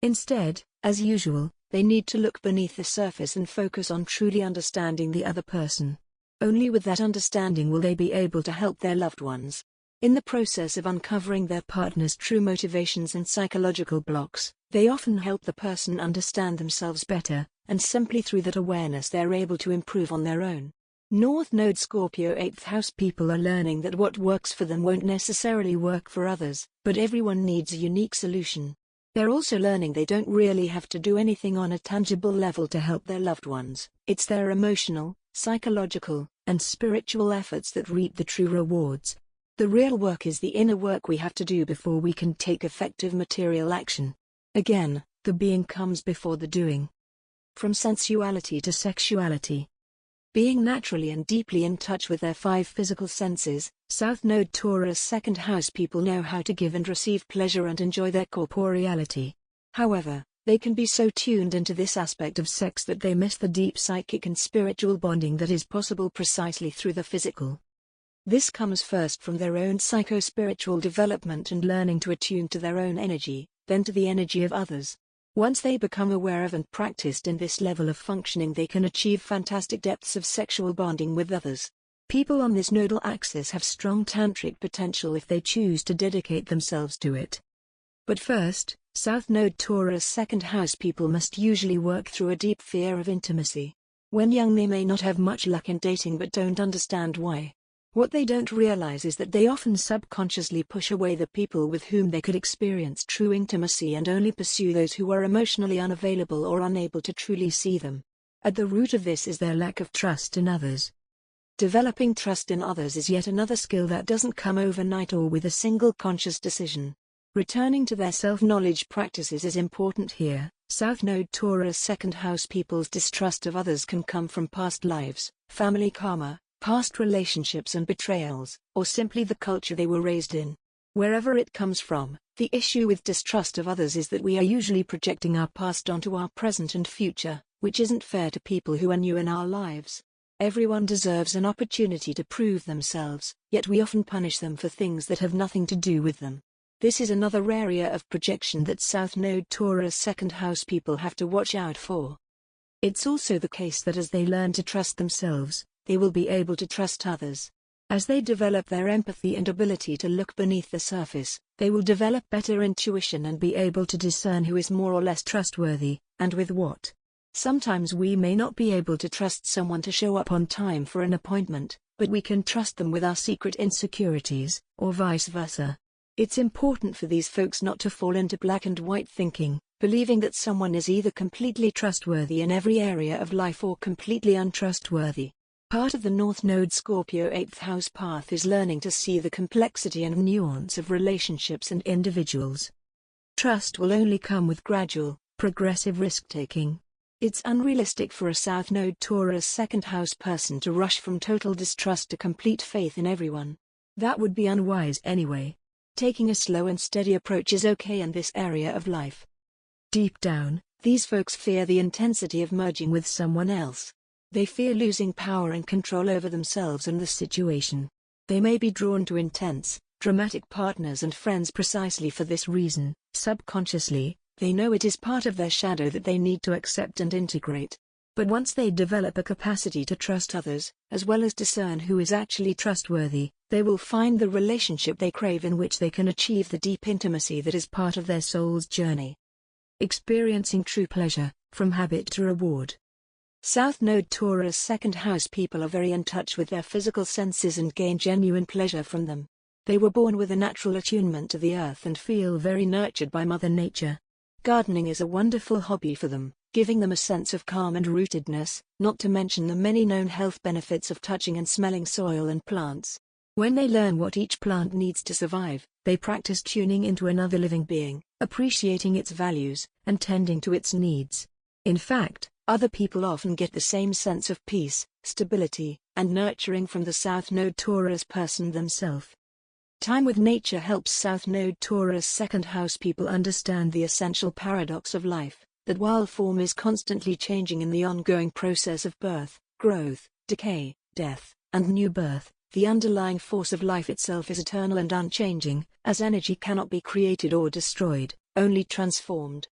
Instead, as usual, they need to look beneath the surface and focus on truly understanding the other person. Only with that understanding will they be able to help their loved ones. In the process of uncovering their partner's true motivations and psychological blocks, they often help the person understand themselves better, and simply through that awareness they're able to improve on their own. North Node Scorpio 8th house people are learning that what works for them won't necessarily work for others, but everyone needs a unique solution. They're also learning they don't really have to do anything on a tangible level to help their loved ones. It's their emotional, psychological, and spiritual efforts that reap the true rewards. The real work is the inner work we have to do before we can take effective material action. Again, the being comes before the doing. From sensuality to sexuality. Being naturally and deeply in touch with their 5 physical senses, South Node Taurus 2nd house people know how to give and receive pleasure and enjoy their corporeality. However, they can be so tuned into this aspect of sex that they miss the deep psychic and spiritual bonding that is possible precisely through the physical. This comes first from their own psycho-spiritual development and learning to attune to their own energy, then to the energy of others. Once they become aware of and practiced in this level of functioning, they can achieve fantastic depths of sexual bonding with others. People on this nodal axis have strong tantric potential if they choose to dedicate themselves to it. But first, South Node Taurus 2nd house people must usually work through a deep fear of intimacy. When young, they may not have much luck in dating but don't understand why. What they don't realize is that they often subconsciously push away the people with whom they could experience true intimacy and only pursue those who are emotionally unavailable or unable to truly see them. At the root of this is their lack of trust in others. Developing trust in others is yet another skill that doesn't come overnight or with a single conscious decision. Returning to their self-knowledge practices is important here. South Node Taurus 2nd house people's distrust of others can come from past lives, family karma, past relationships and betrayals, or simply the culture they were raised in. Wherever it comes from, the issue with distrust of others is that we are usually projecting our past onto our present and future, which isn't fair to people who are new in our lives. Everyone deserves an opportunity to prove themselves, yet we often punish them for things that have nothing to do with them. This is another area of projection that South Node Taurus 2nd house people have to watch out for. It's also the case that as they learn to trust themselves, they will be able to trust others. As they develop their empathy and ability to look beneath the surface, they will develop better intuition and be able to discern who is more or less trustworthy, and with what. Sometimes we may not be able to trust someone to show up on time for an appointment, but we can trust them with our secret insecurities, or vice versa. It's important for these folks not to fall into black and white thinking, believing that someone is either completely trustworthy in every area of life or completely untrustworthy. Part of the North Node Scorpio 8th house path is learning to see the complexity and nuance of relationships and individuals. Trust will only come with gradual, progressive risk-taking. It's unrealistic for a South Node Taurus second house person to rush from total distrust to complete faith in everyone. That would be unwise anyway. Taking a slow and steady approach is okay in this area of life. Deep down, these folks fear the intensity of merging with someone else. They fear losing power and control over themselves and the situation. They may be drawn to intense, dramatic partners and friends precisely for this reason. Subconsciously, they know it is part of their shadow that they need to accept and integrate. But once they develop a capacity to trust others, as well as discern who is actually trustworthy, they will find the relationship they crave in which they can achieve the deep intimacy that is part of their soul's journey. Experiencing true pleasure, from habit to reward. South Node Taurus second house people are very in touch with their physical senses and gain genuine pleasure from them. They were born with a natural attunement to the earth and feel very nurtured by Mother Nature. Gardening is a wonderful hobby for them, giving them a sense of calm and rootedness, not to mention the many known health benefits of touching and smelling soil and plants. When they learn what each plant needs to survive, they practice tuning into another living being, appreciating its values, and tending to its needs. In fact, other people often get the same sense of peace, stability, and nurturing from the South Node Taurus person themselves. Time with nature helps South Node Taurus second house people understand the essential paradox of life, that while form is constantly changing in the ongoing process of birth, growth, decay, death, and new birth, the underlying force of life itself is eternal and unchanging, as energy cannot be created or destroyed, only transformed.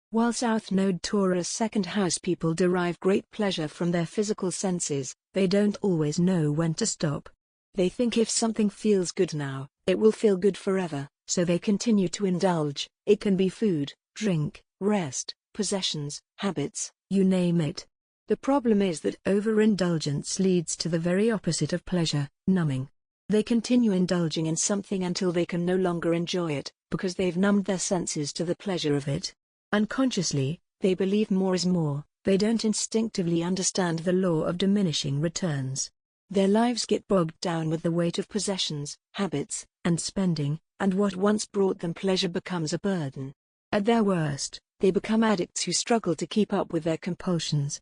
While South Node Taurus second house people derive great pleasure from their physical senses, they don't always know when to stop. They think if something feels good now, it will feel good forever, so they continue to indulge. It can be food, drink, rest, possessions, habits, you name it. The problem is that overindulgence leads to the very opposite of pleasure, numbing. They continue indulging in something until they can no longer enjoy it, because they've numbed their senses to the pleasure of it. Unconsciously, they believe more is more. They don't instinctively understand the law of diminishing returns. Their lives get bogged down with the weight of possessions, habits, and spending, and what once brought them pleasure becomes a burden. At their worst, they become addicts who struggle to keep up with their compulsions.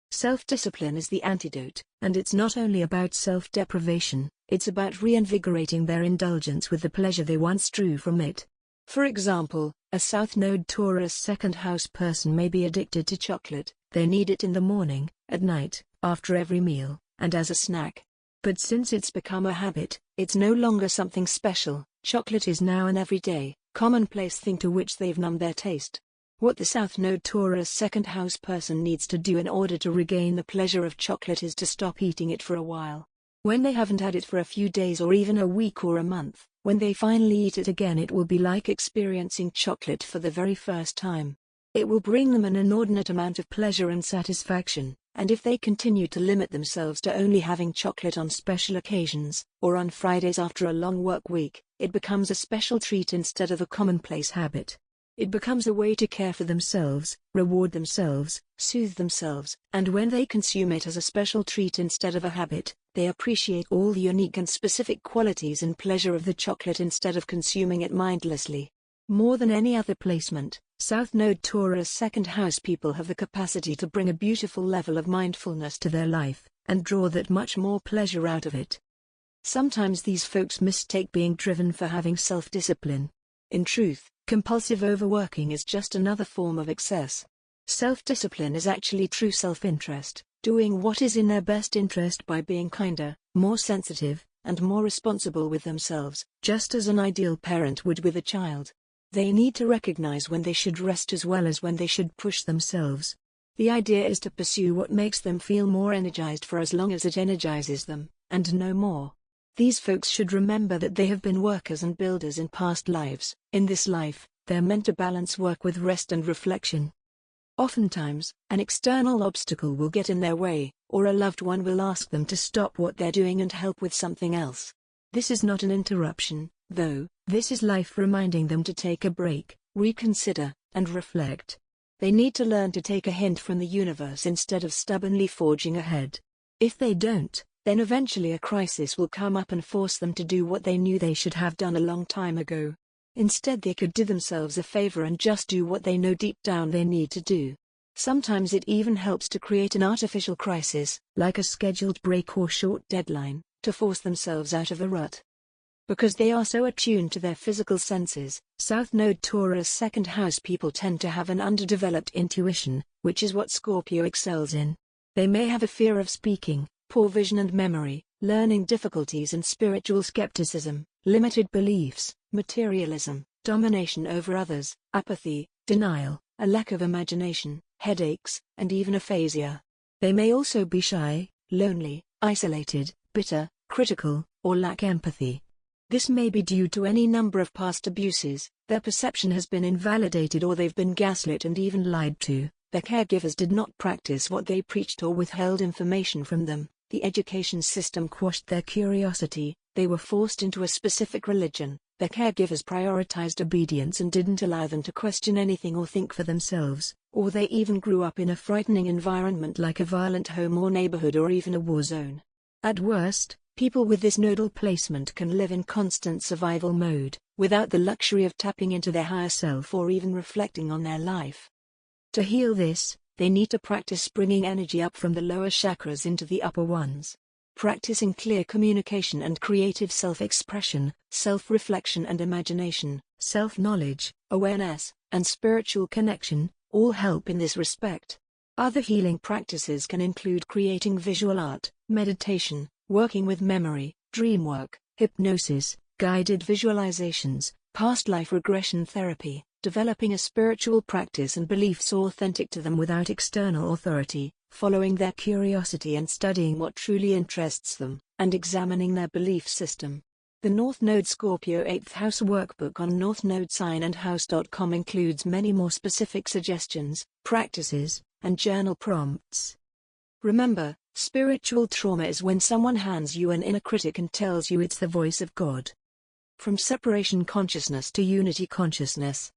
Self-discipline is the antidote, and it's not only about self-deprivation, it's about reinvigorating their indulgence with the pleasure they once drew from it. For example, a South Node Taurus second house person may be addicted to chocolate. They need it in the morning, at night, after every meal, and as a snack. But since it's become a habit, it's no longer something special. Chocolate is now an everyday, commonplace thing to which they've numbed their taste. What the South Node Taurus second house person needs to do in order to regain the pleasure of chocolate is to stop eating it for a while. When they haven't had it for a few days or even a week or a month, when they finally eat it again, it will be like experiencing chocolate for the very first time. It will bring them an inordinate amount of pleasure and satisfaction, and if they continue to limit themselves to only having chocolate on special occasions, or on Fridays after a long work week, it becomes a special treat instead of a commonplace habit. It becomes a way to care for themselves, reward themselves, soothe themselves, and when they consume it as a special treat instead of a habit, they appreciate all the unique and specific qualities and pleasure of the chocolate instead of consuming it mindlessly. More than any other placement, South Node Taurus second house people have the capacity to bring a beautiful level of mindfulness to their life, and draw that much more pleasure out of it. Sometimes these folks mistake being driven for having self-discipline. In truth, compulsive overworking is just another form of excess. Self-discipline is actually true self-interest, doing what is in their best interest by being kinder, more sensitive, and more responsible with themselves, just as an ideal parent would with a child. They need to recognize when they should rest as well as when they should push themselves. The idea is to pursue what makes them feel more energized for as long as it energizes them, and no more. These folks should remember that they have been workers and builders in past lives. In this life, they're meant to balance work with rest and reflection. Oftentimes, an external obstacle will get in their way, or a loved one will ask them to stop what they're doing and help with something else. This is not an interruption, though. This is life reminding them to take a break, reconsider, and reflect. They need to learn to take a hint from the universe instead of stubbornly forging ahead. If they don't, then eventually a crisis will come up and force them to do what they knew they should have done a long time ago. Instead, they could do themselves a favor and just do what they know deep down they need to do. Sometimes it even helps to create an artificial crisis, like a scheduled break or short deadline, to force themselves out of a rut. Because they are so attuned to their physical senses, South Node Taurus second house people tend to have an underdeveloped intuition, which is what Scorpio excels in. They may have a fear of speaking, poor vision and memory, learning difficulties and spiritual skepticism, limited beliefs, materialism, domination over others, apathy, denial, a lack of imagination, headaches, and even aphasia. They may also be shy, lonely, isolated, bitter, critical, or lack empathy. This may be due to any number of past abuses, their perception has been invalidated, or they've been gaslit and even lied to. Their caregivers did not practice what they preached or withheld information from them. The education system quashed their curiosity. They were forced into a specific religion. Their caregivers prioritized obedience and didn't allow them to question anything or think for themselves, or they even grew up in a frightening environment like a violent home or neighborhood or even a war zone. At worst, people with this nodal placement can live in constant survival mode, without the luxury of tapping into their higher self or even reflecting on their life. To heal this, they need to practice bringing energy up from the lower chakras into the upper ones. Practicing clear communication and creative self-expression, self-reflection and imagination, self-knowledge, awareness, and spiritual connection, all help in this respect. Other healing practices can include creating visual art, meditation, working with memory, dream work, hypnosis, guided visualizations, past life regression therapy, developing a spiritual practice and beliefs authentic to them without external authority, following their curiosity and studying what truly interests them, and examining their belief system. The North Node Scorpio 8th House Workbook on northnodesignandhouse.com includes many more specific suggestions, practices, and journal prompts. Remember, spiritual trauma is when someone hands you an inner critic and tells you it's the voice of God. From separation consciousness to unity consciousness.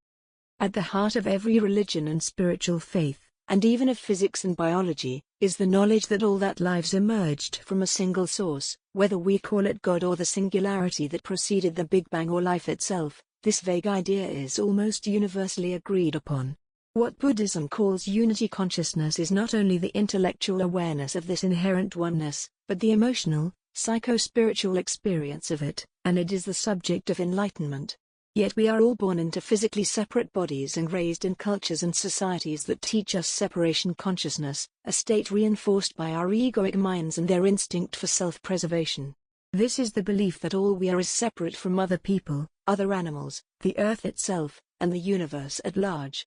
At the heart of every religion and spiritual faith, and even of physics and biology, is the knowledge that all that lives emerged from a single source, whether we call it God or the singularity that preceded the Big Bang or life itself. This vague idea is almost universally agreed upon. What Buddhism calls unity consciousness is not only the intellectual awareness of this inherent oneness, but the emotional, psycho-spiritual experience of it, and it is the subject of enlightenment. Yet we are all born into physically separate bodies and raised in cultures and societies that teach us separation consciousness, a state reinforced by our egoic minds and their instinct for self-preservation. This is the belief that all we are is separate from other people, other animals, the earth itself, and the universe at large.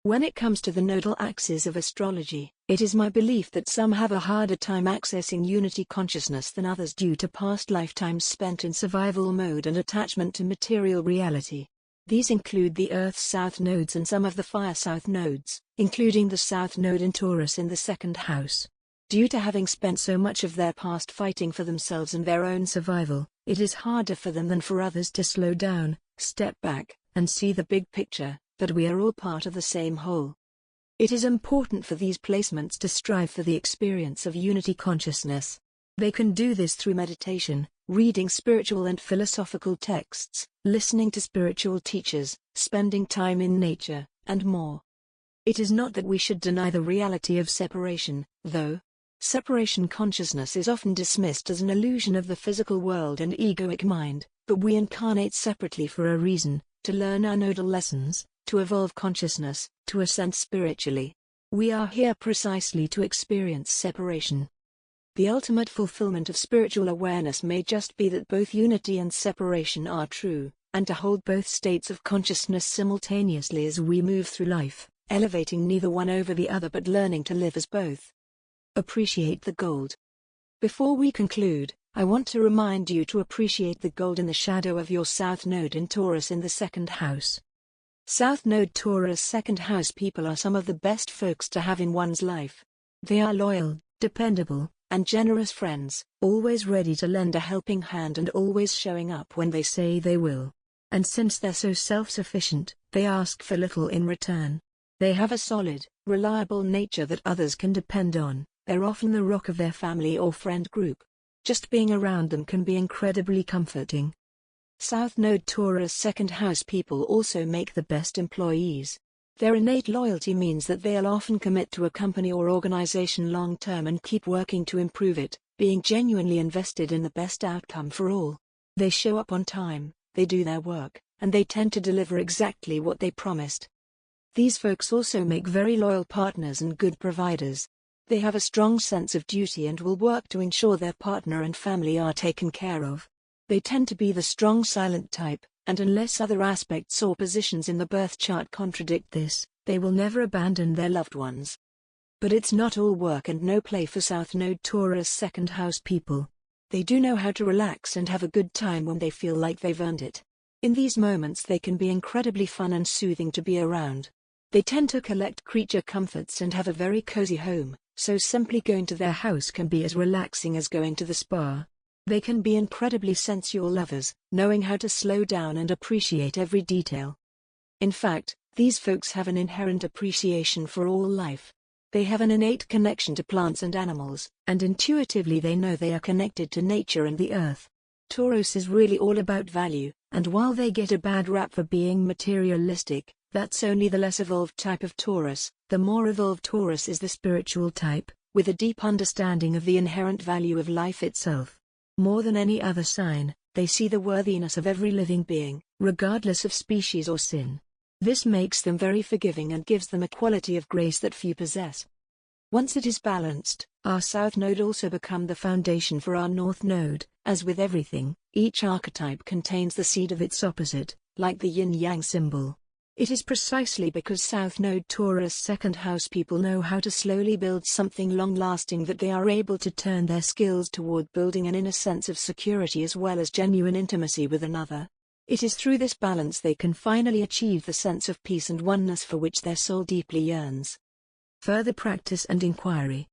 When it comes to the nodal axis of astrology, it is my belief that some have a harder time accessing unity consciousness than others due to past lifetimes spent in survival mode and attachment to material reality. These include the Earth's south nodes and some of the fire south nodes, including the south node in Taurus in the second house. Due to having spent so much of their past fighting for themselves and their own survival, it is harder for them than for others to slow down, step back, and see the big picture, that we are all part of the same whole. It is important for these placements to strive for the experience of unity consciousness. They can do this through meditation, reading spiritual and philosophical texts, listening to spiritual teachers, spending time in nature, and more. It is not that we should deny the reality of separation, though. Separation consciousness is often dismissed as an illusion of the physical world and egoic mind, but we incarnate separately for a reason, to learn our nodal lessons, to evolve consciousness, to ascend spiritually. We are here precisely to experience separation. The ultimate fulfillment of spiritual awareness may just be that both unity and separation are true, and to hold both states of consciousness simultaneously as we move through life, elevating neither one over the other but learning to live as both. Appreciate the gold. Before we conclude, I want to remind you to appreciate the gold in the shadow of your South Node in Taurus in the second house. South Node Taurus second house people are some of the best folks to have in one's life. They are loyal, dependable, and generous friends, always ready to lend a helping hand and always showing up when they say they will. And since they're so self-sufficient, they ask for little in return. They have a solid, reliable nature that others can depend on. They're often the rock of their family or friend group. Just being around them can be incredibly comforting. South Node Taurus second house people also make the best employees. Their innate loyalty means that they'll often commit to a company or organization long term and keep working to improve it, being genuinely invested in the best outcome for all. They show up on time, they do their work, and they tend to deliver exactly what they promised. These folks also make very loyal partners and good providers. They have a strong sense of duty and will work to ensure their partner and family are taken care of. They tend to be the strong silent type, and unless other aspects or positions in the birth chart contradict this, they will never abandon their loved ones. But it's not all work and no play for South Node Taurus second house people. They do know how to relax and have a good time when they feel like they've earned it. In these moments they can be incredibly fun and soothing to be around. They tend to collect creature comforts and have a very cozy home, so simply going to their house can be as relaxing as going to the spa. They can be incredibly sensual lovers, knowing how to slow down and appreciate every detail. In fact, these folks have an inherent appreciation for all life. They have an innate connection to plants and animals, and intuitively they know they are connected to nature and the earth. Taurus is really all about value, and while they get a bad rap for being materialistic, that's only the less evolved type of Taurus. The more evolved Taurus is the spiritual type, with a deep understanding of the inherent value of life itself. More than any other sign, they see the worthiness of every living being, regardless of species or sin. This makes them very forgiving and gives them a quality of grace that few possess. Once it is balanced, our South Node also become the foundation for our North Node. As with everything, each archetype contains the seed of its opposite, like the yin-yang symbol. It is precisely because South Node Taurus second house people know how to slowly build something long-lasting that they are able to turn their skills toward building an inner sense of security as well as genuine intimacy with another. It is through this balance they can finally achieve the sense of peace and oneness for which their soul deeply yearns. Further practice and inquiry.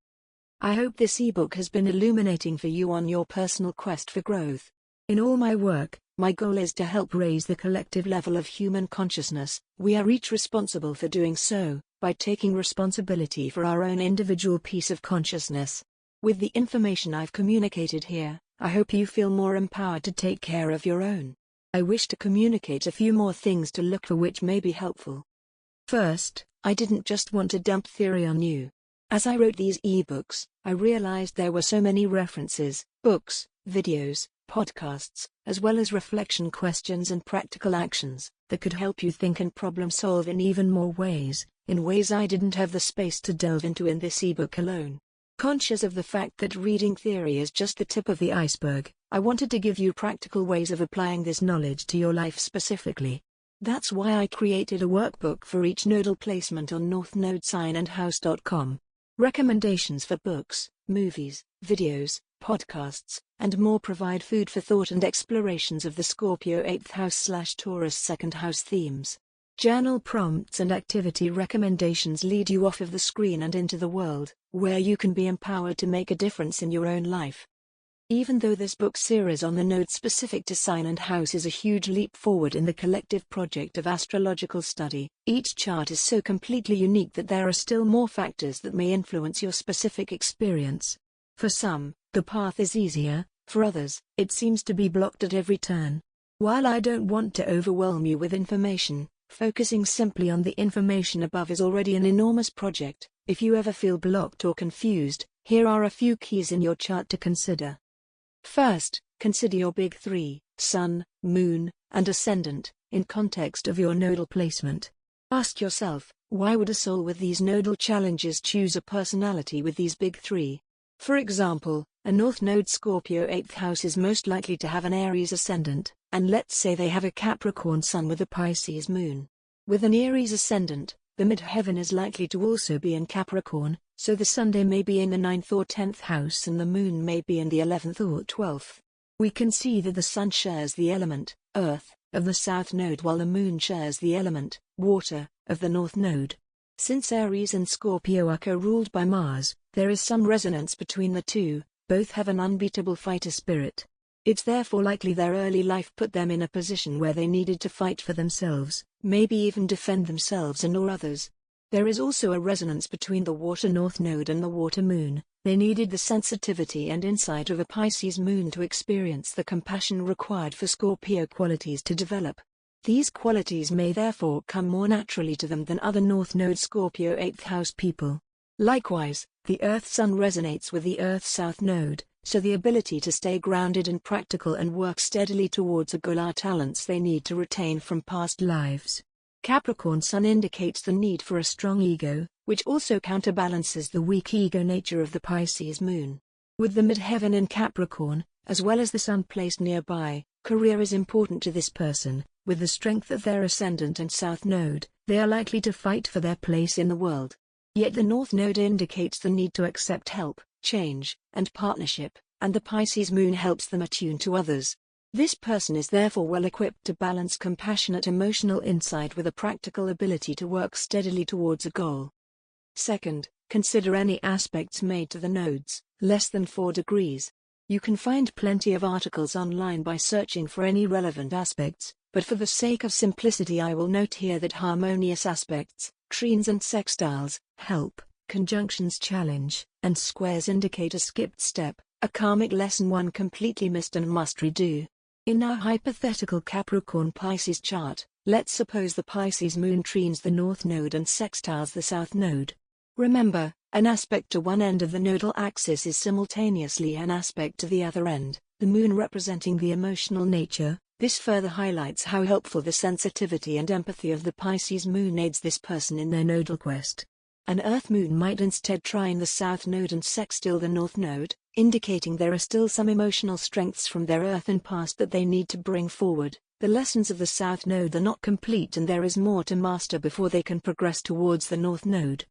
I hope this ebook has been illuminating for you on your personal quest for growth. In all my work, my goal is to help raise the collective level of human consciousness. We are each responsible for doing so, by taking responsibility for our own individual piece of consciousness. With the information I've communicated here, I hope you feel more empowered to take care of your own. I wish to communicate a few more things to look for which may be helpful. First, I didn't just want to dump theory on you. As I wrote these ebooks, I realized there were so many references, books, videos, podcasts, as well as reflection questions and practical actions, that could help you think and problem solve in even more ways, in ways I didn't have the space to delve into in this ebook alone. Conscious of the fact that reading theory is just the tip of the iceberg, I wanted to give you practical ways of applying this knowledge to your life specifically. That's why I created a workbook for each nodal placement on northnodesignandhouse.com. Recommendations for books, movies, videos, podcasts, and more provide food for thought and explorations of the Scorpio 8th house/Taurus 2nd house themes. Journal prompts and activity recommendations lead you off of the screen and into the world, where you can be empowered to make a difference in your own life. Even though this book series on the nodes specific to sign and house is a huge leap forward in the collective project of astrological study, each chart is so completely unique that there are still more factors that may influence your specific experience. For some, the path is easier, for others, it seems to be blocked at every turn. While I don't want to overwhelm you with information, focusing simply on the information above is already an enormous project. If you ever feel blocked or confused, here are a few keys in your chart to consider. First, consider your big three, Sun, Moon, and Ascendant, in context of your nodal placement. Ask yourself, why would a soul with these nodal challenges choose a personality with these big three? For example, a North Node Scorpio 8th house is most likely to have an Aries ascendant, and let's say they have a Capricorn Sun with a Pisces Moon. With an Aries ascendant, the midheaven is likely to also be in Capricorn, so the Sunday may be in the 9th or 10th house and the Moon may be in the 11th or 12th. We can see that the Sun shares the element, Earth, of the South Node while the Moon shares the element, water, of the North Node. Since Aries and Scorpio are co-ruled by Mars, there is some resonance between the two. Both have an unbeatable fighter spirit. It's therefore likely their early life put them in a position where they needed to fight for themselves, maybe even defend themselves and or others. There is also a resonance between the Water North Node and the Water Moon, They needed the sensitivity and insight of a Pisces moon to experience the compassion required for Scorpio qualities to develop. These qualities may therefore come more naturally to them than other North Node Scorpio 8th house people. Likewise, the Earth-Sun resonates with the Earth-South Node, so the ability to stay grounded and practical and work steadily towards a goal are talents they need to retain from past lives. Capricorn Sun indicates the need for a strong ego, which also counterbalances the weak ego nature of the Pisces moon. With the midheaven in Capricorn, as well as the Sun placed nearby, career is important to this person. With the strength of their ascendant and South Node, they are likely to fight for their place in the world. Yet the North Node indicates the need to accept help, change, and partnership, and the Pisces moon helps them attune to others. This person is therefore well equipped to balance compassionate emotional insight with a practical ability to work steadily towards a goal. Second, consider any aspects made to the nodes, less than 4 degrees. You can find plenty of articles online by searching for any relevant aspects, but for the sake of simplicity I will note here that harmonious aspects, trines and sextiles, help, conjunctions challenge, and squares indicate a skipped step, a karmic lesson one completely missed and must redo. In our hypothetical Capricorn Pisces chart, let's suppose the Pisces moon trines the North Node and sextiles the South Node. Remember, an aspect to one end of the nodal axis is simultaneously an aspect to the other end, the moon representing the emotional nature. This further highlights how helpful the sensitivity and empathy of the Pisces moon aids this person in their nodal quest. An Earth moon might instead trine the South Node and sextile the North Node, indicating there are still some emotional strengths from their earthen past that they need to bring forward. The lessons of the South Node are not complete and there is more to master before they can progress towards the North Node.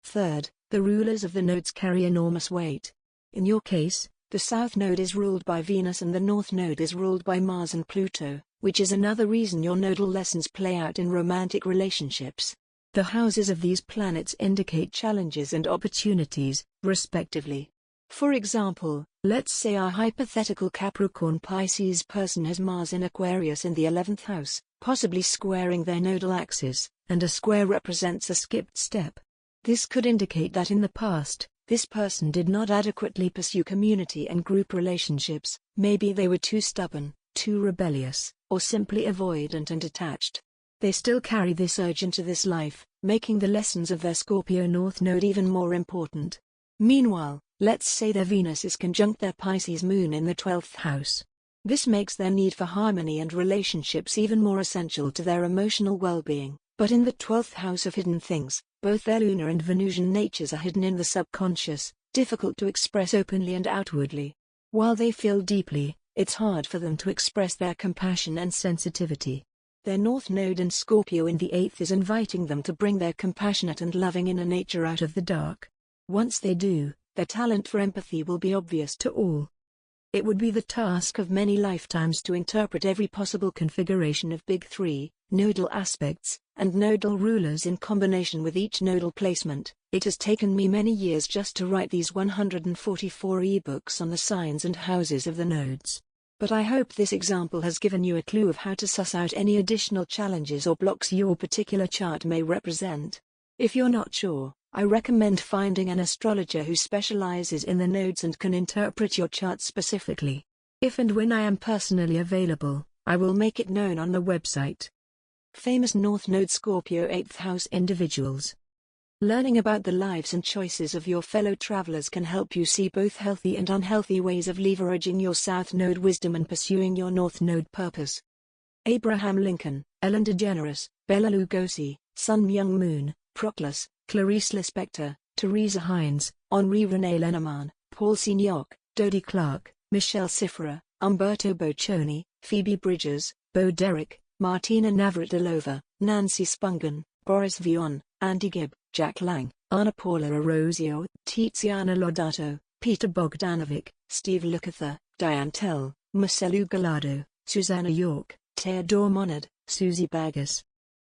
Third, the rulers of the nodes carry enormous weight. In your case, the South Node is ruled by Venus and the North Node is ruled by Mars and Pluto, which is another reason your nodal lessons play out in romantic relationships. The houses of these planets indicate challenges and opportunities, respectively. For example, let's say our hypothetical Capricorn Pisces person has Mars in Aquarius in the 11th house, possibly squaring their nodal axis, and a square represents a skipped step. This could indicate that in the past, this person did not adequately pursue community and group relationships, maybe they were too stubborn, too rebellious, or simply avoidant and detached. They still carry this urge into this life, making the lessons of their Scorpio North Node even more important. Meanwhile, let's say their Venus is conjunct their Pisces moon in the 12th house. This makes their need for harmony and relationships even more essential to their emotional well-being. But in the 12th house of hidden things, both their lunar and Venusian natures are hidden in the subconscious, difficult to express openly and outwardly. While they feel deeply, it's hard for them to express their compassion and sensitivity. Their North Node in Scorpio in the 8th is inviting them to bring their compassionate and loving inner nature out of the dark. Once they do, their talent for empathy will be obvious to all. It would be the task of many lifetimes to interpret every possible configuration of Big Three, nodal aspects, and nodal rulers in combination with each nodal placement. It has taken me many years just to write these 144 ebooks on the signs and houses of the nodes. But I hope this example has given you a clue of how to suss out any additional challenges or blocks your particular chart may represent. If you're not sure, I recommend finding an astrologer who specializes in the nodes and can interpret your chart specifically. If and when I am personally available, I will make it known on the website. Famous North Node Scorpio 8th house individuals. Learning about the lives and choices of your fellow travelers can help you see both healthy and unhealthy ways of leveraging your South Node wisdom and pursuing your North Node purpose. Abraham Lincoln, Ellen DeGeneres, Bela Lugosi, Sun Myung Moon, Proclus, Clarice Lispector, Teresa Hines, Henri René Lenormand, Paul Signoc, Dodie Clark, Michelle Cifra, Umberto Boccioni, Phoebe Bridgers, Bo Derek, Martina Navratilova, Nancy Spungen, Boris Vian, Andy Gibb, Jack Lang, Anna Paula Orozio, Tiziana Lodato, Peter Bogdanovic, Steve Lukather, Diane Tell, Marcelo Gallardo, Susanna York, Theodore Monad, Susie Bagas,